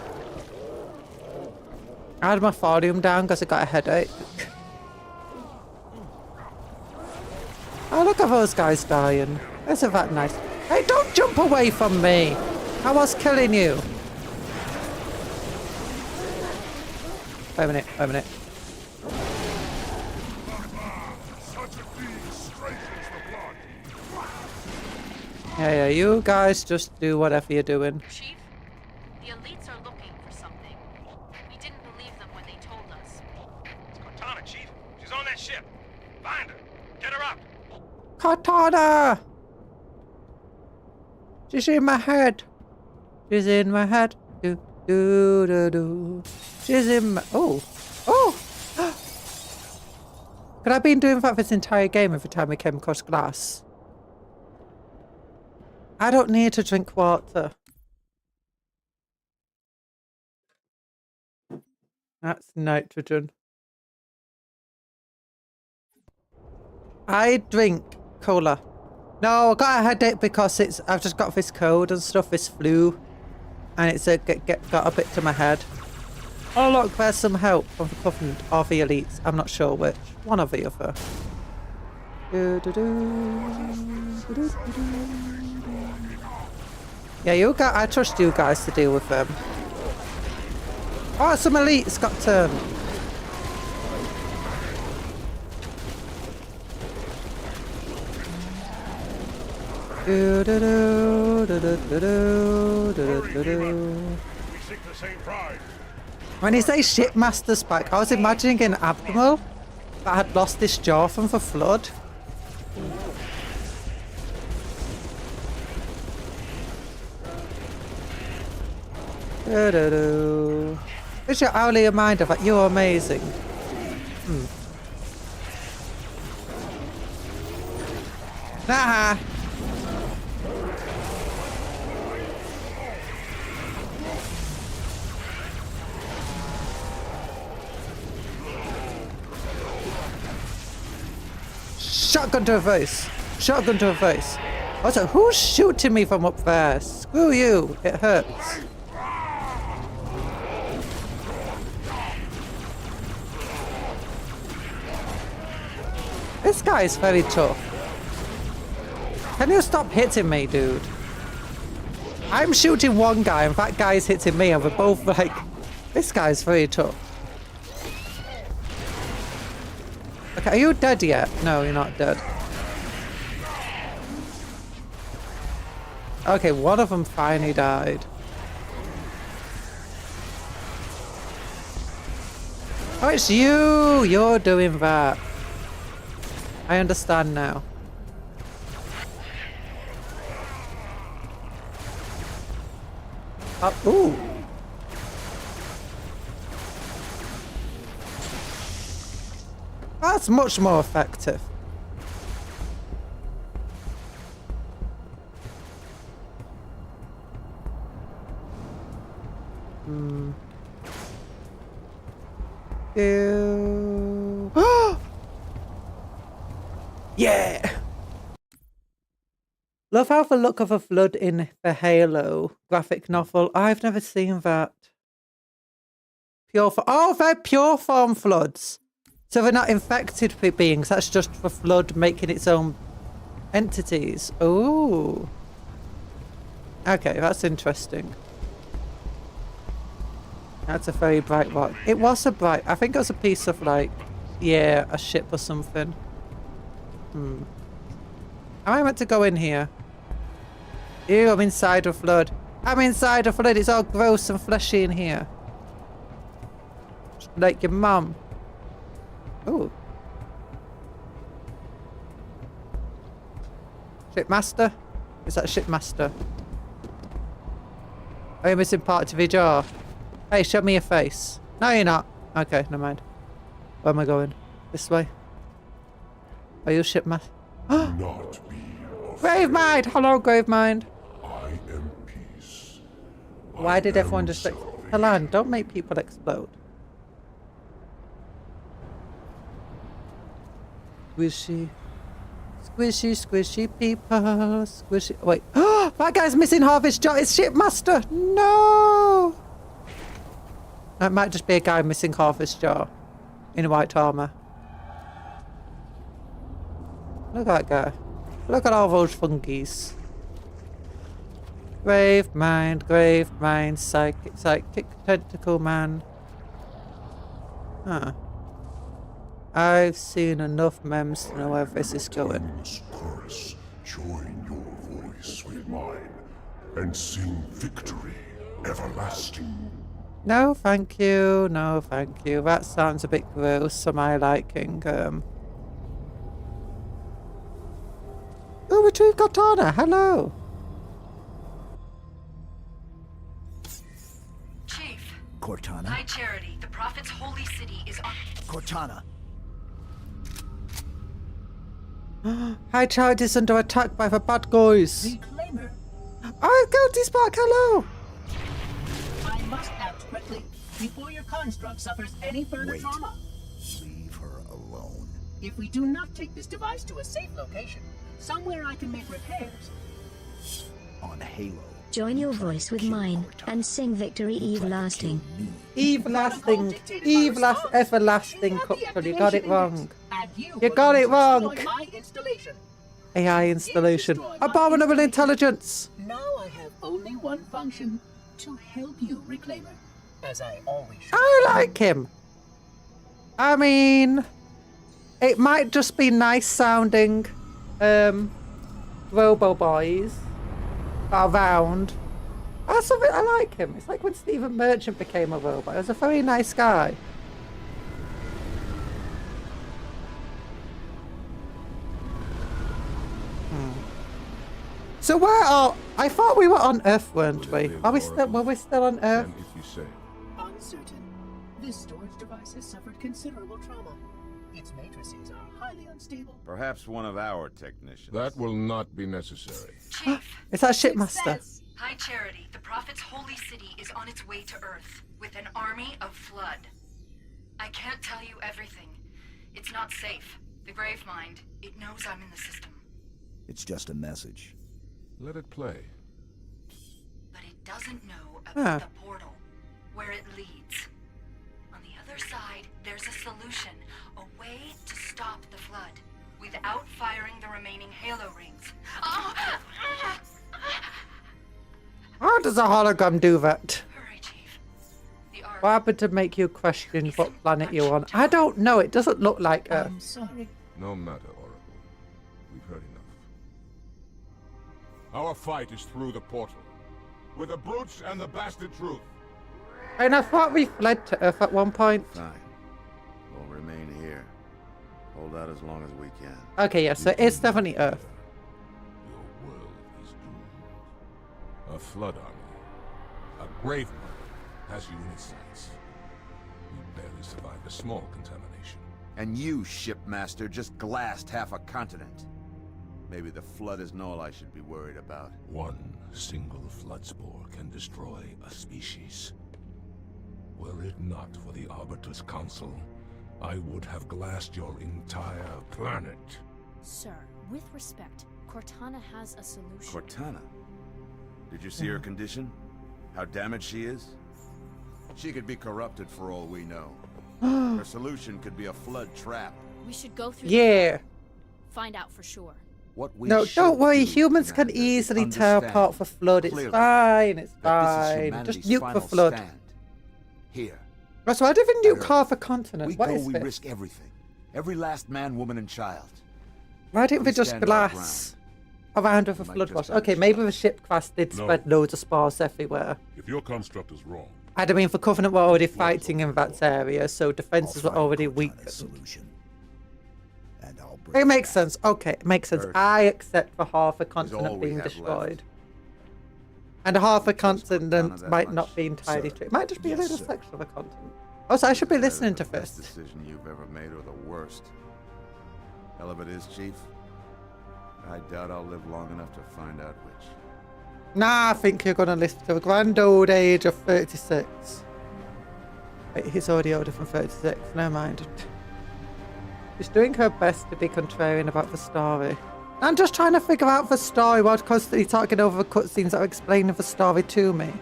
I had my volume down because I got a headache. Oh, look at those guys dying. Isn't that nice? Hey, don't jump away from me. I was killing you. Wait a minute, wait a minute. Yeah, you guys just do whatever you're doing. Chief, the elites are looking for something. We didn't believe them when they told us. It's Cortana, Chief. She's on that ship. Find her. Get her up. Cortana! She's in my head. She's in my head. Do, do, do, do. She's in my... Oh. Oh! Could I have been doing that this entire game every time we came across glass? I don't need to drink water. That's nitrogen. I drink cola. No, I got a headache because I've just got this cold and stuff, this flu, and it's got a bit to my head. Oh look, there's some help from the Covenant or the Elites. I'm not sure which. One or the other. Yeah, you guys. I trust you guys to deal with them. Oh, some Elites got turned. We seek the same pride. When you say shipmaster spike, I was imagining an admiral that had lost his jaw from the flood. Who's your hourly reminder that you're amazing? Nah. Shotgun to her face. Shotgun to her face. Also, who's shooting me from up there? Screw you. It hurts. This guy is very tough. Can you stop hitting me, dude? I'm shooting one guy and that guy's hitting me and we're both like... This guy's very tough. Okay, are you dead yet? No, you're not dead. Okay, one of them finally died. Oh, it's you! You're doing that. I understand now. Ooh. That's much more effective. Ew. Yeah! Love how the look of a flood in the Halo graphic novel. I've never seen that. Oh, they're pure form floods. So they're not infected beings. That's just the flood making its own entities. Oh. Okay, that's interesting. That's a very bright rock. It was a bright... I think it was a piece of like... Yeah, a ship or something. Am I meant to go in here? Ew, I'm inside a flood. I'm inside a flood. It's all gross and fleshy in here. Like your mum. Ooh. Shipmaster? Is that Shipmaster? Are you missing part of your jaw? Hey, show me your face. No, you're not. Okay, never mind. Where am I going? This way? Are you Shipmaster? Not be Grave Mind! Hello, Grave Mind. I am peace. Why did everyone just... Hello, don't make people explode. Squishy. Squishy, squishy people. Squishy... Wait. That guy's missing Harvey's jaw. It's Shipmaster. No! That might just be a guy missing Harvey's jaw. In white armor. Look at that guy. Look at all those fungies. Grave mind, psychic tentacle man. Huh. I've seen enough memes to know where this is going. Timeless chorus, join your voice with mine and sing victory everlasting. No, thank you. No, thank you. That sounds a bit gross for my liking. Oh, retrieve Cortana. Hello. Chief. Cortana. High Charity, the Prophet's holy city is on... Cortana. High Child is under attack by the bad guys. Reclaimer. Oh, Guilty's back. Hello. I must act quickly before your construct suffers any further trauma. Leave her alone. If we do not take this device to a safe location, somewhere I can make repairs. On Halo. Join your voice with mine and sing Victory Everlasting. Everlasting, everlasting, Cupcake. You got it wrong. You got it wrong. AI installation. Abominable intelligence. Now I have only one function: to help you, Reclaimer. As I always should. I like him. I mean, it might just be nice sounding Robo Boys around. That's something I like him. It's like when Stephen Merchant became a robot. He was a very nice guy. So where are... I thought we were on Earth, weren't we? Are we still... Were we still on Earth? And if you say. Uncertain. This storage device has suffered considerable trauma. Its matrices are highly unstable. Perhaps one of our technicians. That will not be necessary. Chief. Is that Shipmaster? High Charity, the Prophet's holy city is on its way to Earth with an army of flood. I can't tell you everything. It's not safe. The Grave Mind, it knows I'm in the system. It's just a message. Let it play. But it doesn't know about the portal, where it leads. On the other side, there's a solution, a way to stop the flood, without firing the remaining Halo rings. How does a hologram do that? Hurry, Chief. The Ark. What happened to make you question what planet you're on? I don't know. It doesn't look like Earth. I'm sorry. No matter, Oracle. We've heard enough. Our fight is through the portal. With the brutes and the bastard truth. And I thought we fled to Earth at one point. Fine. We'll remain here. Hold out as long as we can. Okay, yeah, so it's definitely Earth. Your world is doomed. A flood army. A grave mother has you in its sights. You barely survived a small contamination. And you, Shipmaster, just glassed half a continent. Maybe the flood isn't all I should be worried about. One single flood spore can destroy a species. Were it not for the Arbiter's Council, I would have glassed your entire planet. Sir, with respect, Cortana has a solution. Cortana? Did you see her condition? How damaged she is? She could be corrupted for all we know. Her solution could be a flood trap. We should go through find out for sure. No, don't worry. Humans can easily tear apart the flood. It's fine. It's fine. Just nuke the flood. Here. That's why I didn't nuke half a continent. What is we this? risk everything. Every last man, woman, and child. Why didn't we just glass around with a flood wash? Okay, maybe the ship class did spread loads of spores everywhere. If your construct is wrong, I mean, for Covenant were already fighting in that area, so defenses were already weak. It makes sense. Okay, it makes sense. I accept for half a continent being destroyed. And half a continent might not be entirely true. It might just be a little section of a continent. Also, I should be listening to Best this. decision you've ever made or the worst. Hell of it is, Chief. I doubt I'll live long enough to find out which. Nah, I think you're gonna live to a grand old age of 36. Wait, he's already older than 36. Never mind. She's doing her best to be contrarian about the story. I'm just trying to figure out the story while constantly talking over the cutscenes that are explaining the story to me.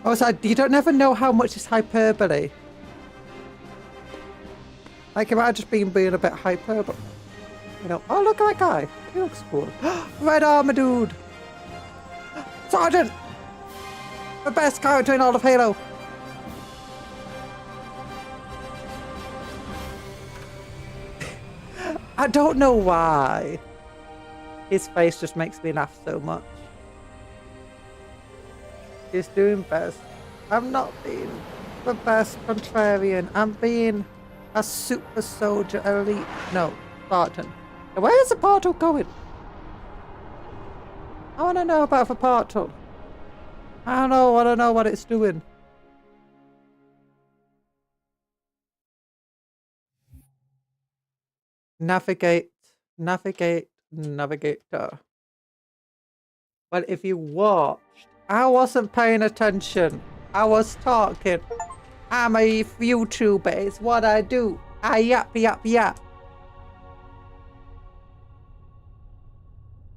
Also, you don't never know how much is hyperbole. Like, it might have just been being a bit hyperbole. You know, oh, look at that guy. He looks cool. Red armor dude. Sergeant! The best character in all of Halo. I don't know why. His face just makes me laugh so much. He's doing best. I'm not being the best contrarian. I'm being a super soldier elite. No, Spartan. Where is the portal going? I want to know about the portal. I want to know what it's doing. Navigate, navigator. Well, if you watched, I wasn't paying attention. I was talking. I'm a YouTuber. It's what I do. I yap.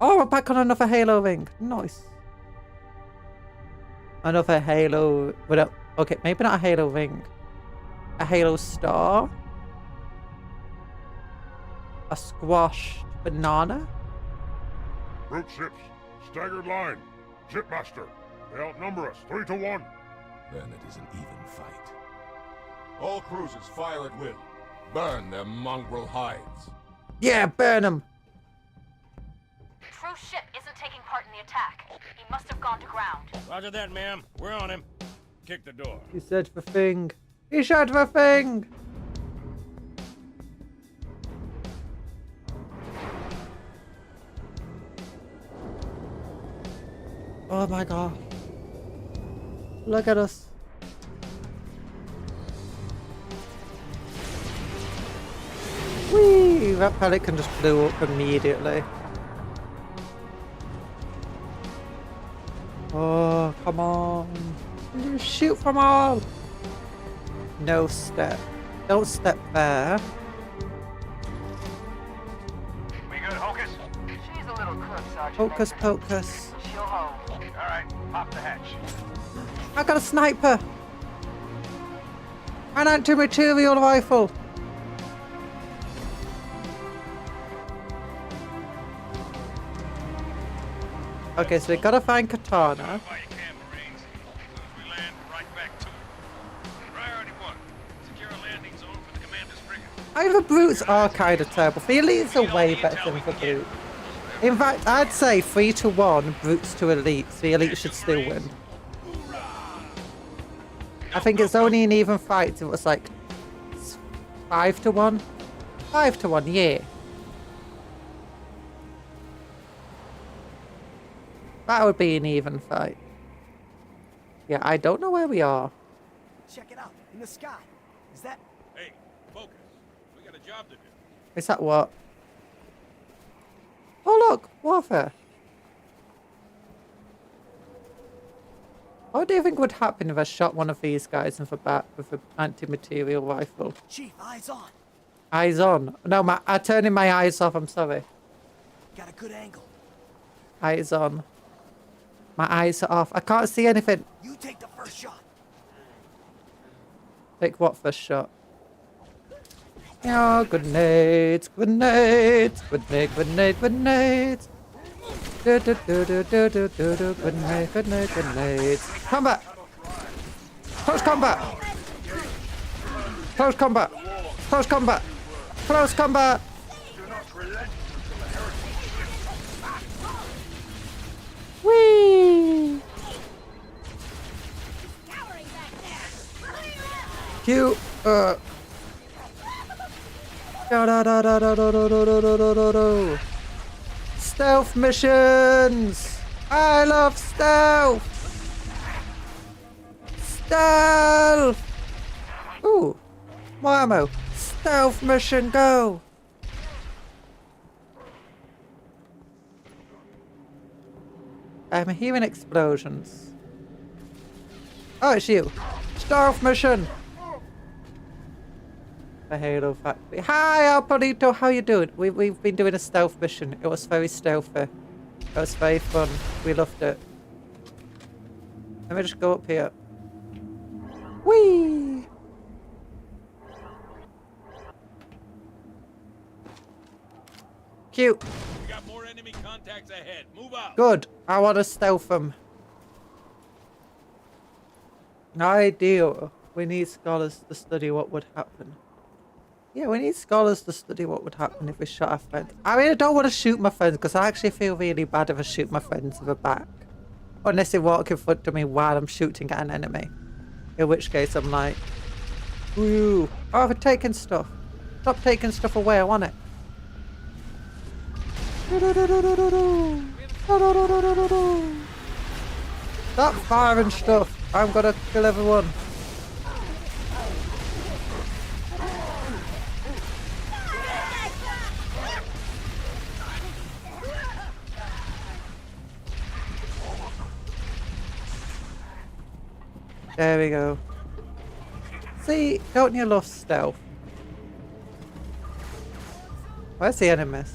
Oh, we're back on another Halo ring. Nice. Another Halo. Okay, maybe not a Halo ring. A Halo star. A squashed banana. Root ships, staggered line. Shipmaster, they outnumber us 3-1. Then it is an even fight. All cruisers fire at will. Burn their mongrel hides. Yeah, burn them. True ship isn't taking part in the attack. He must have gone to ground. Roger that, ma'am. We're on him. Kick the door. He said the thing. He said the thing. Oh my god. Look at us. Whee! That pelican just blew up immediately. Oh, come on. Shoot from all. No step. Don't step there. We good, Hocus? She's a little crook, Sergeant. Hocus pocus. She'll hold. All right, pop the hatch. I got a sniper. An anti-material rifle. Okay, so we gotta find Katana. The brutes are kind of terrible. The elites are way better than the brutes. In fact, I'd say 3-1 brutes to elites. The elites should still win. I think it's only an even fight if it was like 5-1. 5-1, yeah. That would be an even fight. Yeah, I don't know where we are. Check it out, in the sky. Is that... Hey, focus. We got a job to do. Is that what? Oh look, warfare. What do you think would happen if I shot one of these guys in the back with an anti-material rifle? Chief, eyes on. Eyes on? No, I'm turning my eyes off, I'm sorry. Got a good angle. Eyes on. My eyes are off. I can't see anything. You take the first shot. Take what first shot? Oh, grenades, grenades, grenades. Grenades. Combat! Close combat! Close combat! Close combat! Close combat! Whee! Cute. Stealth missions. I love stealth. Stealth. Ooh, more ammo. Stealth mission, go. I'm hearing explosions. Oh, it's you. Stealth mission. The Halo Factory. Hi, Alpolito. How you doing? We've been doing a stealth mission. It was very stealthy. It was very fun. We loved it. Let me just go up here. Whee! Cute. We got more enemy contacts ahead. Move out. Good. I want to stealth them. Ideal. We need scholars to study what would happen. Yeah, we need scholars to study what would happen if we shot our friends. I mean, I don't want to shoot my friends because I actually feel really bad if I shoot my friends in the back. Unless they walk in front of me while I'm shooting at an enemy. In which case I'm like, ooh. Oh, they're taking stuff. Stop taking stuff away, I want it. Stop firing stuff. I'm gonna kill everyone. There we go. See, don't you love stealth? Where's the enemies?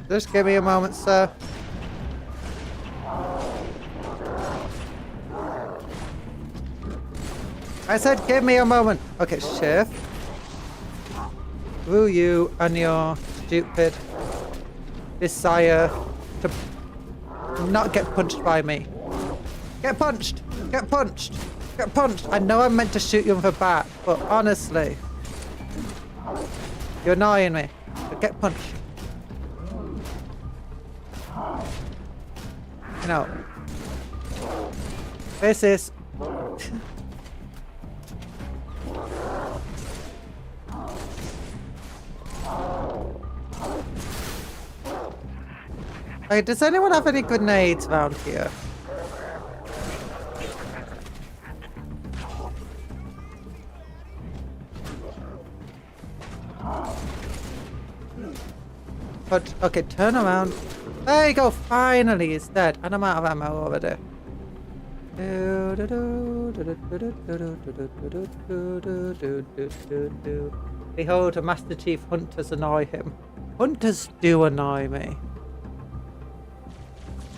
Just give me a moment, sir. I said give me a moment. Okay, Chef. Will you and your stupid desire to not get punched by me? Get punched! Get punched! Get punched! I know I meant to shoot you in the back, but honestly, you're annoying me. So get punched. You know, this is hey, does anyone have any grenades around here? But okay, turn around. There you go, finally he's dead. And I'm out of ammo already. Behold, a Master Chief, hunters annoy him. Hunters do annoy me.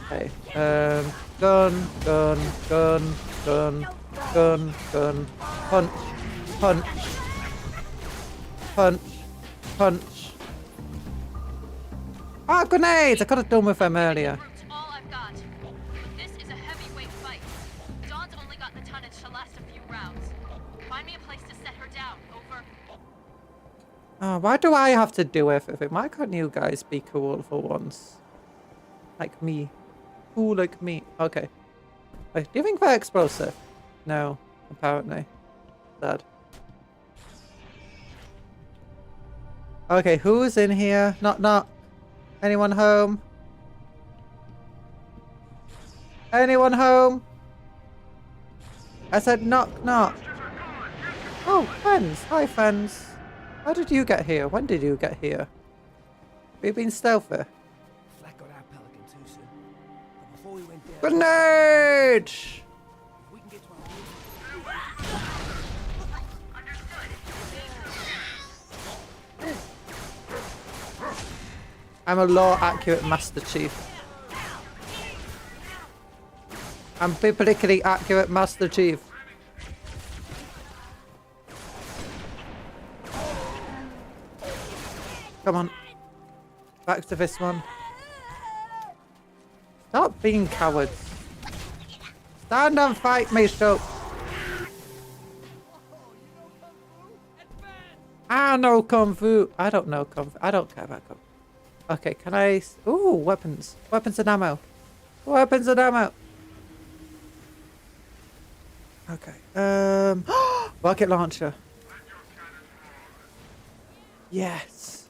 Okay, gun, gun, gun, gun, gun, gun, punch, punch, punch, punch. Ah, grenades! I could have done with them earlier. All I've got. This is a heavyweight fight. Dawn's only got the tonnage to last a few rounds. Find me a place to set her down. Over. Oh, why do I have to do everything? Why can't you guys be cool for once? Like me. Cool like me. Okay. Wait, do you think they're explosive? No, apparently. Sad. Okay, who's in here? Knock knock. Anyone home? Anyone home? I said knock knock. Oh, friends. Hi, friends. How did you get here? When did you get here? Have you been stealthy? Grenade! I'm a law accurate Master Chief. I'm biblically accurate Master Chief. Come on. Back to this one. Stop being cowards. Stand and fight me, so. I know Kung Fu. I don't know Kung Fu. I don't care about Kung Fu. Okay, can I... Ooh, weapons. Weapons and ammo. Weapons and ammo. Okay. Rocket launcher. Yes.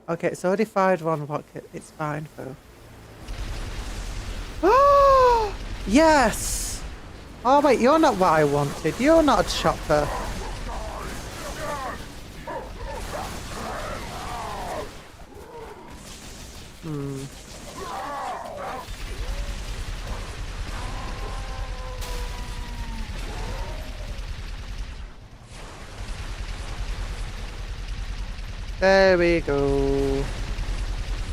Okay, it's already fired one rocket. It's fine, though. Oh! Yes! Oh, wait, you're not what I wanted. You're not a chopper. There we go.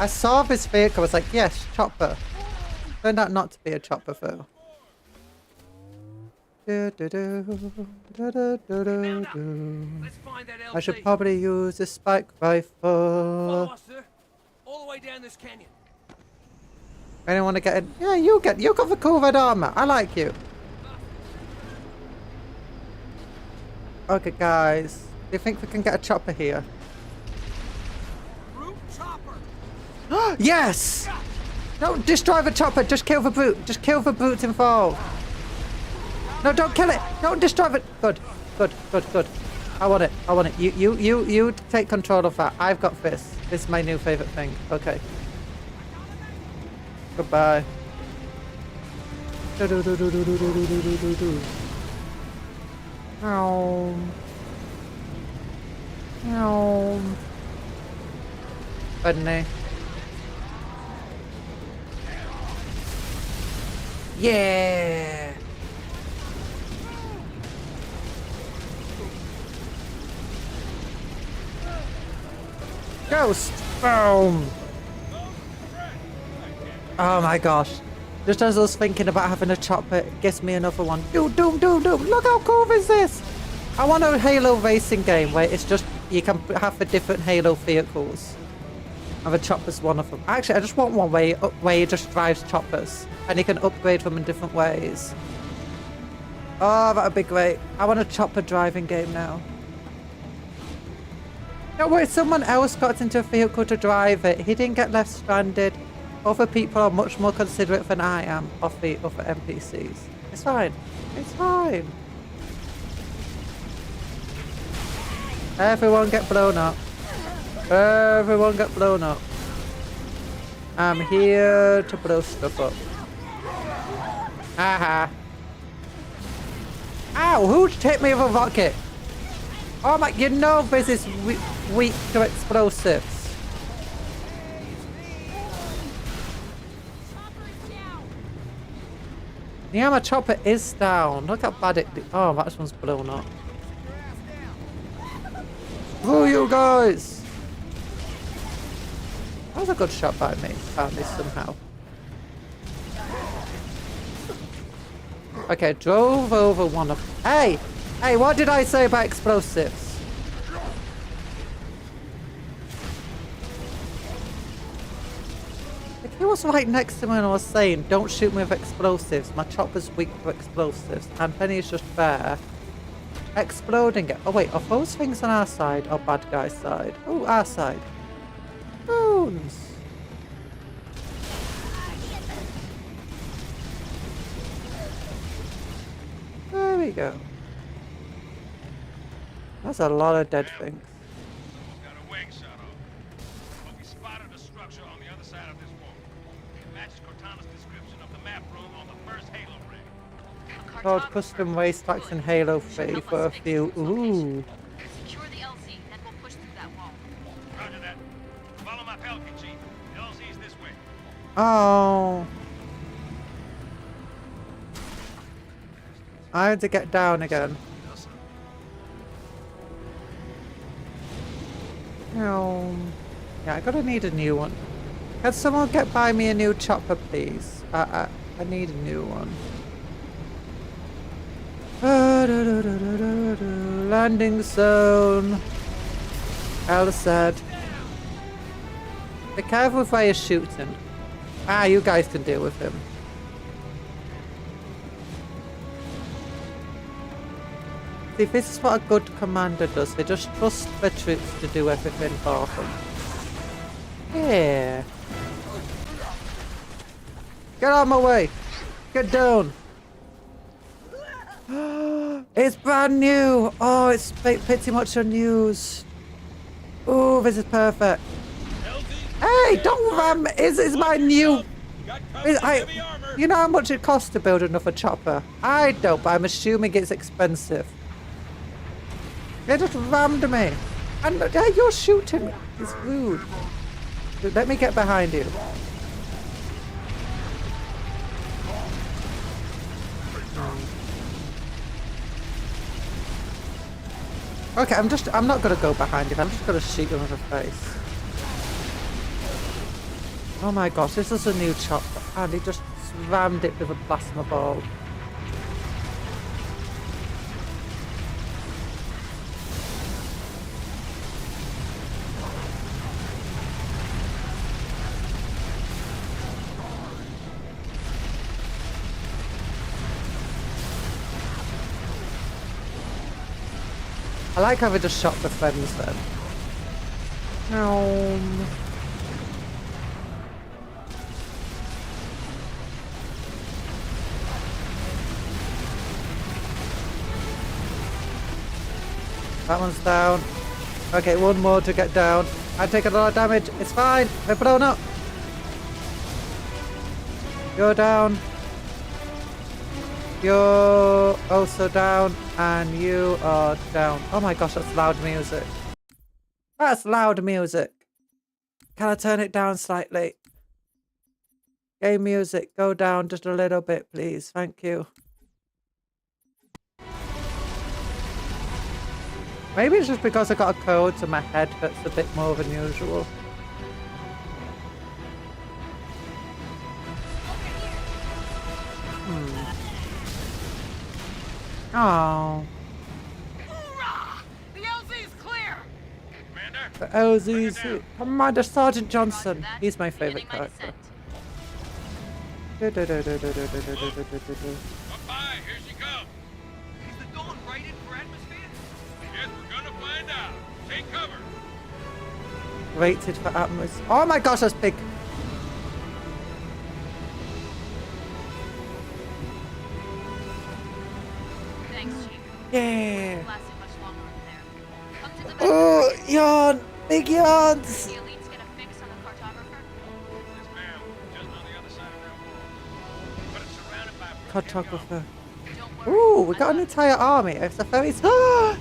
I saw this vehicle. I was like, yes, chopper. Turned out not to be a chopper, though. I should probably use a spike rifle. Follow us, sir. All the way down this canyon. Anyone want to get in? Yeah, you got the cool red armor. I like you. Okay, guys. Do you think we can get a chopper here? Brute chopper. Yes! No, destroy the chopper. Just kill the brute. Just kill the brute involved. No, don't kill it. Don't destroy it. Good, good, good, good. I want it. I want it. You take control of that. I've got this. This is my new favorite thing. Okay. Goodbye. Ow. Ow. Bunny. Yeah. Ghost. Boom. Oh my gosh. Just as I was thinking about having a chopper, it gives me another one. Look how cool is this? I want a Halo racing game where it's just, you can have the different Halo vehicles. And the chopper's one of them. Actually, I just want one where you just drives choppers. And you can upgrade them in different ways. Oh, that would be great. I want a chopper driving game now. No, wait, someone else got into a vehicle to drive it. He didn't get left stranded. Other people are much more considerate than I am of the other NPCs. It's fine. It's fine. Everyone get blown up. Everyone get blown up. I'm here to blow stuff up. Haha. Ow, who hit me with a rocket? Oh my, you know this is weak to explosives. Yeah, my chopper is down. Look how bad it did. Oh, that one's blown up. Oh, you guys! That was a good shot by me. Found this somehow. Okay, drove over one of... Hey! Hey, what did I say about explosives? Like, he was right next to me when I was saying, don't shoot me with explosives. My chopper's weak to explosives. And Penny's just there. Exploding it. Oh wait, are those things on our side or bad guy's side? Oh, our side. Bones. There we go. That's a lot of dead things. Got a wing shot off. But we spotted a structure on the other side of this wall. It matches Cortana's description of the map room on the first Halo ring. Called custom waste packs in Halo 3 for a few. Ooh. Secure the LZ, then we'll push through that wall. Roger that. Follow my Pelican, Chief. LZ's this way. Oh. I had to get down again. Oh. Yeah, I gotta need a new one. Can someone buy me a new chopper, please? I need a new one. Landing zone. Alice said. Be careful with where you're shooting. Ah, you guys can deal with him. See, this is what a good commander does. They just trust their troops to do everything for them. Yeah. Get out of my way. Get down. It's brand new. Oh, it's pretty much unused. Oh, this is perfect. Hey, don't ram. Is my new... you know how much it costs to build another chopper? I don't, but I'm assuming it's expensive. They just rammed me. And you're shooting me. It's rude. Dude, let me get behind you. Okay, I'm not gonna go behind you. I'm just gonna shoot you in the face. Oh my gosh, this is a new chopper. And he just rammed it with a plasma ball. I like how we just shot the friends then. No. That one's down. Okay, one more to get down. I take a lot of damage. It's fine. They're blown up. You're down. You're also down. And you are down. Oh my gosh, that's loud music. That's loud music. Can I turn it down slightly? Game music, go down just a little bit, please. Thank you. Maybe it's just because I got a cold, so my head hurts a bit more than usual. Oh. Hoorah! The LZ's clear! Commander? The LZ's... Commander Sergeant Johnson. He's my favourite character. Up high, here she comes. Is the Dawn right in for atmosphere? Yes, we're gonna find out. Take cover. Rated for atmosphere. Oh my gosh, that's big. Yeah. Oh, yawn! Big yawns! The elite's gonna fix on the cartographer? Yes, ma'am. Just on the other side of that wall. But it's surrounded by Cartographer. Ooh, we got an entire army. It's a very...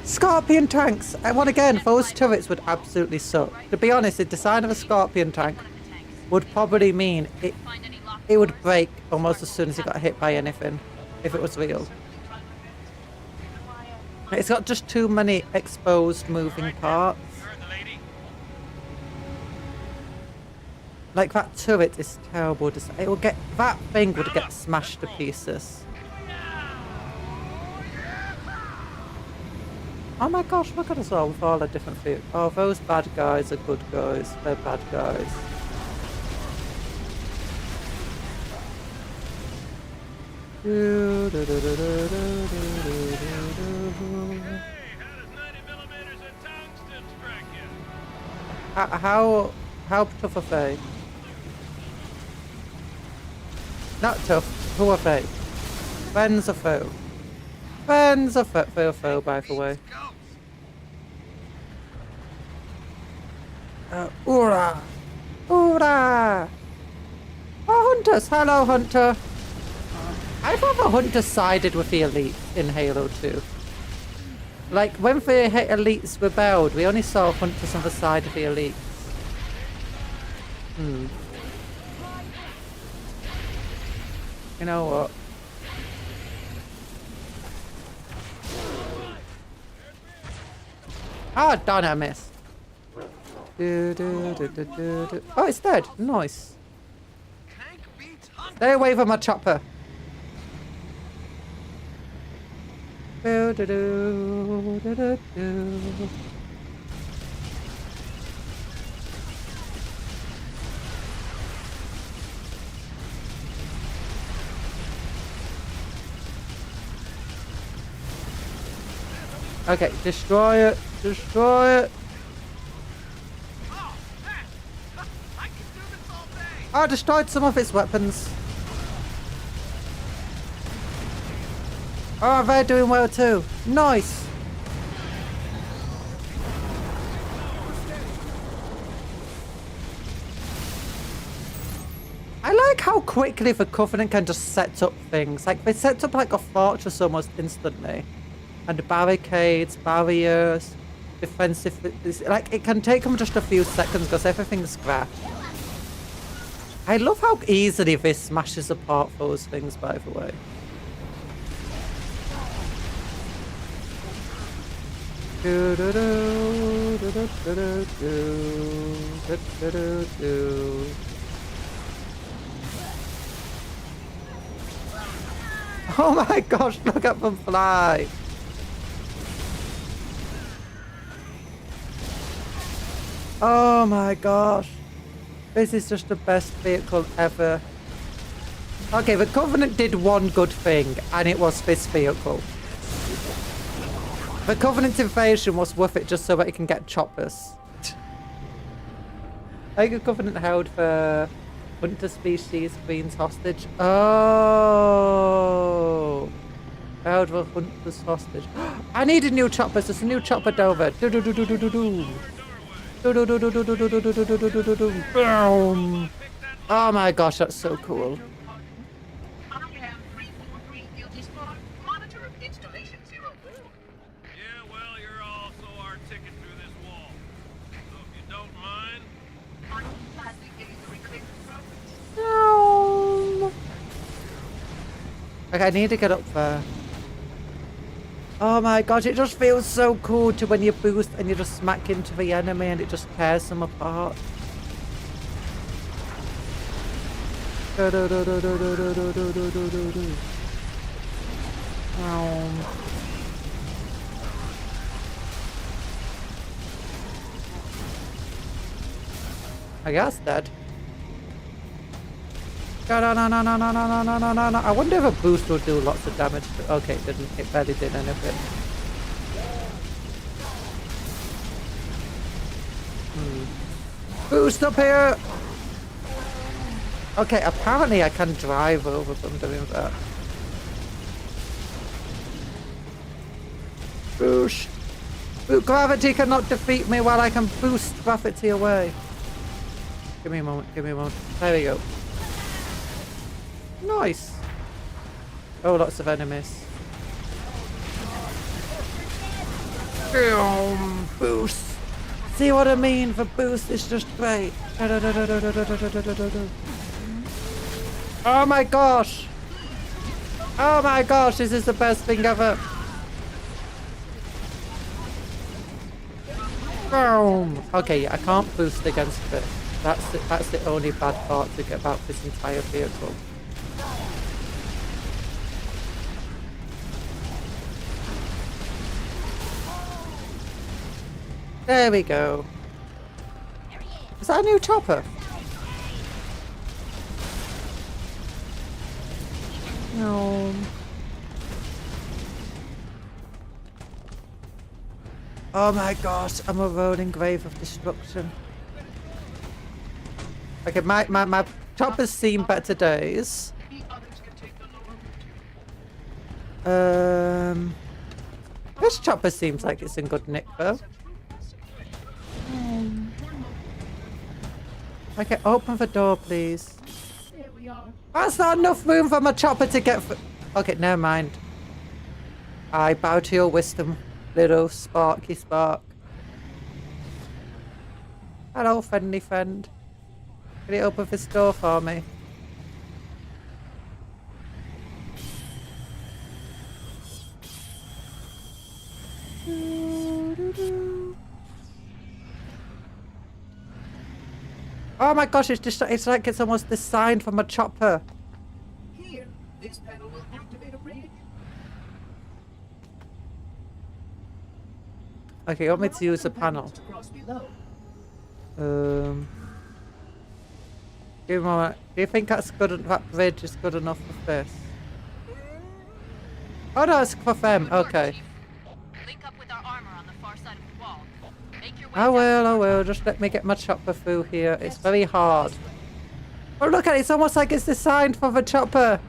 Scorpion tanks! And one again, those turrets would absolutely suck. To be honest, the design of a Scorpion tank would probably mean it would break almost as soon as it got hit by anything, if it was real. It's got just too many exposed moving parts. Like that turret is terrible. It will get, that thing would get smashed to pieces. Oh my gosh, look at us all with all the different food. Oh, those bad guys are good guys. They're bad guys. How tough are they? Not tough. Who are they? Friends or foe? Friends or foe, by the way. Hoorah! Hoorah! Oh, hunters! Hello, hunter! I thought the hunter sided with the elite in Halo 2. Like, when the elites rebelled, we only saw hunters on the side of the elites. You know what? Ah, darn it, I missed. Oh, it's dead. Nice. Stay away from my chopper. Okay, destroy it. Destroy it. I destroyed some of its weapons. Oh, they're doing well too. Nice. I like how quickly the Covenant can just set up things. Like, they set up like a fortress almost instantly. And barricades, barriers, defensive... Like, it can take them just a few seconds because everything's scratched. I love how easily this smashes apart those things, by the way. Oh my gosh, look at them fly! Oh my gosh. This is just the best vehicle ever. Okay, the Covenant did one good thing, and it was this vehicle. The Covenant invasion was worth it just so that it can get choppers. I think the Covenant held the hunter species queens hostage. Oh. Held the hunters hostage. I need a new chopper. There's a new chopper dover. Do do do do do do do. Boom. Oh my gosh, that's so cool. Like, I need to get up there. Oh my gosh, it just feels so cool to when you boost and you just smack into the enemy and it just tears them apart. I guess dead. No. I wonder if a boost will do lots of damage. Okay, it didn't. It barely did anything. Boost up here! Okay, apparently I can drive over them doing that. Boost! Gravity cannot defeat me while I can boost gravity away. Give me a moment, give me a moment. There we go. Nice. Oh, lots of enemies. Boost. See what I mean? The boost is just great. Oh my gosh. Oh my gosh, this is the best thing ever. Boom. Okay, I can't boost against it. That's the only bad part to get about this entire vehicle. There we go. Is that a new chopper? No. Oh my gosh, I'm a rolling grave of destruction. Okay, my chopper's seen better days. This chopper seems like it's in good nick though. Okay, open the door, please. That's not enough room for my chopper to get. Okay, never mind. I bow to your wisdom, little Sparky Spark. Hello, friendly friend. Can you open this door for me? Oh my gosh, it's like it's almost designed from a chopper. Here, this panel will activate a ray. Okay, you want me to use a panel? Give me a moment. Do you think that bridge is good enough for this? Oh no, it's for them. Okay. Link up with our I will. Just let me get my chopper through here. It's very hard. Oh, look at it. It's almost like it's designed for the chopper.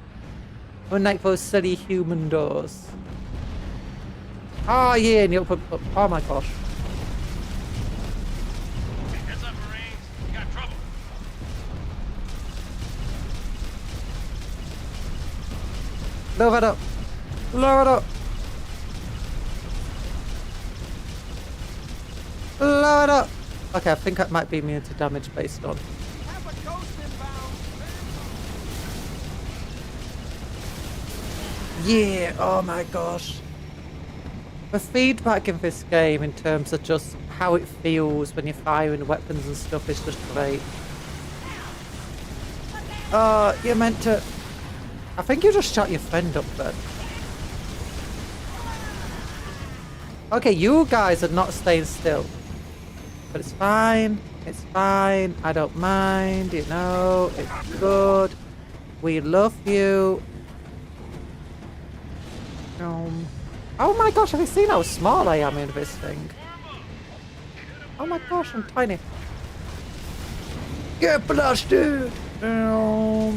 Unlike those silly human doors. Oh, yeah, and you open up. Oh, my gosh. Heads up, Marines. You got trouble. Lower it up. Lower it up. Lower it up. Okay, I think that might be immune to damage based on. Yeah, oh my gosh. The feedback in this game in terms of just how it feels when you're firing weapons and stuff is just great. Oh, you're meant to... I think you just shot your friend up then. Okay, you guys are not staying still. But it's fine. It's fine. I don't mind, you know. It's good. We love you. Oh my gosh, have you seen how small I am in this thing? Oh my gosh, I'm tiny. Get blasted! No.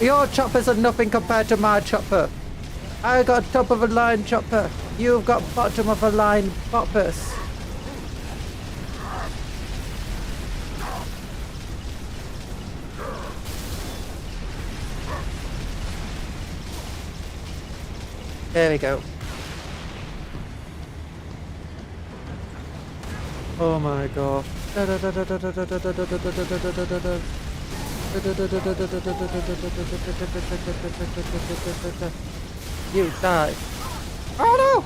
Your choppers are nothing compared to my chopper. I got top of the line chopper. You've got bottom of the line boppers. There we go. Oh my gosh. You die. Oh no!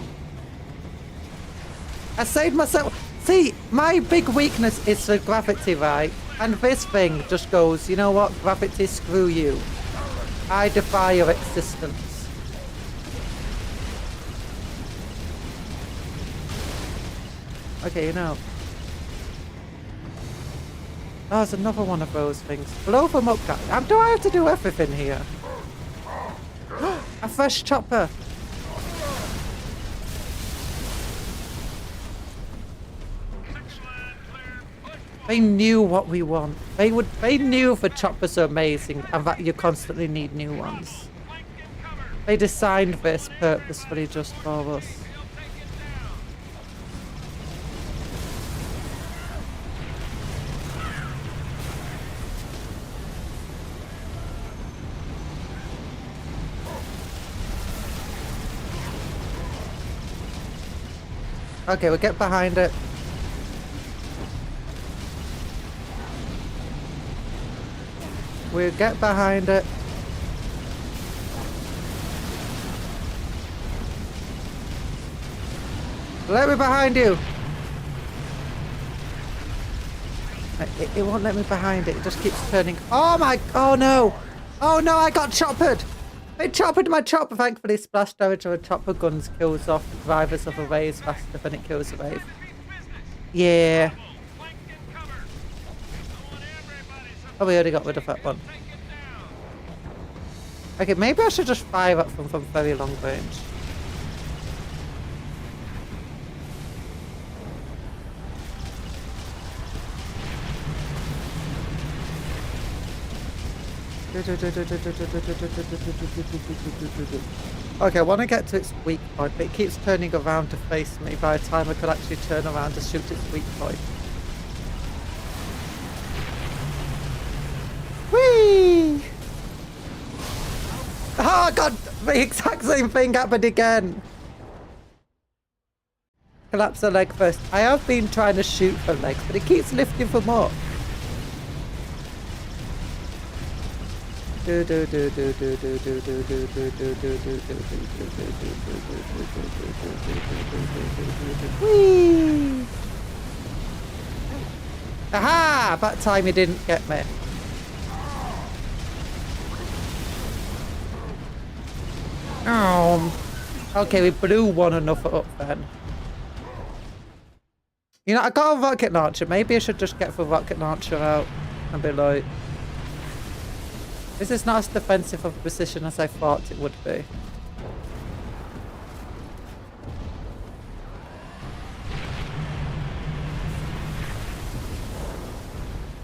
I saved myself. See, my big weakness is the gravity, right? And this thing just goes, you know what? Gravity, screw you. I defy your existence. Okay, you know. Oh, there's another one of those things. Blow them up, guys. Do I have to do everything here? A fresh chopper. They knew what we want. They knew the choppers are amazing and that you constantly need new ones. They designed this purposefully just for us. Okay, we'll get behind it. We'll get behind it. Let me behind you. It won't let me behind it. It just keeps turning. Oh my! Oh no! Oh no! I got choppered. It choppered my chopper. Thankfully, splash damage of a chopper guns kills off the drivers of a wave faster than it kills a wave. Yeah. Oh, we already got rid of that one. Okay, maybe I should just fire at them from very long range. Okay, I want to get to its weak point, but it keeps turning around to face me by the time I could actually turn around to shoot its weak point. Whee! Oh god, the exact same thing happened again. Collapse the leg first. I have been trying to shoot for legs, but it keeps lifting them up. Whee! Aha! That time he didn't get me. Okay, we blew one enough up then. You know, I got a rocket launcher. Maybe I should just get the rocket launcher out and be like, this is not as defensive of a position as I thought it would be.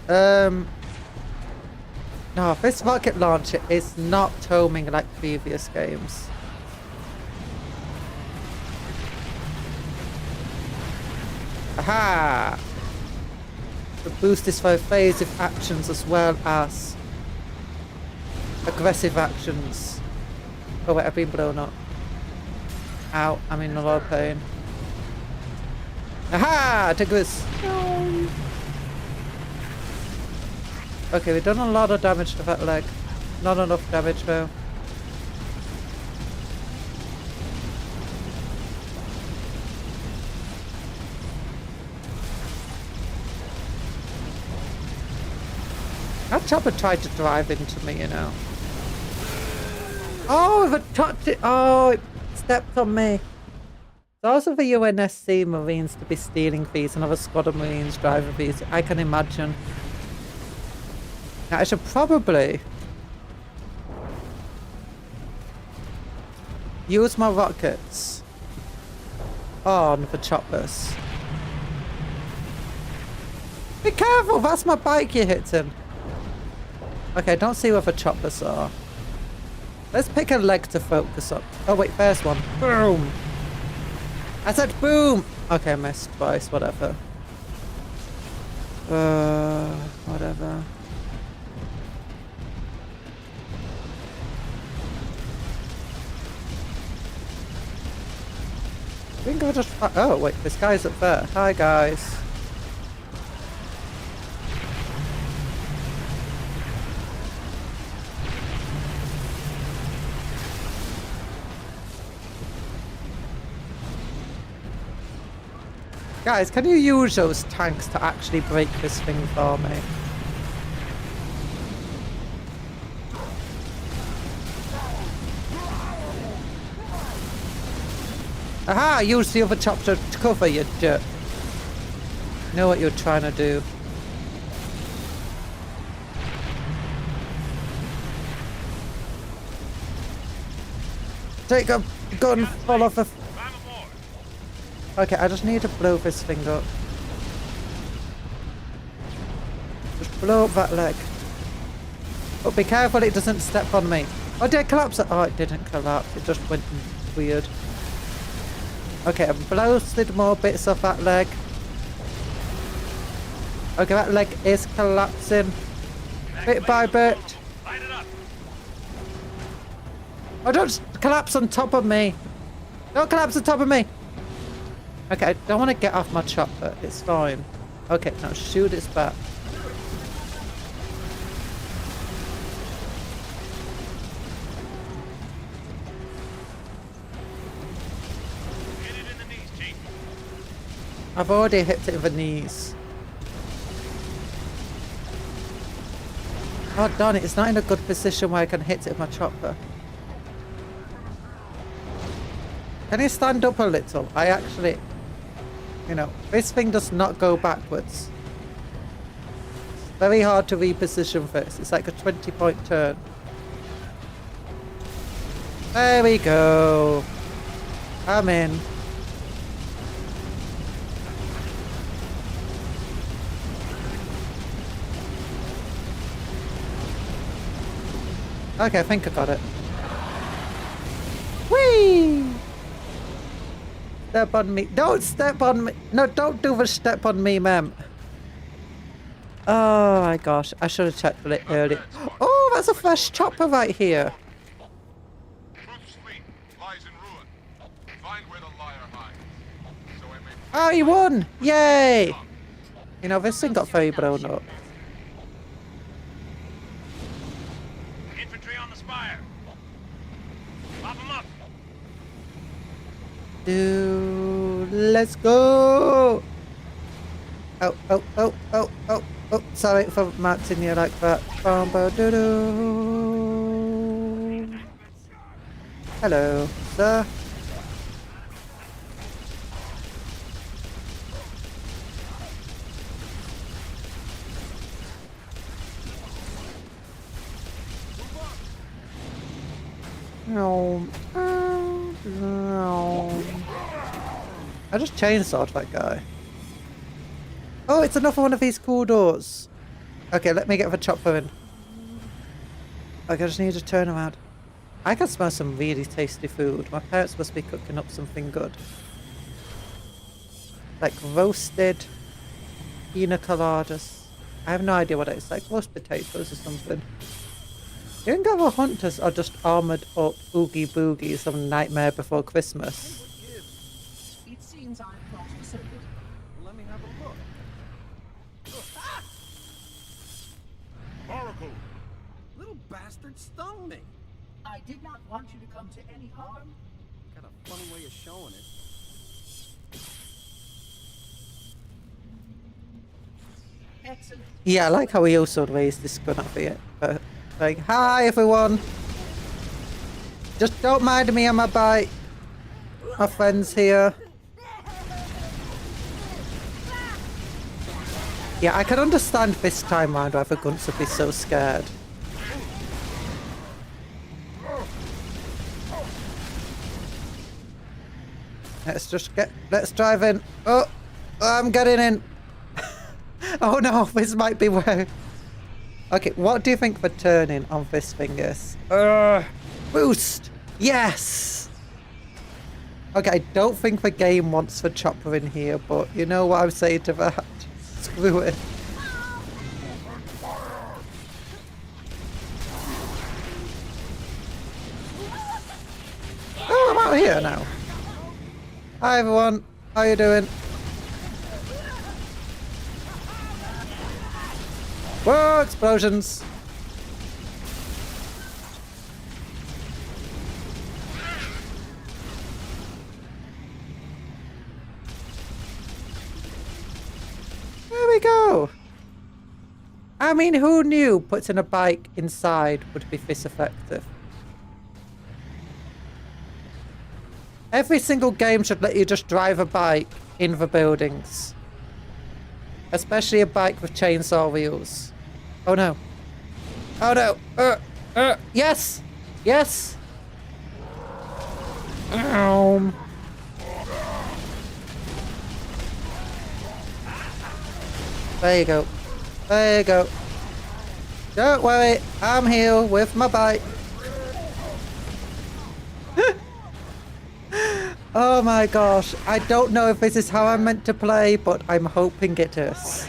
No, this rocket launcher is not homing like previous games. Aha! The boost is for evasive actions as well as aggressive actions. Oh wait, I've been blown up. Ow, I'm in a lot of pain. Aha! Take this! Okay, we've done a lot of damage to that leg. Not enough damage though. That chopper tried to drive into me, you know. Oh, if it touched it. Oh, it stepped on me. Those of the UNSC Marines to be stealing these and other squad of Marines driving these, I can imagine. Now, I should probably use my rockets on the choppers. Be careful, that's my bike you're hitting. Okay, I don't see where the choppers are. Let's pick a leg to focus on. Oh wait, there's one. Boom! I said boom! Okay, I missed twice, whatever. Whatever. I think I'll just... Oh wait, this guy's up there. Hi guys. Guys, can you use those tanks to actually break this thing for me? Aha! Use the other chopper to cover you, jerk. Know what you're trying to do. Take a gun full of a... Okay, I just need to blow this thing up. Just blow up that leg. But be careful it doesn't step on me. Oh, did it collapse? Oh, it didn't collapse. It just went weird. Okay, I've blasted more bits off that leg. Okay, that leg is collapsing. Bit by bit. Oh, don't collapse on top of me. Don't collapse on top of me. Okay, I don't want to get off my chopper. It's fine. Okay, now shoot its back. Hit it in the knees, Chief. I've already hit it in the knees. Oh darn it, it's not in a good position where I can hit it with my chopper. Can you stand up a little? I actually... You know, this thing does not go backwards. It's very hard to reposition this. It's like a 20-point turn. There we go. I'm in. Okay, I think I got it. Whee! Step on me. Don't step on me. No, don't do the step on me, ma'am. Oh my gosh. I should have checked for it earlier. Oh, that's a fresh chopper right here. Oh, he won! Yay! You know, this thing got very blown up. Infantry on the spire. Pop them up. Dude, let's go! Oh, oh, oh, oh, oh, oh. Sorry for matching you like that. Hello, sir. No. No. I just chainsawed that guy. Oh, it's another one of these cool doors. Okay, let me get the chopper in. Okay, I just need to turn around. I can smell some really tasty food. My parents must be cooking up something good. Like roasted pina coladas. I have no idea what it is. Like roast potatoes or something. You think other hunters are just armored up oogie boogies of Nightmare Before Christmas? It seems I've crossed the circuit. Let me have a look. Oracle! Little bastard stung me. I did not want you to come to any harm. Got a funny way of showing it. Excellent. Yeah, I like how he also raised this gun up here. Like, hi everyone! Just don't mind me on my bike. My friend's here. Yeah, I can understand this time round why the guns would be so scared. Let's drive in. Oh, I'm getting in. Oh no, this might be where... Okay, what do you think the turning on this thing is? Boost! Yes! Okay, I don't think the game wants the chopper in here, but you know what I'm saying to that? Screw it. Oh, I'm out here now. Hi everyone, how you doing? Whoa, explosions! There we go! I mean, who knew putting a bike inside would be this effective? Every single game should let you just drive a bike in the buildings. Especially a bike with chainsaw wheels. Oh no. Oh no. Yes! Yes! There you go. There you go. Don't worry, I'm here with my bike. Oh my gosh, I don't know if this is how I'm meant to play, but I'm hoping it is.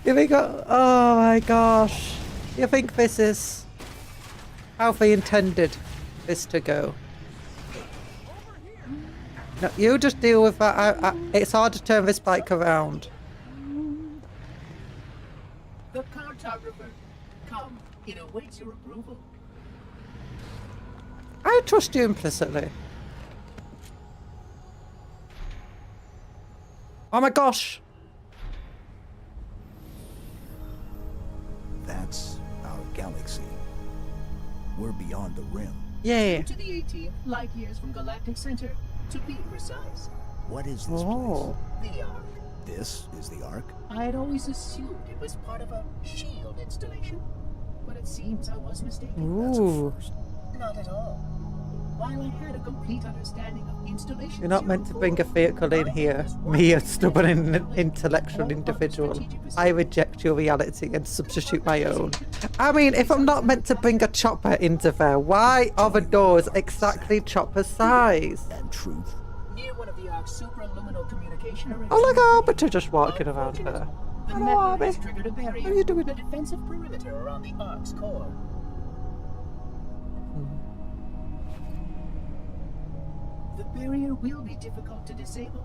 You think, oh my gosh, you think this is how they intended this to go? No, you just deal with that. It's hard to turn this bike around. The cartographer. Come, it awaits your approval. I trust you implicitly. Oh my gosh! That's our galaxy. We're beyond the rim. Yeah. To the 18th light years from Galactic Center, to be precise. What is this place? The Ark. This is the Ark? I had always assumed it was part of a shield installation, but it seems I was mistaken. Ooh. Not at all. While I had a complete understanding of installation, You're not meant to bring a vehicle in here. Me, a stubborn intellectual individual. I reject your reality and substitute my own. I mean, if I'm not meant to bring a chopper into there, why are the doors exactly chopper size? And truth. Near one of the Ark's supraluminal communication arrays. Oh, look at Arbiter just walking around her. The Hello, network Harvey. has triggered a barrier. How are you doing? The defensive perimeter around the Ark's core. The barrier will be difficult to disable.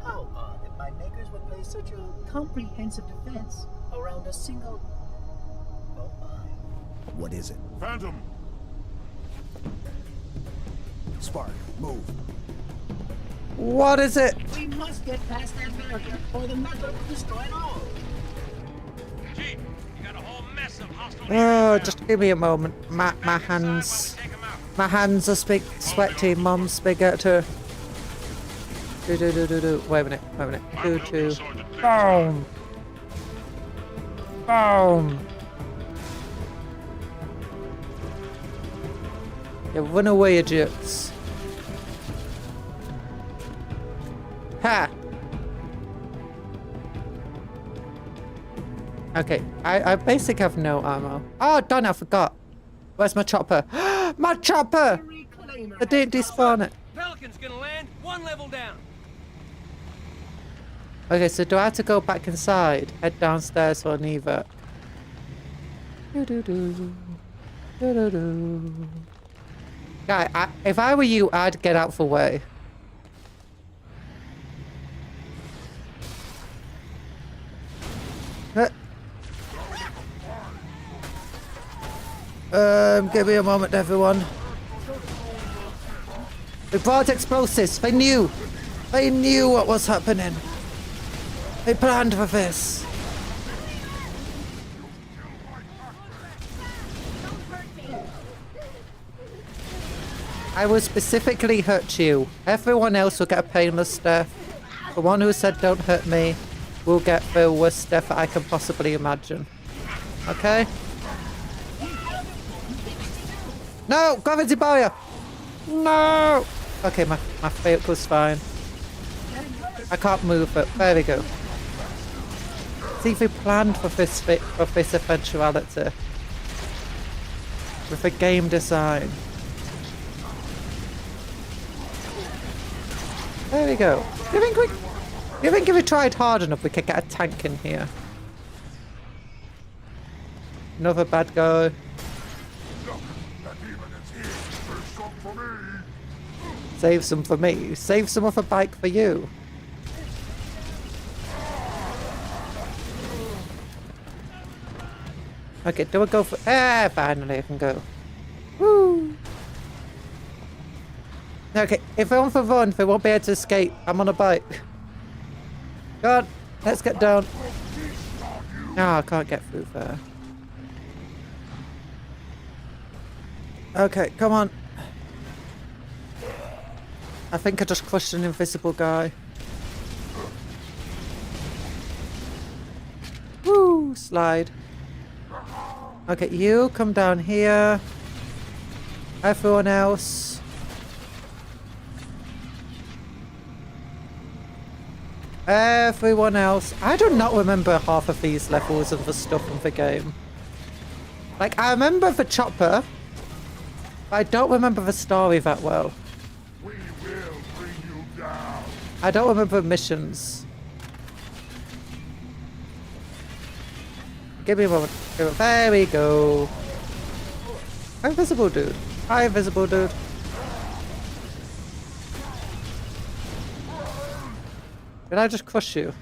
How odd that my makers would place such a comprehensive defense around a single... Oh my. What is it? Phantom! Spark, move. What is it? We must get past that barrier, or the network will destroy it all. Chief, you got a whole mess of hostile... Oh, just give me a moment. My hands. My hands are sweaty. Mom's spaghetti. Wait a minute. Boom. Boom. Yeah, run away, idiots. Okay, I basically have no ammo. Oh, darn it, I forgot. Where's my chopper? My chopper! I didn't despawn it. Pelican's gonna land 1 level down. Okay, so do I have to go back inside? Head downstairs for an ENvtuber. Guy, if I were you, I'd get out for way. Give me a moment, everyone. We brought explosives. They knew. They knew what was happening. They planned for this. I will specifically hurt you. Everyone else will get a painless death. The one who said don't hurt me will get the worst death I can possibly imagine. Okay? No! Gravity barrier! No! Okay, my vehicle's fine. I can't move it. There we go. See if we planned for this eventuality. With a game design. There we go. Do you think if we tried hard enough we could get a tank in here? Another bad guy. Save some for me. Save some of a bike for you. Okay, do I go for... Ah, finally I can go. Woo! Okay, if I want to run, they won't be able to escape. I'm on a bike. Go on, let's get down. No, I can't get through there. Okay, come on. I think I just crushed an invisible guy. Woo! Slide. Okay, you come down here. Everyone else. Everyone else. I do not remember half of these levels of the stuff in the game. Like, I remember the chopper, but I don't remember the story that well. I don't remember missions. Give me a moment. There we go. Hi, invisible dude. Hi, invisible dude. Did I just crush you?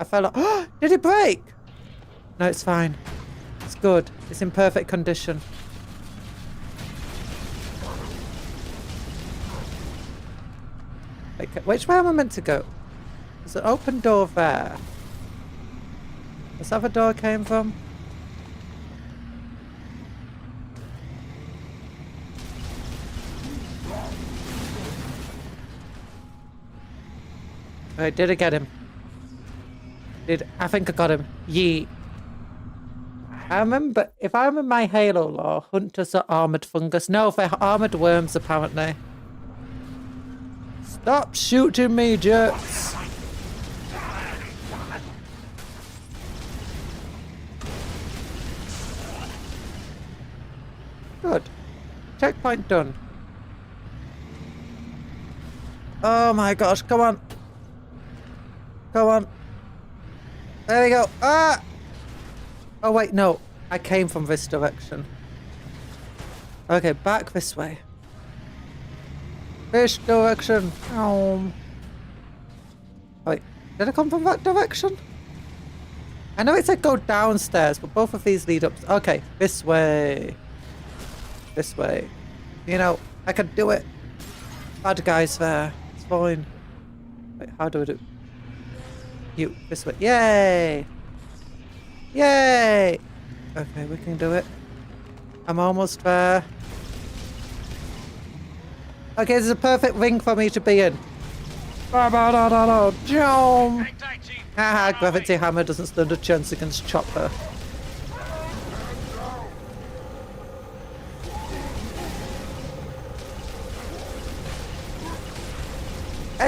I fell off. Did it break? No, it's fine. It's good. It's in perfect condition. Okay, which way am I meant to go? There's an open door there. Is that the door I came from? Alright, did I get him? I think I got him. Yeet. I remember, if I remember my Halo lore, hunters are armored fungus. No, they're armored worms, apparently. Stop shooting me, jerks! Good. Checkpoint done. Oh my gosh, come on. Come on. There we go. Ah! Oh wait, no. I came from this direction. Okay, back this way. This direction. Wait, did I come from that direction? I know it said go downstairs, but both of these lead up. Okay, this way. This way. You know, I can do it. Bad guys there. It's fine. Wait, how do I do? You, this way. Yay! Yay! Okay, we can do it. I'm almost there. Okay, this is a perfect ring for me to be in. Jump! Haha, gravity hammer doesn't stand a chance against chopper.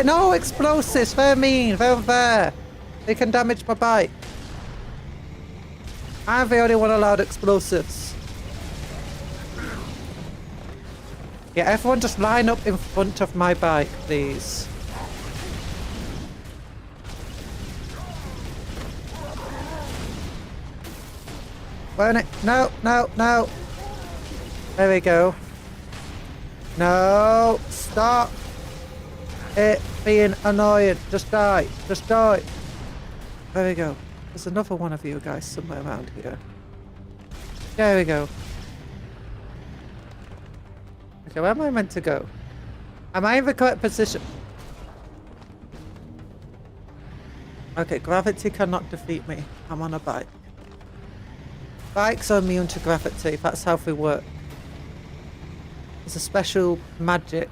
No explosives. Very mean. Very unfair. They can damage my bike. I'm the only one allowed explosives. Yeah, everyone just line up in front of my bike, please. Burn it. No, no, no. There we go. No. Stop it being annoying. Just die. Just die. There we go. There's another one of you guys somewhere around here. There we go. Okay, where am I meant to go? Am I in the correct position? Okay, gravity cannot defeat me. I'm on a bike. Bikes are immune to gravity. That's how they work. It's a special magic.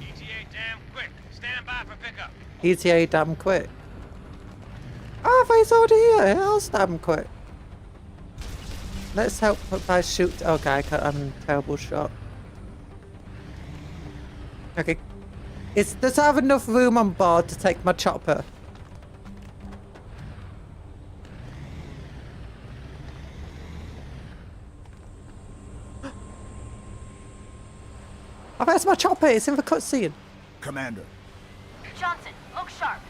ETA damn quick. Stand by for pickup. ETA damn quick. Oh, he's already here. How's damn quick? Let's help by shoot. Okay, I'm a terrible shot. Okay. Does it have enough room on board to take my chopper? Oh, where's my chopper? It's in the cutscene. Commander. Johnson, look sharp.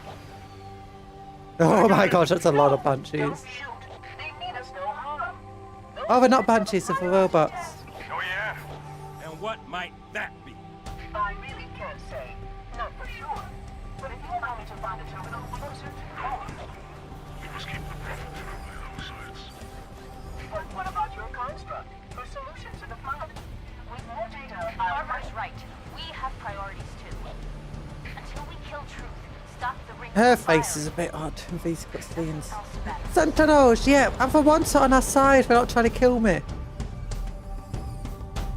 Oh my gosh, that's a lot of banshees. Oh, they're not banshees, they're robots. Oh yeah? And what might that be? I really can't say. Not for sure. But if you allow me to find a terminal closer to home. We must keep the profit on the sides. But what about your construct? Your solution to the flood? With more data, Harvey's right. We have priorities too. Until we kill truth, stop the ring. Her face is a bit odd in these cutscenes. Sentinels, yeah, and for once on our side, they're not trying to kill me.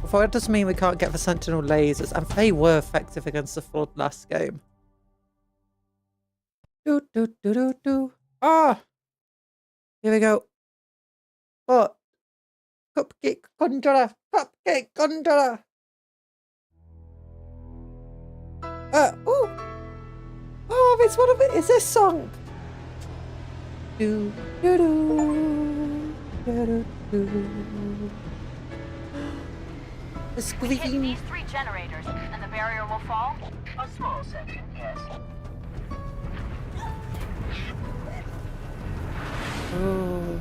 But that doesn't mean we can't get the Sentinel lasers, and they were effective against the Flood last game. Do do do do do. Ah, here we go. But Cupcake Conjuror, Cupcake Conjuror. Ooh. Oh, it's one of it. Is this song? Do do do do do. The We hit squeaking. these 3 generators, and the barrier will fall. a small section, yes. Oh.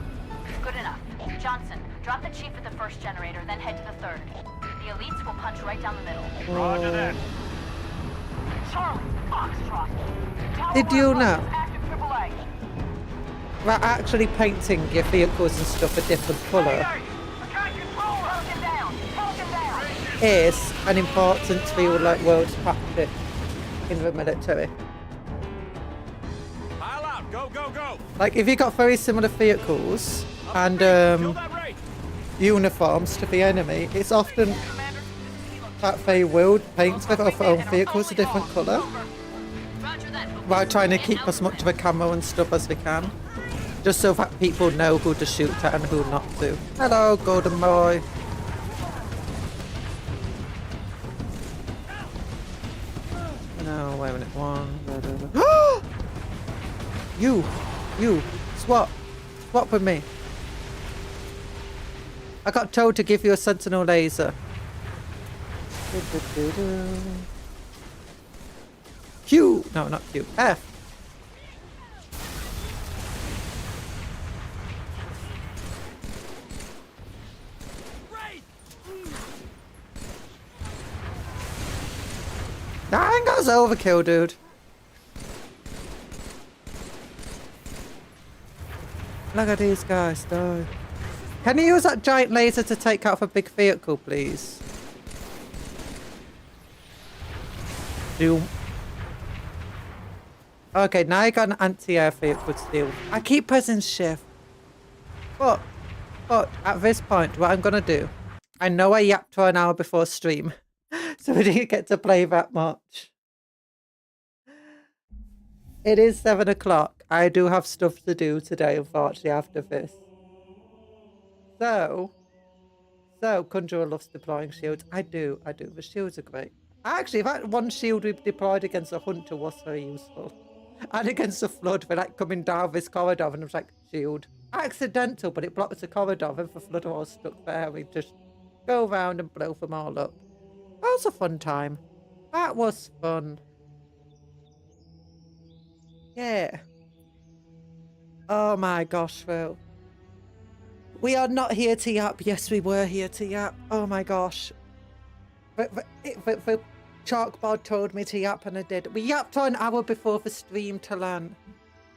Good enough. Johnson, drop the chief at the first generator, then head to the 3rd. The elites will punch right down the middle. Roger that. Charlie, Foxtrot. Tower Did you know active AAA. that actually painting your vehicles and stuff a different colour is an important real world tactic in the military? Pile out. Go, go, go. Like, if you got very similar vehicles and uniforms to the enemy, it's often that they will paint their own vehicles a different colour while trying to keep as much of a camo and stuff as we can, just so that people know who to shoot at and who not to. Hello, golden boy. No, wait a minute. One. You, swap with me. I got told to give you a sentinel laser. Q! No, not Q. F. I think that was overkill, dude. Look at these guys die. Can you use that giant laser to take out a big vehicle, please? Doom. Okay, now you got an anti-air vehicle to deal with. I keep pressing shift. But at this point, what I'm gonna do, I know I yapped for an hour before stream, so we didn't get to play that much. It is 7 o'clock. I do have stuff to do today, unfortunately, after this. So Conjurer loves deploying shields. I do. The shields are great. Actually, that one shield we deployed against a hunter was very useful. And against the flood, we're like coming down this corridor and it was like, shield. Accidental, but it blocked the corridor and the flood was stuck there. We just go around and blow them all up. That was a fun time. That was fun. Yeah. Oh my gosh, Phil. We are not here to yap. Yes, we were here to yap. Oh my gosh. The chalkboard told me to yap and I did. We yapped for an hour before the stream to learn.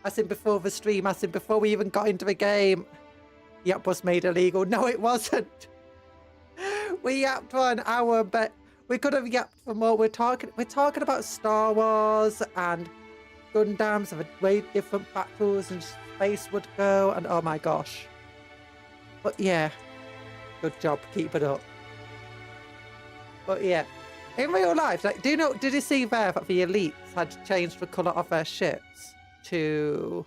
As in before the stream, as in before we even got into the game. Yap was made illegal. No, it wasn't. We yapped for an hour, but we could have yapped for more. We're talking about Star Wars and Gundams and the way different battles and space would go, and oh my gosh. But yeah, good job, keep it up. But yeah, in real life, like, did you see there that the elites had changed the colour of their ships to...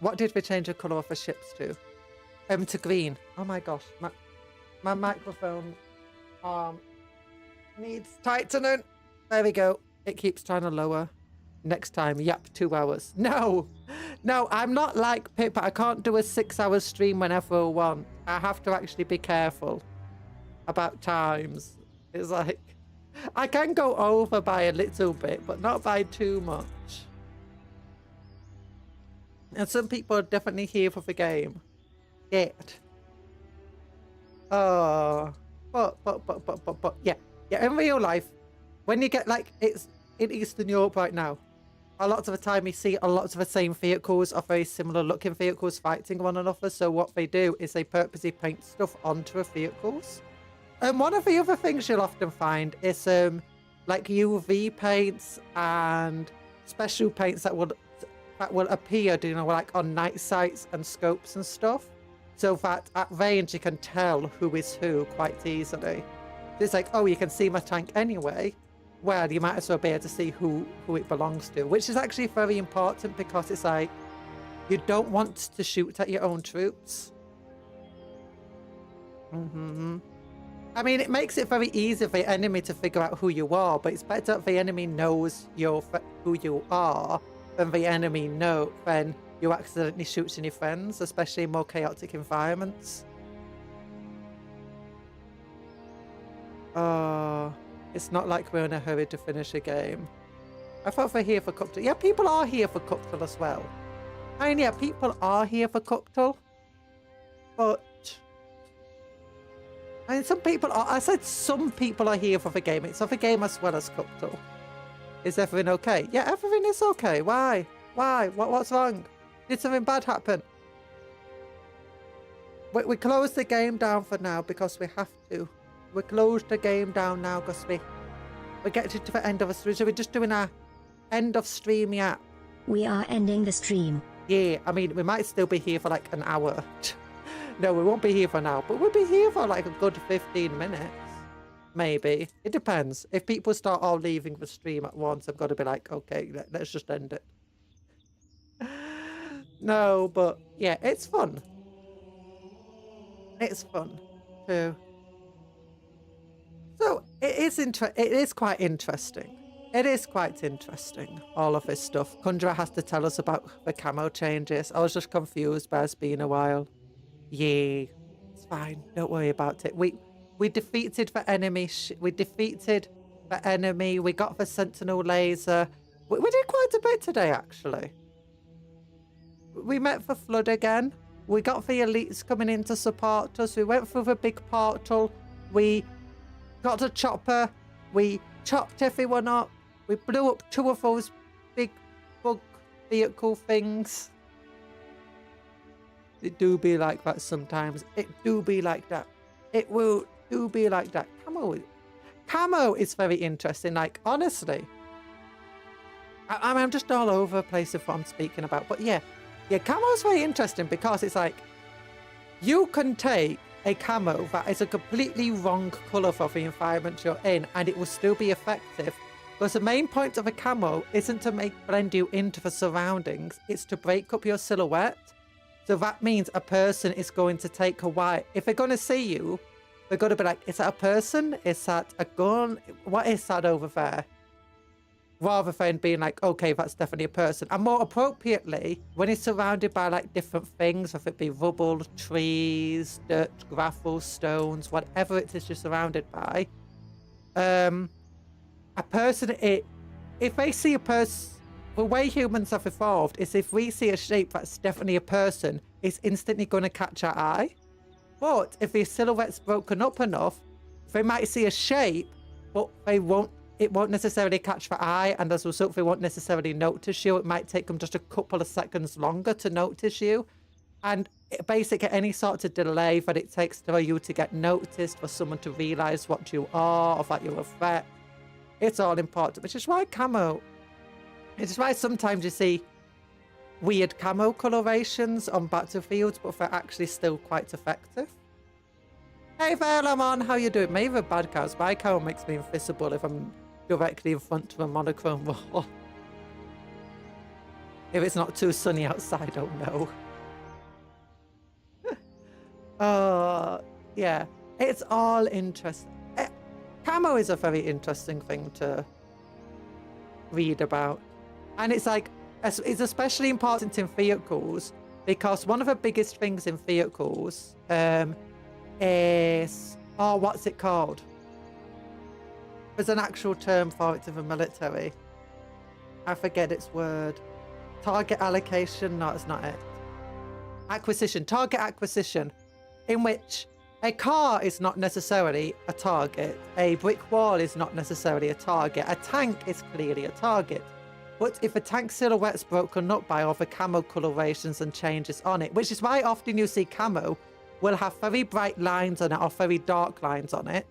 What did they change the colour of their ships to? To green. Oh my gosh, my microphone needs tightening. There we go. It keeps trying to lower. Next time, yep, 2 hours. No, I'm not like Pip. I can't do a 6-hour stream whenever I want. I have to actually be careful about times. It's like, I can go over by a little bit, but not by too much. And some people are definitely here for the game. Yet. Oh, but yeah, in real life, when you get like, it's in Eastern Europe right now, a lot of the time you see a lot of the same vehicles are very similar looking vehicles fighting one another. So what they do is they purposely paint stuff onto the vehicles. And one of the other things you'll often find is like UV paints and special paints that will appear, you know, like on night sights and scopes and stuff. So that at range you can tell who is who quite easily. It's like, oh, you can see my tank anyway. Well, you might as well be able to see who it belongs to, which is actually very important because it's like, you don't want to shoot at your own troops. I mean, it makes it very easy for the enemy to figure out who you are, but it's better if the enemy knows who you are than the enemy when you accidentally shoot in your friends, especially in more chaotic environments. It's not like we're in a hurry to finish a game. I thought we're here for Cupcake. Yeah, people are here for Cupcake as well. I mean, yeah, people are here for Cupcake. But... I mean, some people are... I said some people are here for the game. It's not the game as well as Cupcake. Is everything okay? Yeah, everything is okay. Why? Why? What's wrong? Did something bad happen? We closed the game down for now because we have to. We closed the game down now because we get to the end of a stream. So we're just doing our end of stream yap. We are ending the stream. Yeah, I mean, we might still be here for like an hour. No, we won't be here for now, but we'll be here for like a good 15 minutes. Maybe. It depends. If people start all leaving the stream at once, I've got to be like, okay, let's just end it. No, but yeah, it's fun. It's fun too. So it is quite interesting. It is quite interesting, all of this stuff. Conjuror has to tell us about the camo changes. I was just confused, but it's been a while. Yeah, it's fine. Don't worry about it. We defeated the enemy. We defeated the enemy. We got the sentinel laser. We did quite a bit today, actually. We met the flood again. We got the elites coming in to support us. We went through the big portal. We got a chopper. We chopped everyone up. We blew up 2 of those big bug vehicle things. It do be like that sometimes. It do be like that. It will do be like that. Camo is very interesting. Like, honestly, I'm just all over the place of what I'm speaking about. But yeah, camo is very interesting because it's like, you can take a camo that is a completely wrong colour for the environment you're in and it will still be effective. Because the main point of a camo isn't to blend you into the surroundings, it's to break up your silhouette. So that means a person is going to take a while. If they're going to see you, they're going to be like, is that a person? Is that a gun? What is that over there? Rather than being like, okay, that's definitely a person. And more appropriately, when it's surrounded by like different things, whether it be rubble, trees, dirt, gravel, stones, whatever it is you're surrounded by, a person, if they see a person, the way humans have evolved is if we see a shape that's definitely a person, it's instantly going to catch our eye. But if the silhouette's broken up enough, they might see a shape, but it won't necessarily catch the eye, and as a result, they won't necessarily notice you. It might take them just a couple of seconds longer to notice you. And basically, any sort of delay that it takes for you to get noticed, for someone to realise what you are or that you're a threat, it's all important, which is why camo, it's why sometimes you see weird camo colorations on battlefields, but they're actually still quite effective. Hey there, Lamon, how you doing? Maybe the bad cows. My camo makes me invisible if I'm directly in front of a monochrome wall. If it's not too sunny outside, oh no. Yeah, it's all interesting. Camo is a very interesting thing to read about. And it's like, it's especially important in vehicles, because one of the biggest things in vehicles is, oh, what's it called? There's an actual term for it in the military. I forget its word. Target allocation? No, it's not it. Acquisition. Target acquisition. In which a car is not necessarily a target. A brick wall is not necessarily a target. A tank is clearly a target. But if a tank silhouette's broken up by all the camo colorations and changes on it, which is why often you see camo will have very bright lines on it or very dark lines on it.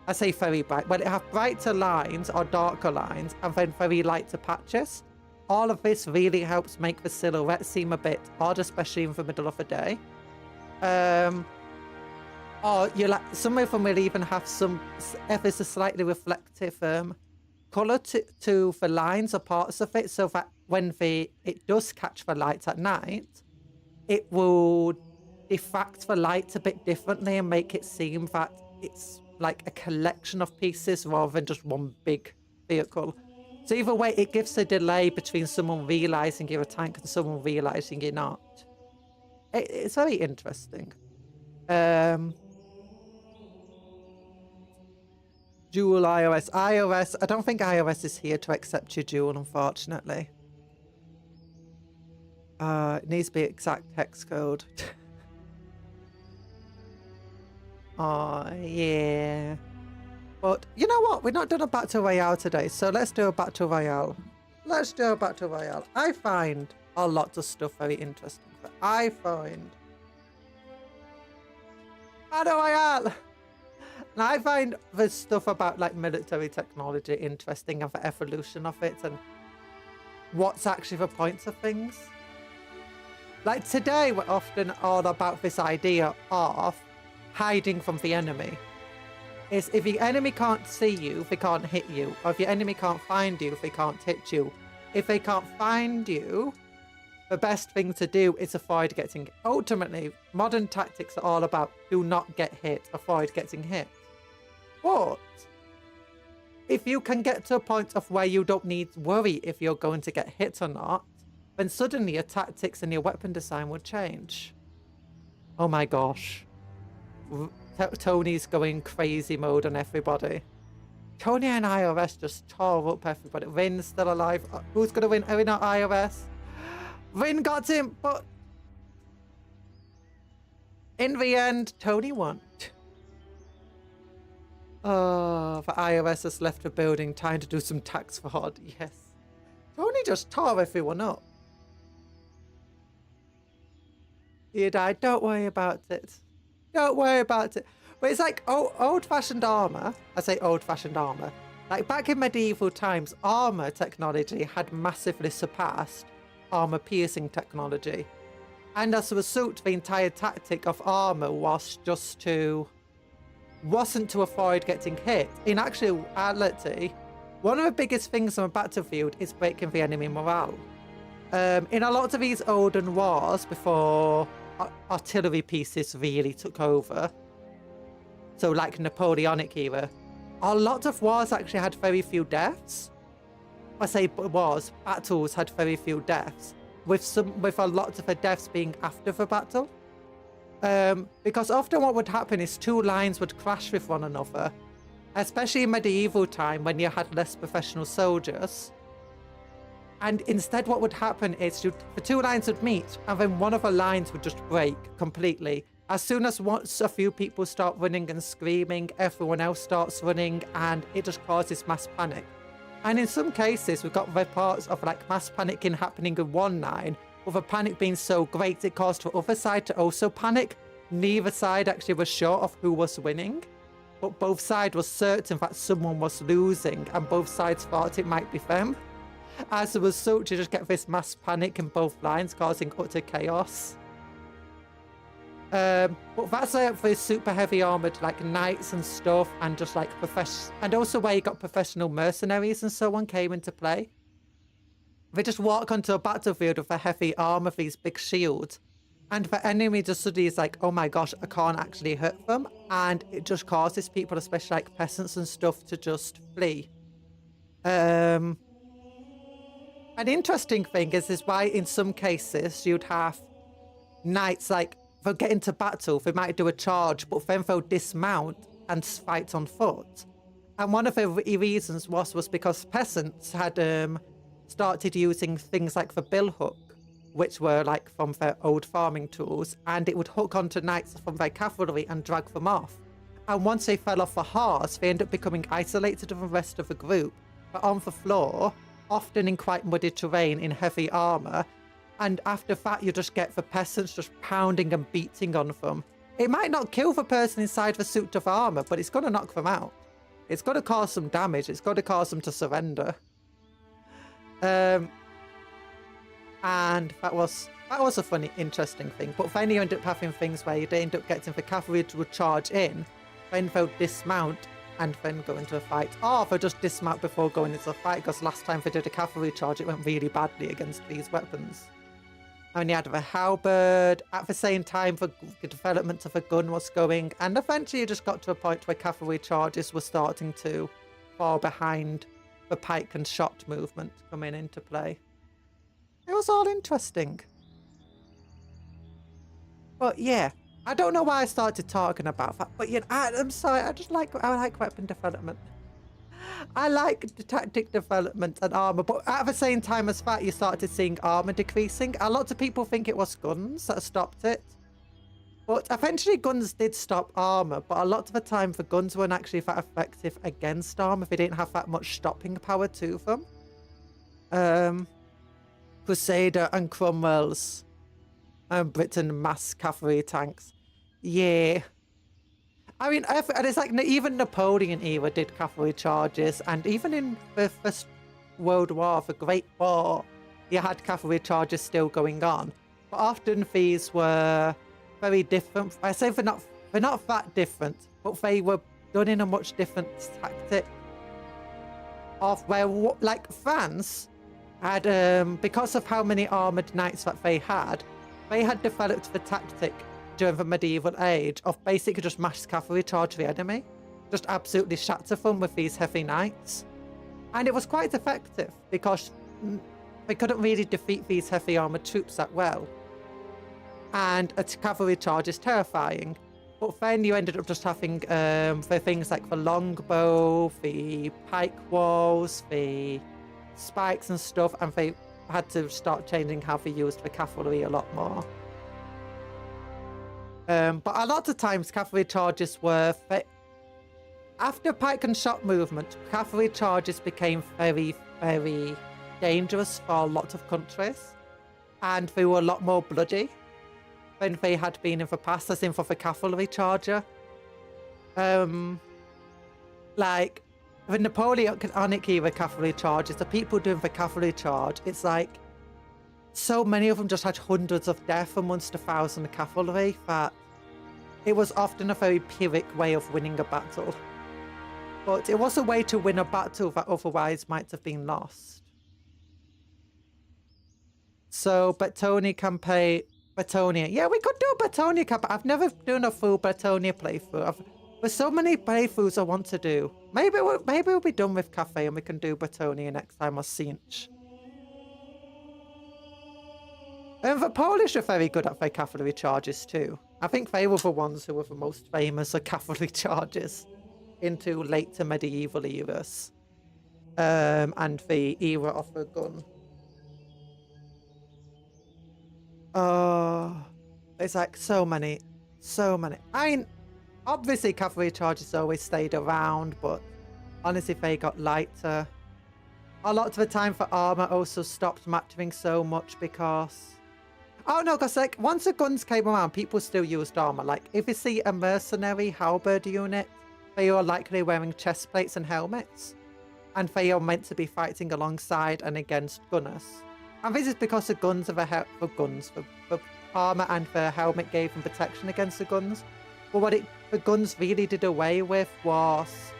I say very bright. Well, it have brighter lines or darker lines and then very lighter patches. All of this really helps make the silhouette seem a bit odd, especially in the middle of the day. Or you like, some of them will even have some ever so slightly reflective colour to the lines or parts of it, so that when it does catch the light at night, it will diffract the light a bit differently and make it seem that it's like a collection of pieces rather than just one big vehicle. So either way, it gives a delay between someone realising you're a tank and someone realising you're not. It's very interesting. Dual iOS. iOS, I don't think iOS is here to accept your dual, unfortunately. It needs to be exact text code. Oh, yeah. But you know what? We're not doing a Battle Royale today, so let's do a Battle Royale. Let's do a Battle Royale. I find a lot of stuff very interesting. I find Battle Royale! And I find the stuff about like military technology interesting and the evolution of it and what's actually the points of things. Like today, we're often all about this idea of hiding from the enemy. Is if the enemy can't see you, they can't hit you. Or if your enemy can't find you, they can't hit you. If they can't find you, the best thing to do is avoid getting... Ultimately, modern tactics are all about do not get hit, avoid getting hit. But if you can get to a point of where you don't need to worry if you're going to get hit or not, then suddenly your tactics and your weapon design would change. Oh my gosh. Tony's going crazy mode on everybody. Tony and iOS just tore up everybody. Rin's still alive. Who's going to win? Are we not iOS? Rin got him, but in the end, Tony won. Oh, the iOS has left the building, time to do some tax fraud. Yes. Tony just tore everyone up. You died. Don't worry about it. Don't worry about it. But it's like old-fashioned armor. I say old-fashioned armor. Like back in medieval times, armor technology had massively surpassed armor-piercing technology. And as a result, the entire tactic of armor was just wasn't to avoid getting hit. In actuality, one of the biggest things on a battlefield is breaking the enemy morale. In a lot of these olden wars, before artillery pieces really took over, so like Napoleonic era, a lot of wars actually had very few deaths. I say wars, battles had very few deaths, with a lot of the deaths being after the battle. Because often what would happen is two lines would clash with one another, especially in medieval time when you had less professional soldiers. And instead what would happen is the two lines would meet, and then one of the lines would just break completely. As soon as once a few people start running and screaming, everyone else starts running, and it just causes mass panic. And in some cases, we've got reports of like mass panicking happening in one line, with the panic being so great it caused the other side to also panic. Neither side actually was sure of who was winning, but both sides were certain that someone was losing, and both sides thought it might be them. As a result, you just get this mass panic in both lines, causing utter chaos. But that's for super heavy armored like knights and stuff, and just like and also where you got professional mercenaries and so on came into play. They just walk onto a battlefield with a heavy armor, these big shields, and the enemy just suddenly is like, oh my gosh, I can't actually hurt them, and it just causes people, especially like peasants and stuff, to just flee. An interesting thing is why in some cases you'd have knights like they'll get into battle, they might do a charge, but then they'll dismount and fight on foot. And one of the reasons was because peasants had started using things like the billhook, which were like from their old farming tools, and it would hook onto knights from their cavalry and drag them off. And once they fell off the horse, they end up becoming isolated from the rest of the group, but on the floor, often in quite muddy terrain in heavy armor. And after that, you just get the peasants just pounding and beating on them. It might not kill the person inside the suit of armor, but it's going to knock them out. It's going to cause some damage. It's going to cause them to surrender. And that was a funny, interesting thing. But then you end up having things where you end up getting the cavalry to charge in, then they'll dismount and then go into a fight. Or they'll just dismount before going into a fight, because last time they did a cavalry charge, it went really badly against these weapons. And you had the halberd. At the same time, the development of a gun was going, and eventually you just got to a point where cavalry charges were starting to fall behind the pike and shot movement coming into play. It was all interesting. But yeah, I don't know why I started talking about that, but yeah, I'm sorry, I like weapon development. I like the tactic development and armor, but at the same time as that, you started seeing armor decreasing. A lot of people think it was guns that stopped it. But eventually guns did stop armor, but a lot of the time the guns weren't actually that effective against armor. They didn't have that much stopping power to them. Crusader and Cromwell's and Britain mass cavalry tanks. Yeah. I mean, and it's like even Napoleon era did cavalry charges, and even in the First World War, the Great War, you had cavalry charges still going on. But often these were very different. I say they're not that different, but they were done in a much different tactic. Of where, like France had, because of how many armored knights that they had developed the tactic during the medieval age of basically just mass cavalry charge the enemy, just absolutely shatter them with these heavy knights. And it was quite effective because they couldn't really defeat these heavy armored troops that well. And a cavalry charge is terrifying. But then you ended up just having for things like the longbow, the pike walls, the spikes and stuff, and they had to start changing how they used the cavalry a lot more. But a lot of times cavalry charges were... After pike and shot movement, cavalry charges became very, very dangerous for a lot of countries. And they were a lot more bloody than they had been in the past, as in for the cavalry charger. Like, the Napoleonic era cavalry charges, the people doing the cavalry charge, it's like... So many of them just had hundreds of death amongst 1,000 cavalry that it was often a very pyrrhic way of winning a battle. But it was a way to win a battle that otherwise might have been lost. So, Bertoni campaign... Bertonia. Yeah, we could do a Bertonia campaign. I've never done a full Bertonia playthrough. There's so many playthroughs I want to do. Maybe we'll be done with Cafe and we can do Bretonia next time or Cinch. And the Polish are very good at their cavalry charges too. I think they were the ones who were the most famous of cavalry charges into late to medieval eras. And the era of the gun. Oh, it's like so many. I mean, obviously cavalry charges always stayed around, but honestly they got lighter. A lot of the time for armor also stopped mattering so much because... Oh no, because like once the guns came around, people still used armor. Like if you see a mercenary halberd unit, they are likely wearing chest plates and helmets. And they are meant to be fighting alongside and against gunners. And this is because the guns are the armor and the helmet gave them protection against the guns. But what the guns really did away with was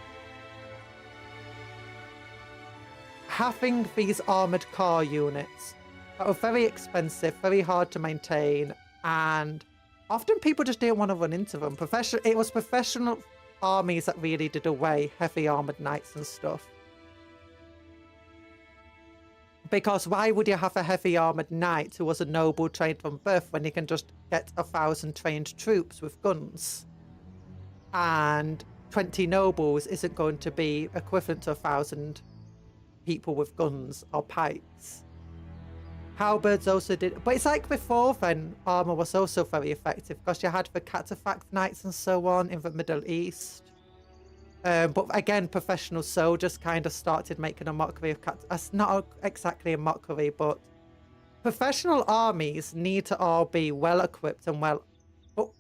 having these armored car units that were very expensive, very hard to maintain, and often people just didn't want to run into them. It was professional armies that really did away heavy armored knights and stuff. Because why would you have a heavy armored knight who was a noble trained from birth when you can just get 1,000 trained troops with guns? And 20 nobles isn't going to be equivalent to 1,000 people with guns or pikes. Halberds also did, but it's like before then, armor was also very effective because you had the cataphract knights and so on in the Middle East. But again, professional soldiers kind of started making a mockery of not exactly a mockery, but professional armies need to all be well equipped and well. But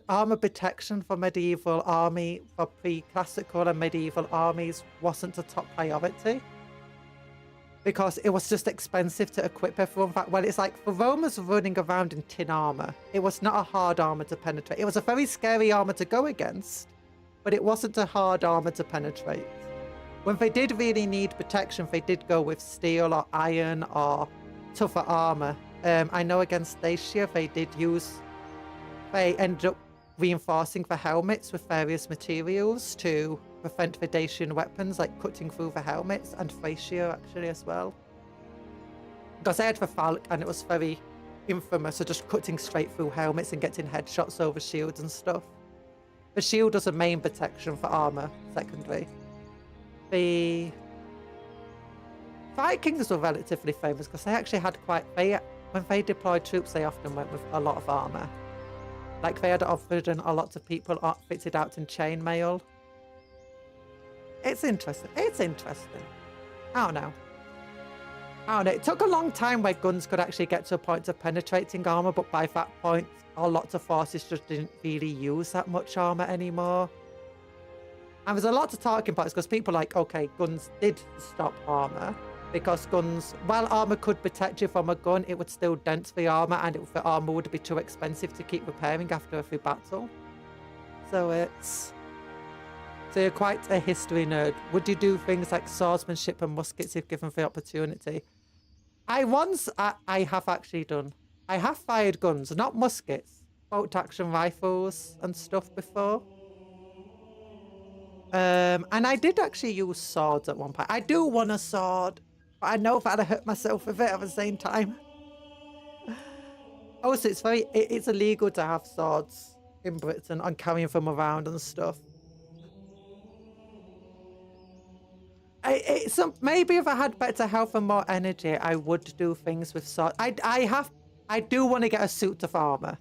armor protection for medieval army, for pre-classical and medieval armies, wasn't a top priority because it was just expensive to equip everyone. Well, it's like for Romans running around in tin armor, it was not a hard armor to penetrate. It was a very scary armor to go against, but it wasn't a hard armor to penetrate. When they did really need protection, they did go with steel or iron or tougher armor. I know against Dacia, they ended up reinforcing the helmets with various materials to prevent the Dacian weapons, like cutting through the helmets, and Thracia actually as well. Because they had the Falk and it was very infamous of just cutting straight through helmets and getting headshots over shields and stuff. The shield was a main protection for armor, secondary. The Vikings were relatively famous because they actually had when they deployed troops, they often went with a lot of armor. Like they had offered a lot of people fitted out in chainmail. It's interesting. I don't know. It took a long time where guns could actually get to a point of penetrating armor, but by that point, a lot of forces just didn't really use that much armor anymore. And there's a lot of talking points because people are like, okay, guns did stop armor because guns, while armor could protect you from a gun, it would still dent the armor and the armor would be too expensive to keep repairing after every battle. So you're quite a history nerd. Would you do things like swordsmanship and muskets if given the opportunity? I have actually done. I have fired guns, not muskets, bolt action rifles and stuff before. And I did actually use swords at one point. I do want a sword, but I know that I hurt myself with it at the same time. Also, it's illegal to have swords in Britain and carrying them around and stuff. Maybe if I had better health and more energy, I would do things with swords. I do want to get a suit of armor.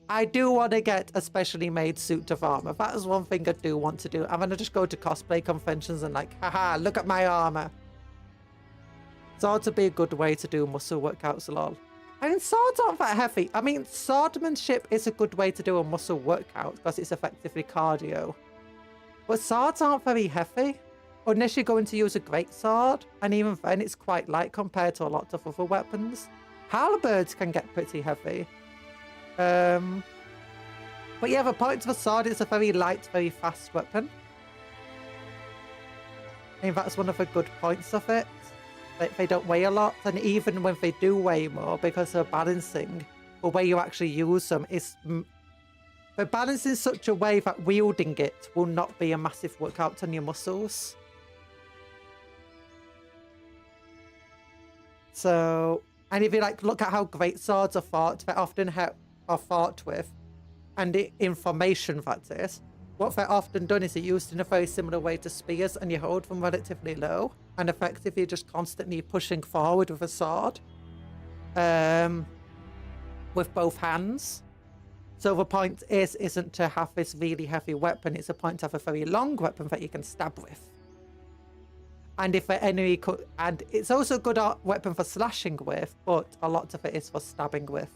I do want to get a specially made suit of armor. That is one thing I do want to do. I'm going to just go to cosplay conventions and like, haha, look at my armor. Swords would be a good way to do muscle workouts, lol. I mean, swords aren't that heavy. I mean, swordmanship is a good way to do a muscle workout because it's effectively cardio. But swords aren't very heavy. Unless you're going to use a great sword, and even then it's quite light compared to a lot of other weapons. Halberds can get pretty heavy. But yeah, the point of a sword is a very light, very fast weapon. I mean, that's one of the good points of it. They don't weigh a lot, and even when they do weigh more, because of balancing, the way you actually use them is They're balanced in such a way that wielding it will not be a massive workout on your muscles. So, and if you like look at how great swords are fought, they're often are fought with, and the information that is, what they're often done is they're used in a very similar way to spears, and you hold them relatively low, and effectively just constantly pushing forward with a sword, with both hands. So the point isn't to have this really heavy weapon, it's a point to have a very long weapon that you can stab with. And if the enemy could, and it's also a good weapon for slashing with, but a lot of it is for stabbing with.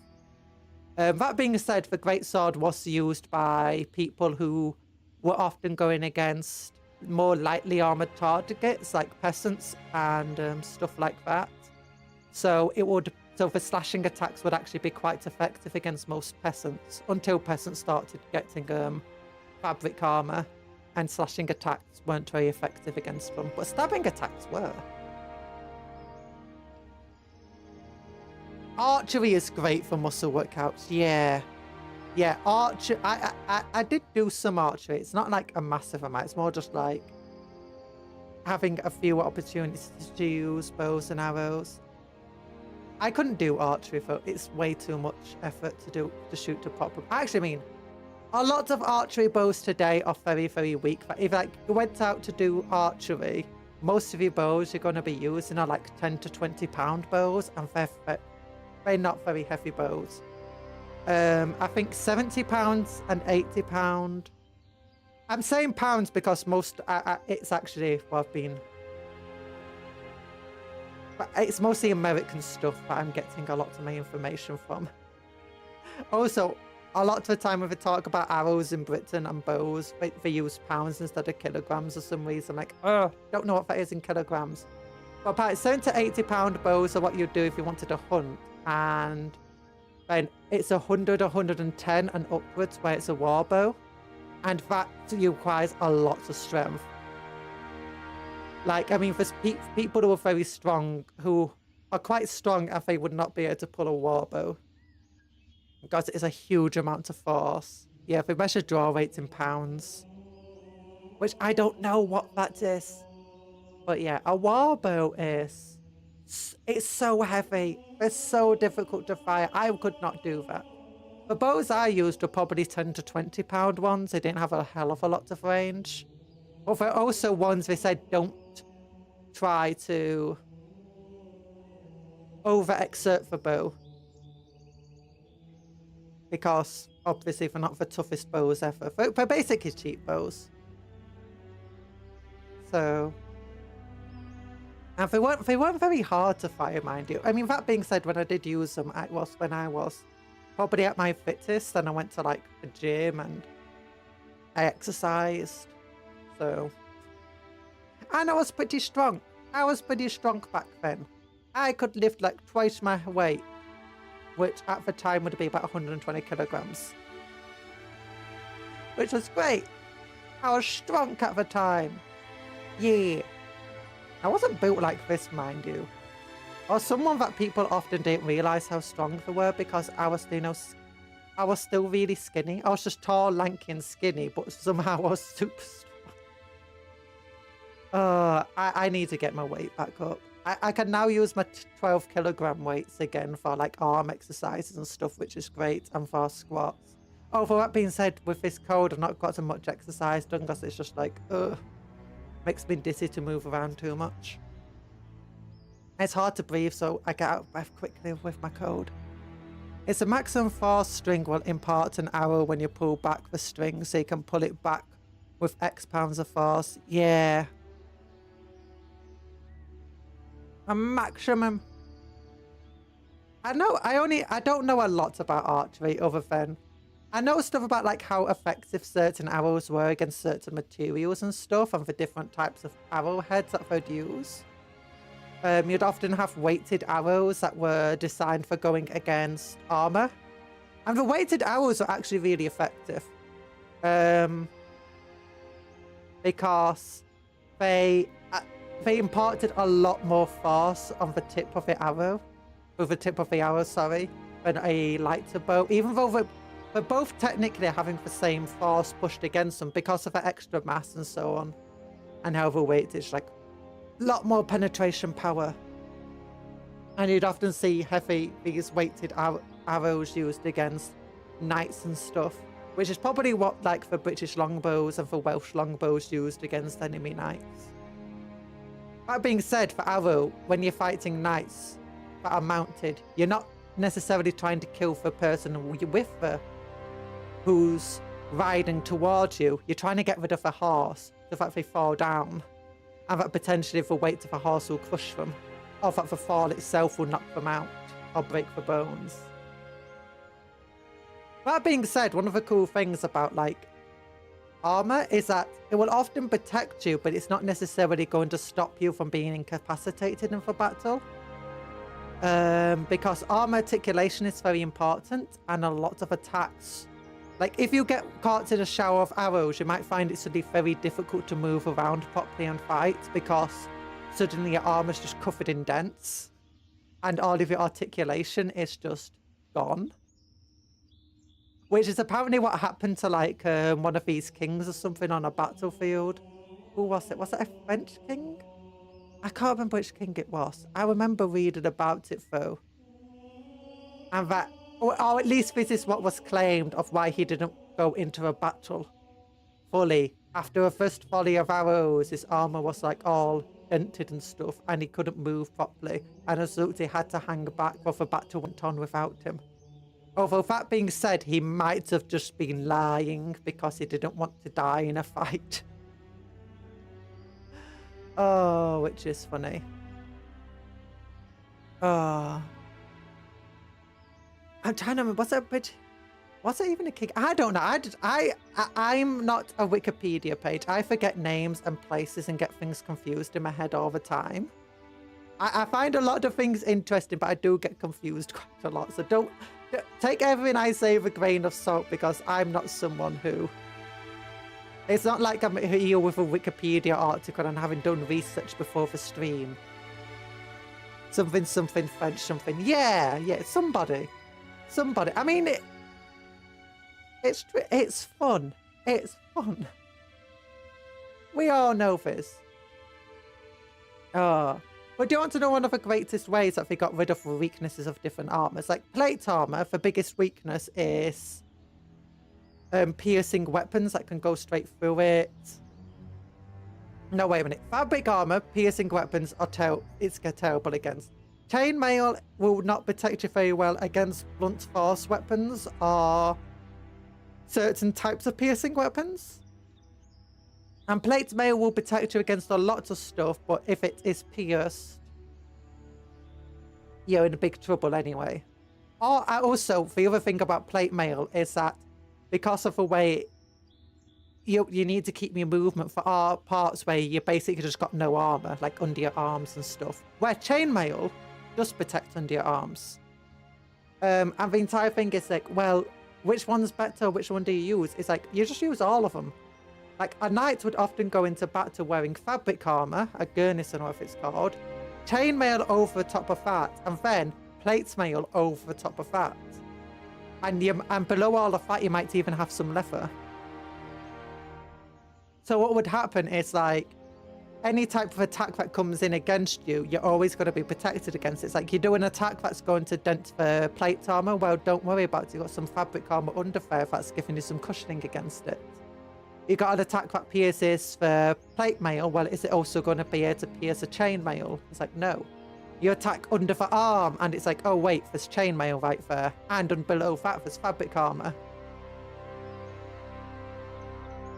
That being said, the greatsword was used by people who were often going against more lightly armored targets, like peasants and stuff like that. So the slashing attacks would actually be quite effective against most peasants, until peasants started getting fabric armor, and slashing attacks weren't very effective against them, but stabbing attacks were. Archery is great for muscle workouts. Yeah, archery. I did do some archery. It's not like a massive amount. It's more just like having a few opportunities to use bows and arrows. I couldn't do archery though. It's way too much effort to shoot to proper. Actually, I mean, a lot of archery bows today are very, very weak. But if like you went out to do archery, most of your bows you're going to be using are like 10 to 20 pound bows, and they're not very heavy bows. I think 70 pounds and 80 pound. I'm saying pounds because it's actually but it's mostly American stuff that I'm getting a lot of my information from. Also, a lot of the time when we talk about arrows in Britain and bows, they use pounds instead of kilograms for some reason. I'm like, oh, don't know what that is in kilograms. But about 70 to 80 pound bows are what you'd do if you wanted to hunt. And then it's 100, 110 and upwards where it's a war bow. And that requires a lot of strength. Like, I mean, for people who are very strong, who are quite strong, and they would not be able to pull a war bow, because it is a huge amount of force. Yeah, they measure draw rates in pounds, which I don't know what that is. But yeah, a war bow it's so heavy. It's so difficult to fire. I could not do that. The bows I used were probably 10 to 20 pound ones. They didn't have a hell of a lot of range. But there are also ones they said don't try to overexert the bow, because obviously they're not the toughest bows ever. They're basically cheap bows. So, and they weren't very hard to fire, mind you. I mean, that being said, when I did use them, it was when I was probably at my fittest, and I went to like a gym and I exercised. So, and I was pretty strong. I was pretty strong back then. I could lift like twice my weight, which at the time would be about 120 kilograms. Which was great. I was strong at the time. Yeah. I wasn't built like this, mind you. I was someone that people often didn't realise how strong they were, because I was, I was still really skinny. I was just tall, lanky and skinny, but somehow I was super strong. I need to get my weight back up. I can now use my 12 kilogram weights again for like arm exercises and stuff, which is great, and for squats. Although that being said, with this cold, I've not got so much exercise done, because it's just like, makes me dizzy to move around too much. It's hard to breathe, so I get out of breath quickly with my cold. It's a maximum force string will impart an arrow when you pull back the string, so you can pull it back with X pounds of force. Yeah. A maximum. I don't know a lot about archery other than I know stuff about like how effective certain arrows were against certain materials and stuff, and the different types of arrowheads that they'd use. You'd often have weighted arrows that were designed for going against armor, and the weighted arrows are actually really effective, because they imparted a lot more force on the tip of the arrow, than a lighter bow. Even though they're both technically having the same force pushed against them because of the extra mass and so on. And how the weight is like a lot more penetration power. And you'd often see these weighted arrows used against knights and stuff, which is probably what like the British longbows and the Welsh longbows used against enemy knights. That being said, for arrow, when you're fighting knights that are mounted, you're not necessarily trying to kill the person you're with who's riding towards you. You're trying to get rid of the horse so that they fall down, and that potentially the weight of the horse will crush them, or that the fall itself will knock them out or break the bones. That being said, one of the cool things about like armor is that it will often protect you, but it's not necessarily going to stop you from being incapacitated in the battle. Because armor articulation is very important, and a lot of attacks, like if you get caught in a shower of arrows, you might find it suddenly very difficult to move around properly and fight, because suddenly your armor's just covered in dents and all of your articulation is just gone. Which is apparently what happened to like one of these kings or something on a battlefield. Who was it? Was it a French king? I can't remember which king it was. I remember reading about it though. And that, or at least this is what was claimed of why he didn't go into a battle fully. After a first volley of arrows, his armor was like all dented and stuff, and he couldn't move properly. And as a result, he had to hang back while the battle went on without him. Although that being said, he might have just been lying because he didn't want to die in a fight. Oh, which is funny. Oh. I'm trying to remember, was it even a king? I don't know. I'm not a Wikipedia page. I forget names and places and get things confused in my head all the time. I find a lot of things interesting, but I do get confused quite a lot. So don't take everything I say with a grain of salt, because I'm not someone who... It's not like I'm here with a Wikipedia article and having done research before the stream. Something French, something. Yeah, somebody. I mean, it's fun. It's fun. We all know this. Oh. But do you want to know one of the greatest ways that they got rid of the weaknesses of different armors? Like plate armor, the biggest weakness is piercing weapons that can go straight through it. No, wait a minute. Fabric armor, piercing weapons are terrible against. Chainmail will not protect you very well against blunt force weapons or certain types of piercing weapons. And plate mail will protect you against a lot of stuff, but if it is pierced, you're in big trouble anyway. Also, the other thing about plate mail is that because of the way you need to keep your movement for our parts where you basically just got no armor, like under your arms and stuff, where chainmail does protect under your arms. And the entire thing is like, well, which one's better? Which one do you use? It's like, you just use all of them. Like, a knight would often go into battle wearing fabric armor, a garnison or if it's called, chainmail over the top of that, and then plate mail over the top of that. And below all of that, you might even have some leather. So what would happen is, like, any type of attack that comes in against you, you're always going to be protected against it. It's like, you do an attack that's going to dent the plate armor, well, don't worry about it. You've got some fabric armor under there that's giving you some cushioning against it. You got an attack that pierces the plate mail, well, is it also going to be able to pierce a chain mail? It's like, no. You attack under the arm, and it's like, oh wait, there's chain mail right there. And below that, there's fabric armor.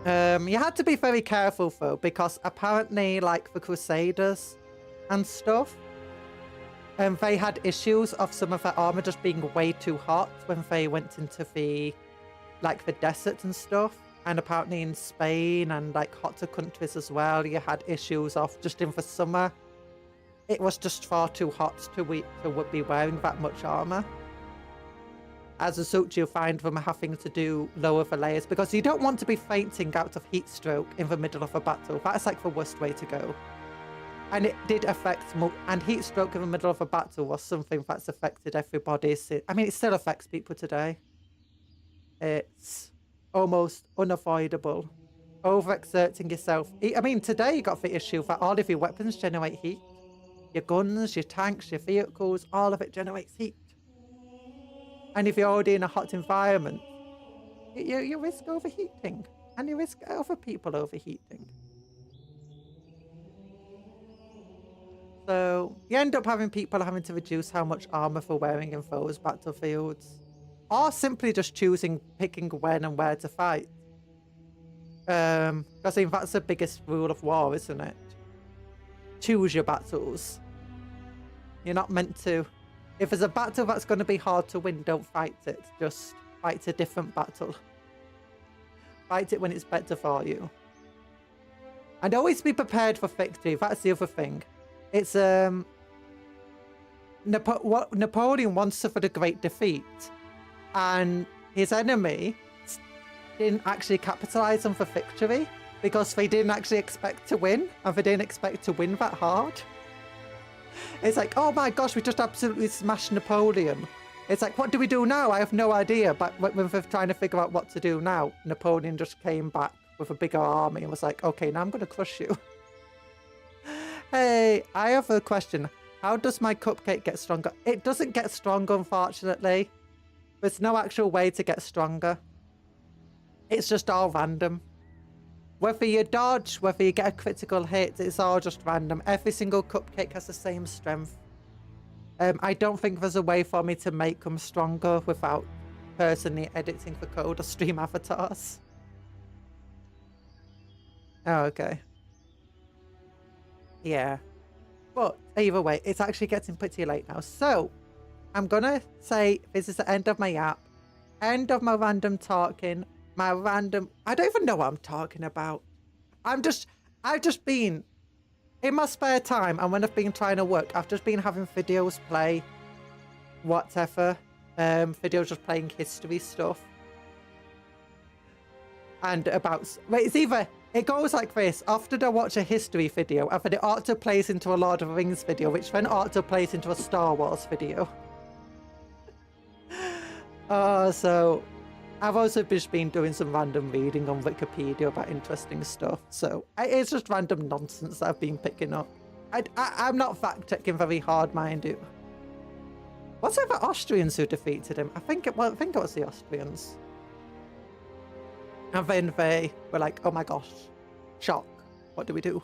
You had to be very careful though, because apparently, like the Crusaders and stuff, they had issues of some of their armor just being way too hot when they went into the desert and stuff. And apparently in Spain and like hotter countries as well, you had issues of just in the summer. It was just far too hot to be wearing that much armor. As a result, you'll find them having to do lower the layers because you don't want to be fainting out of heat stroke in the middle of a battle. That's like the worst way to go. And it did affect, and heat stroke in the middle of a battle was something that's affected everybody. I mean, it still affects people today. it's almost unavoidable. Overexerting yourself. I mean, today you got the issue that all of your weapons generate heat. Your guns, your tanks, your vehicles, all of it generates heat. And if you're already in a hot environment, you risk overheating. And you risk other people overheating. So you end up having people having to reduce how much armor they're wearing in those battlefields. Or simply just picking when and where to fight. Because I think that's the biggest rule of war, isn't it? Choose your battles. You're not meant to... If there's a battle that's going to be hard to win, don't fight it. Just fight a different battle. Fight it when it's better for you. And always be prepared for victory. That's the other thing. It's Napoleon once suffered a great defeat, and his enemy didn't actually capitalize on the victory because they didn't actually expect to win, and they didn't expect to win that hard. It's like, oh my gosh, we just absolutely smashed Napoleon. It's like, what do we do now? I have no idea. But when we're trying to figure out what to do now, Napoleon just came back with a bigger army and was like, okay, now I'm going to crush you. Hey, I have a question. How does my cupcake get stronger? It doesn't get stronger, unfortunately. There's no actual way to get stronger. It's just all random. Whether you dodge, whether you get a critical hit, it's all just random. Every single cupcake has the same strength. I don't think there's a way for me to make them stronger without personally editing the code or stream avatars. Oh, okay. Yeah. But either way, it's actually getting pretty late now. So, I'm gonna say this is the end of my app. End of my random talking. I don't even know what I'm talking about. I've just been, in my spare time, and when I've been trying to work, I've just been having videos play, whatever. Videos just playing history stuff. And about, it's either, it goes like this. Often I watch a history video, and then it auto plays into a Lord of the Rings video, which then auto plays into a Star Wars video. So I've also just been doing some random reading on Wikipedia about interesting stuff. So it's just random nonsense that I've been picking up. I'm not fact-checking very hard, mind you. Was it the Austrians who defeated him? I think it was the Austrians. And then they were like, oh my gosh, shock. What do we do?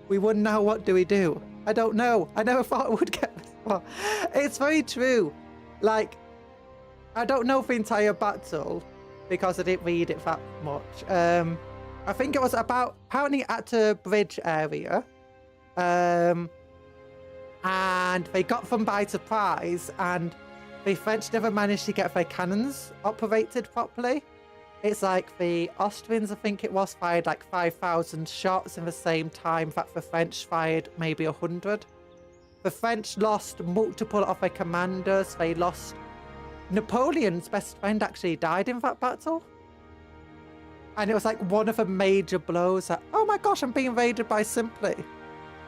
We won now, what do we do? I don't know. I never thought it would get this far. It's very true. Like, I don't know the entire battle because I didn't read it that much. I think it was about apparently at a bridge area. And they got them by surprise, and the French never managed to get their cannons operated properly. It's like the Austrians, I think it was, fired like 5,000 shots in the same time that the French fired maybe 100. The French lost multiple of their commanders. They lost... Napoleon's best friend actually died in that battle. And it was like one of the major blows that, oh my gosh, I'm being raided by Simply.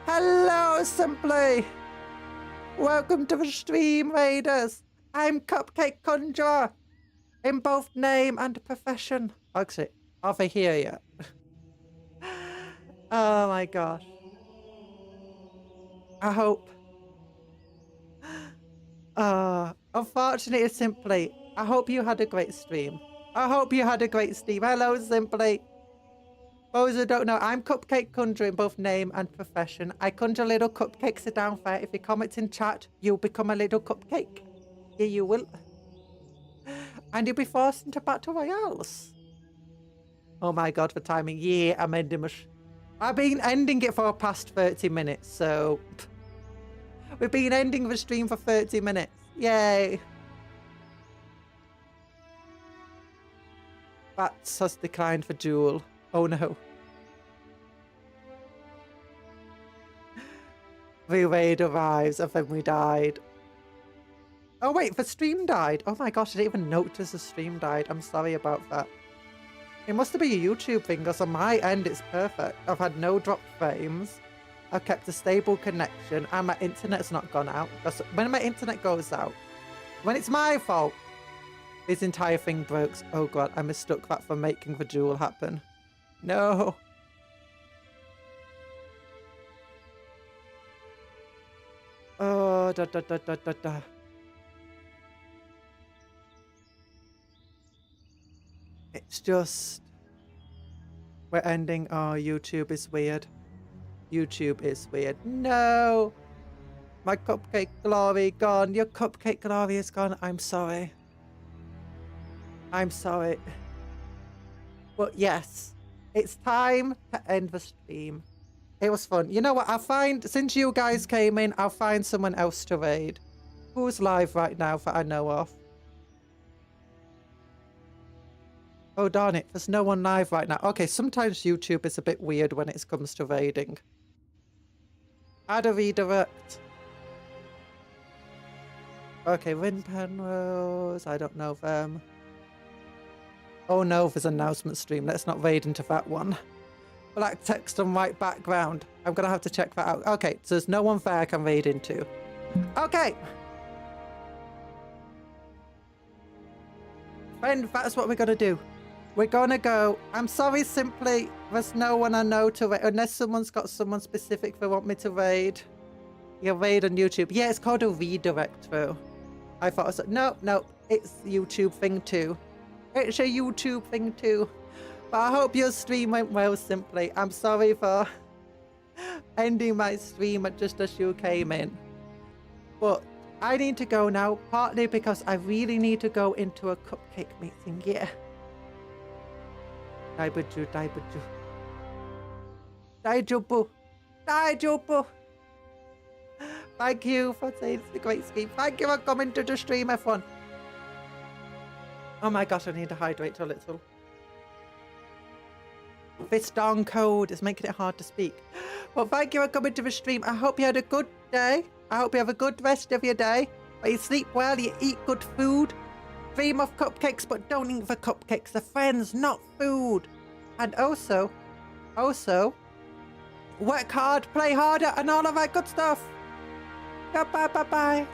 Hello, Simply. Welcome to the stream, raiders. I'm Cupcake Conjuror. In both name and profession. Actually, are they here yet? Oh my gosh. I hope. Unfortunately, Simply, I hope you had a great stream. I hope you had a great stream. Hello, Simply. Those who don't know, I'm Cupcake Conjuror in both name and profession. I conjure little cupcakes down there. If you comment in chat, you'll become a little cupcake. Yeah, you will. And you'll be forced into battle royales. Oh my god, for timing. Yeah, I'm ending my... I've been ending it for the past 30 minutes, so... We've been ending the stream for 30 minutes. Yay. Bats has declined for duel. Oh no. The raid arrives and then we died. Oh wait, the stream died. Oh my gosh, I didn't even notice the stream died. I'm sorry about that. It must have been a YouTube thing, because on my end it's perfect. I've had no dropped frames. I've kept a stable connection and my internet's not gone out. Because when my internet goes out, when it's my fault, His entire thing broke. Oh god, I mistook that for making the duel happen. No. Oh, da da da da da da. It's just... We're ending. Oh, YouTube is weird. YouTube is weird. No! My cupcake glory gone. Your cupcake glory is gone. I'm sorry. I'm sorry. But yes, it's time to end the stream. It was fun. You know what? I'll find, since you guys came in, I'll find someone else to raid. Who's live right now that I know of? Oh, darn it. There's no one live right now. Okay, sometimes YouTube is a bit weird when it comes to raiding. Add a redirect. Okay, Rin Penrose. I don't know them. Oh no, there's an announcement stream. Let's not raid into that one. Black text on white background. I'm going to have to check that out. Okay, so there's no one there I can raid into. Okay. Friend, that's what we're going to do. We're going to go. I'm sorry, simply, there's no one I know to raid. Unless someone's got someone specific they want me to raid. You raid on YouTube. Yeah, it's called a redirect, though. I thought it was... No, no, it's a YouTube thing, too. It's a YouTube thing, too. But I hope your stream went well, simply. I'm sorry for ending my stream just as you came in. But I need to go now, partly because I really need to go into a cupcake meeting, yeah. Daibaju, daibaju. Daijubu. Daijubu. Thank you for saying it's a great scheme. Thank you for coming to the stream, everyone. Oh my gosh, I need to hydrate a little. This darn code is making it hard to speak. Well, thank you for coming to the stream. I hope you had a good day. I hope you have a good rest of your day. But you sleep well, you eat good food. Dream of cupcakes, but don't eat the cupcakes. They're friends, not food. And also, work hard, play harder, and all of that good stuff. Goodbye, bye-bye.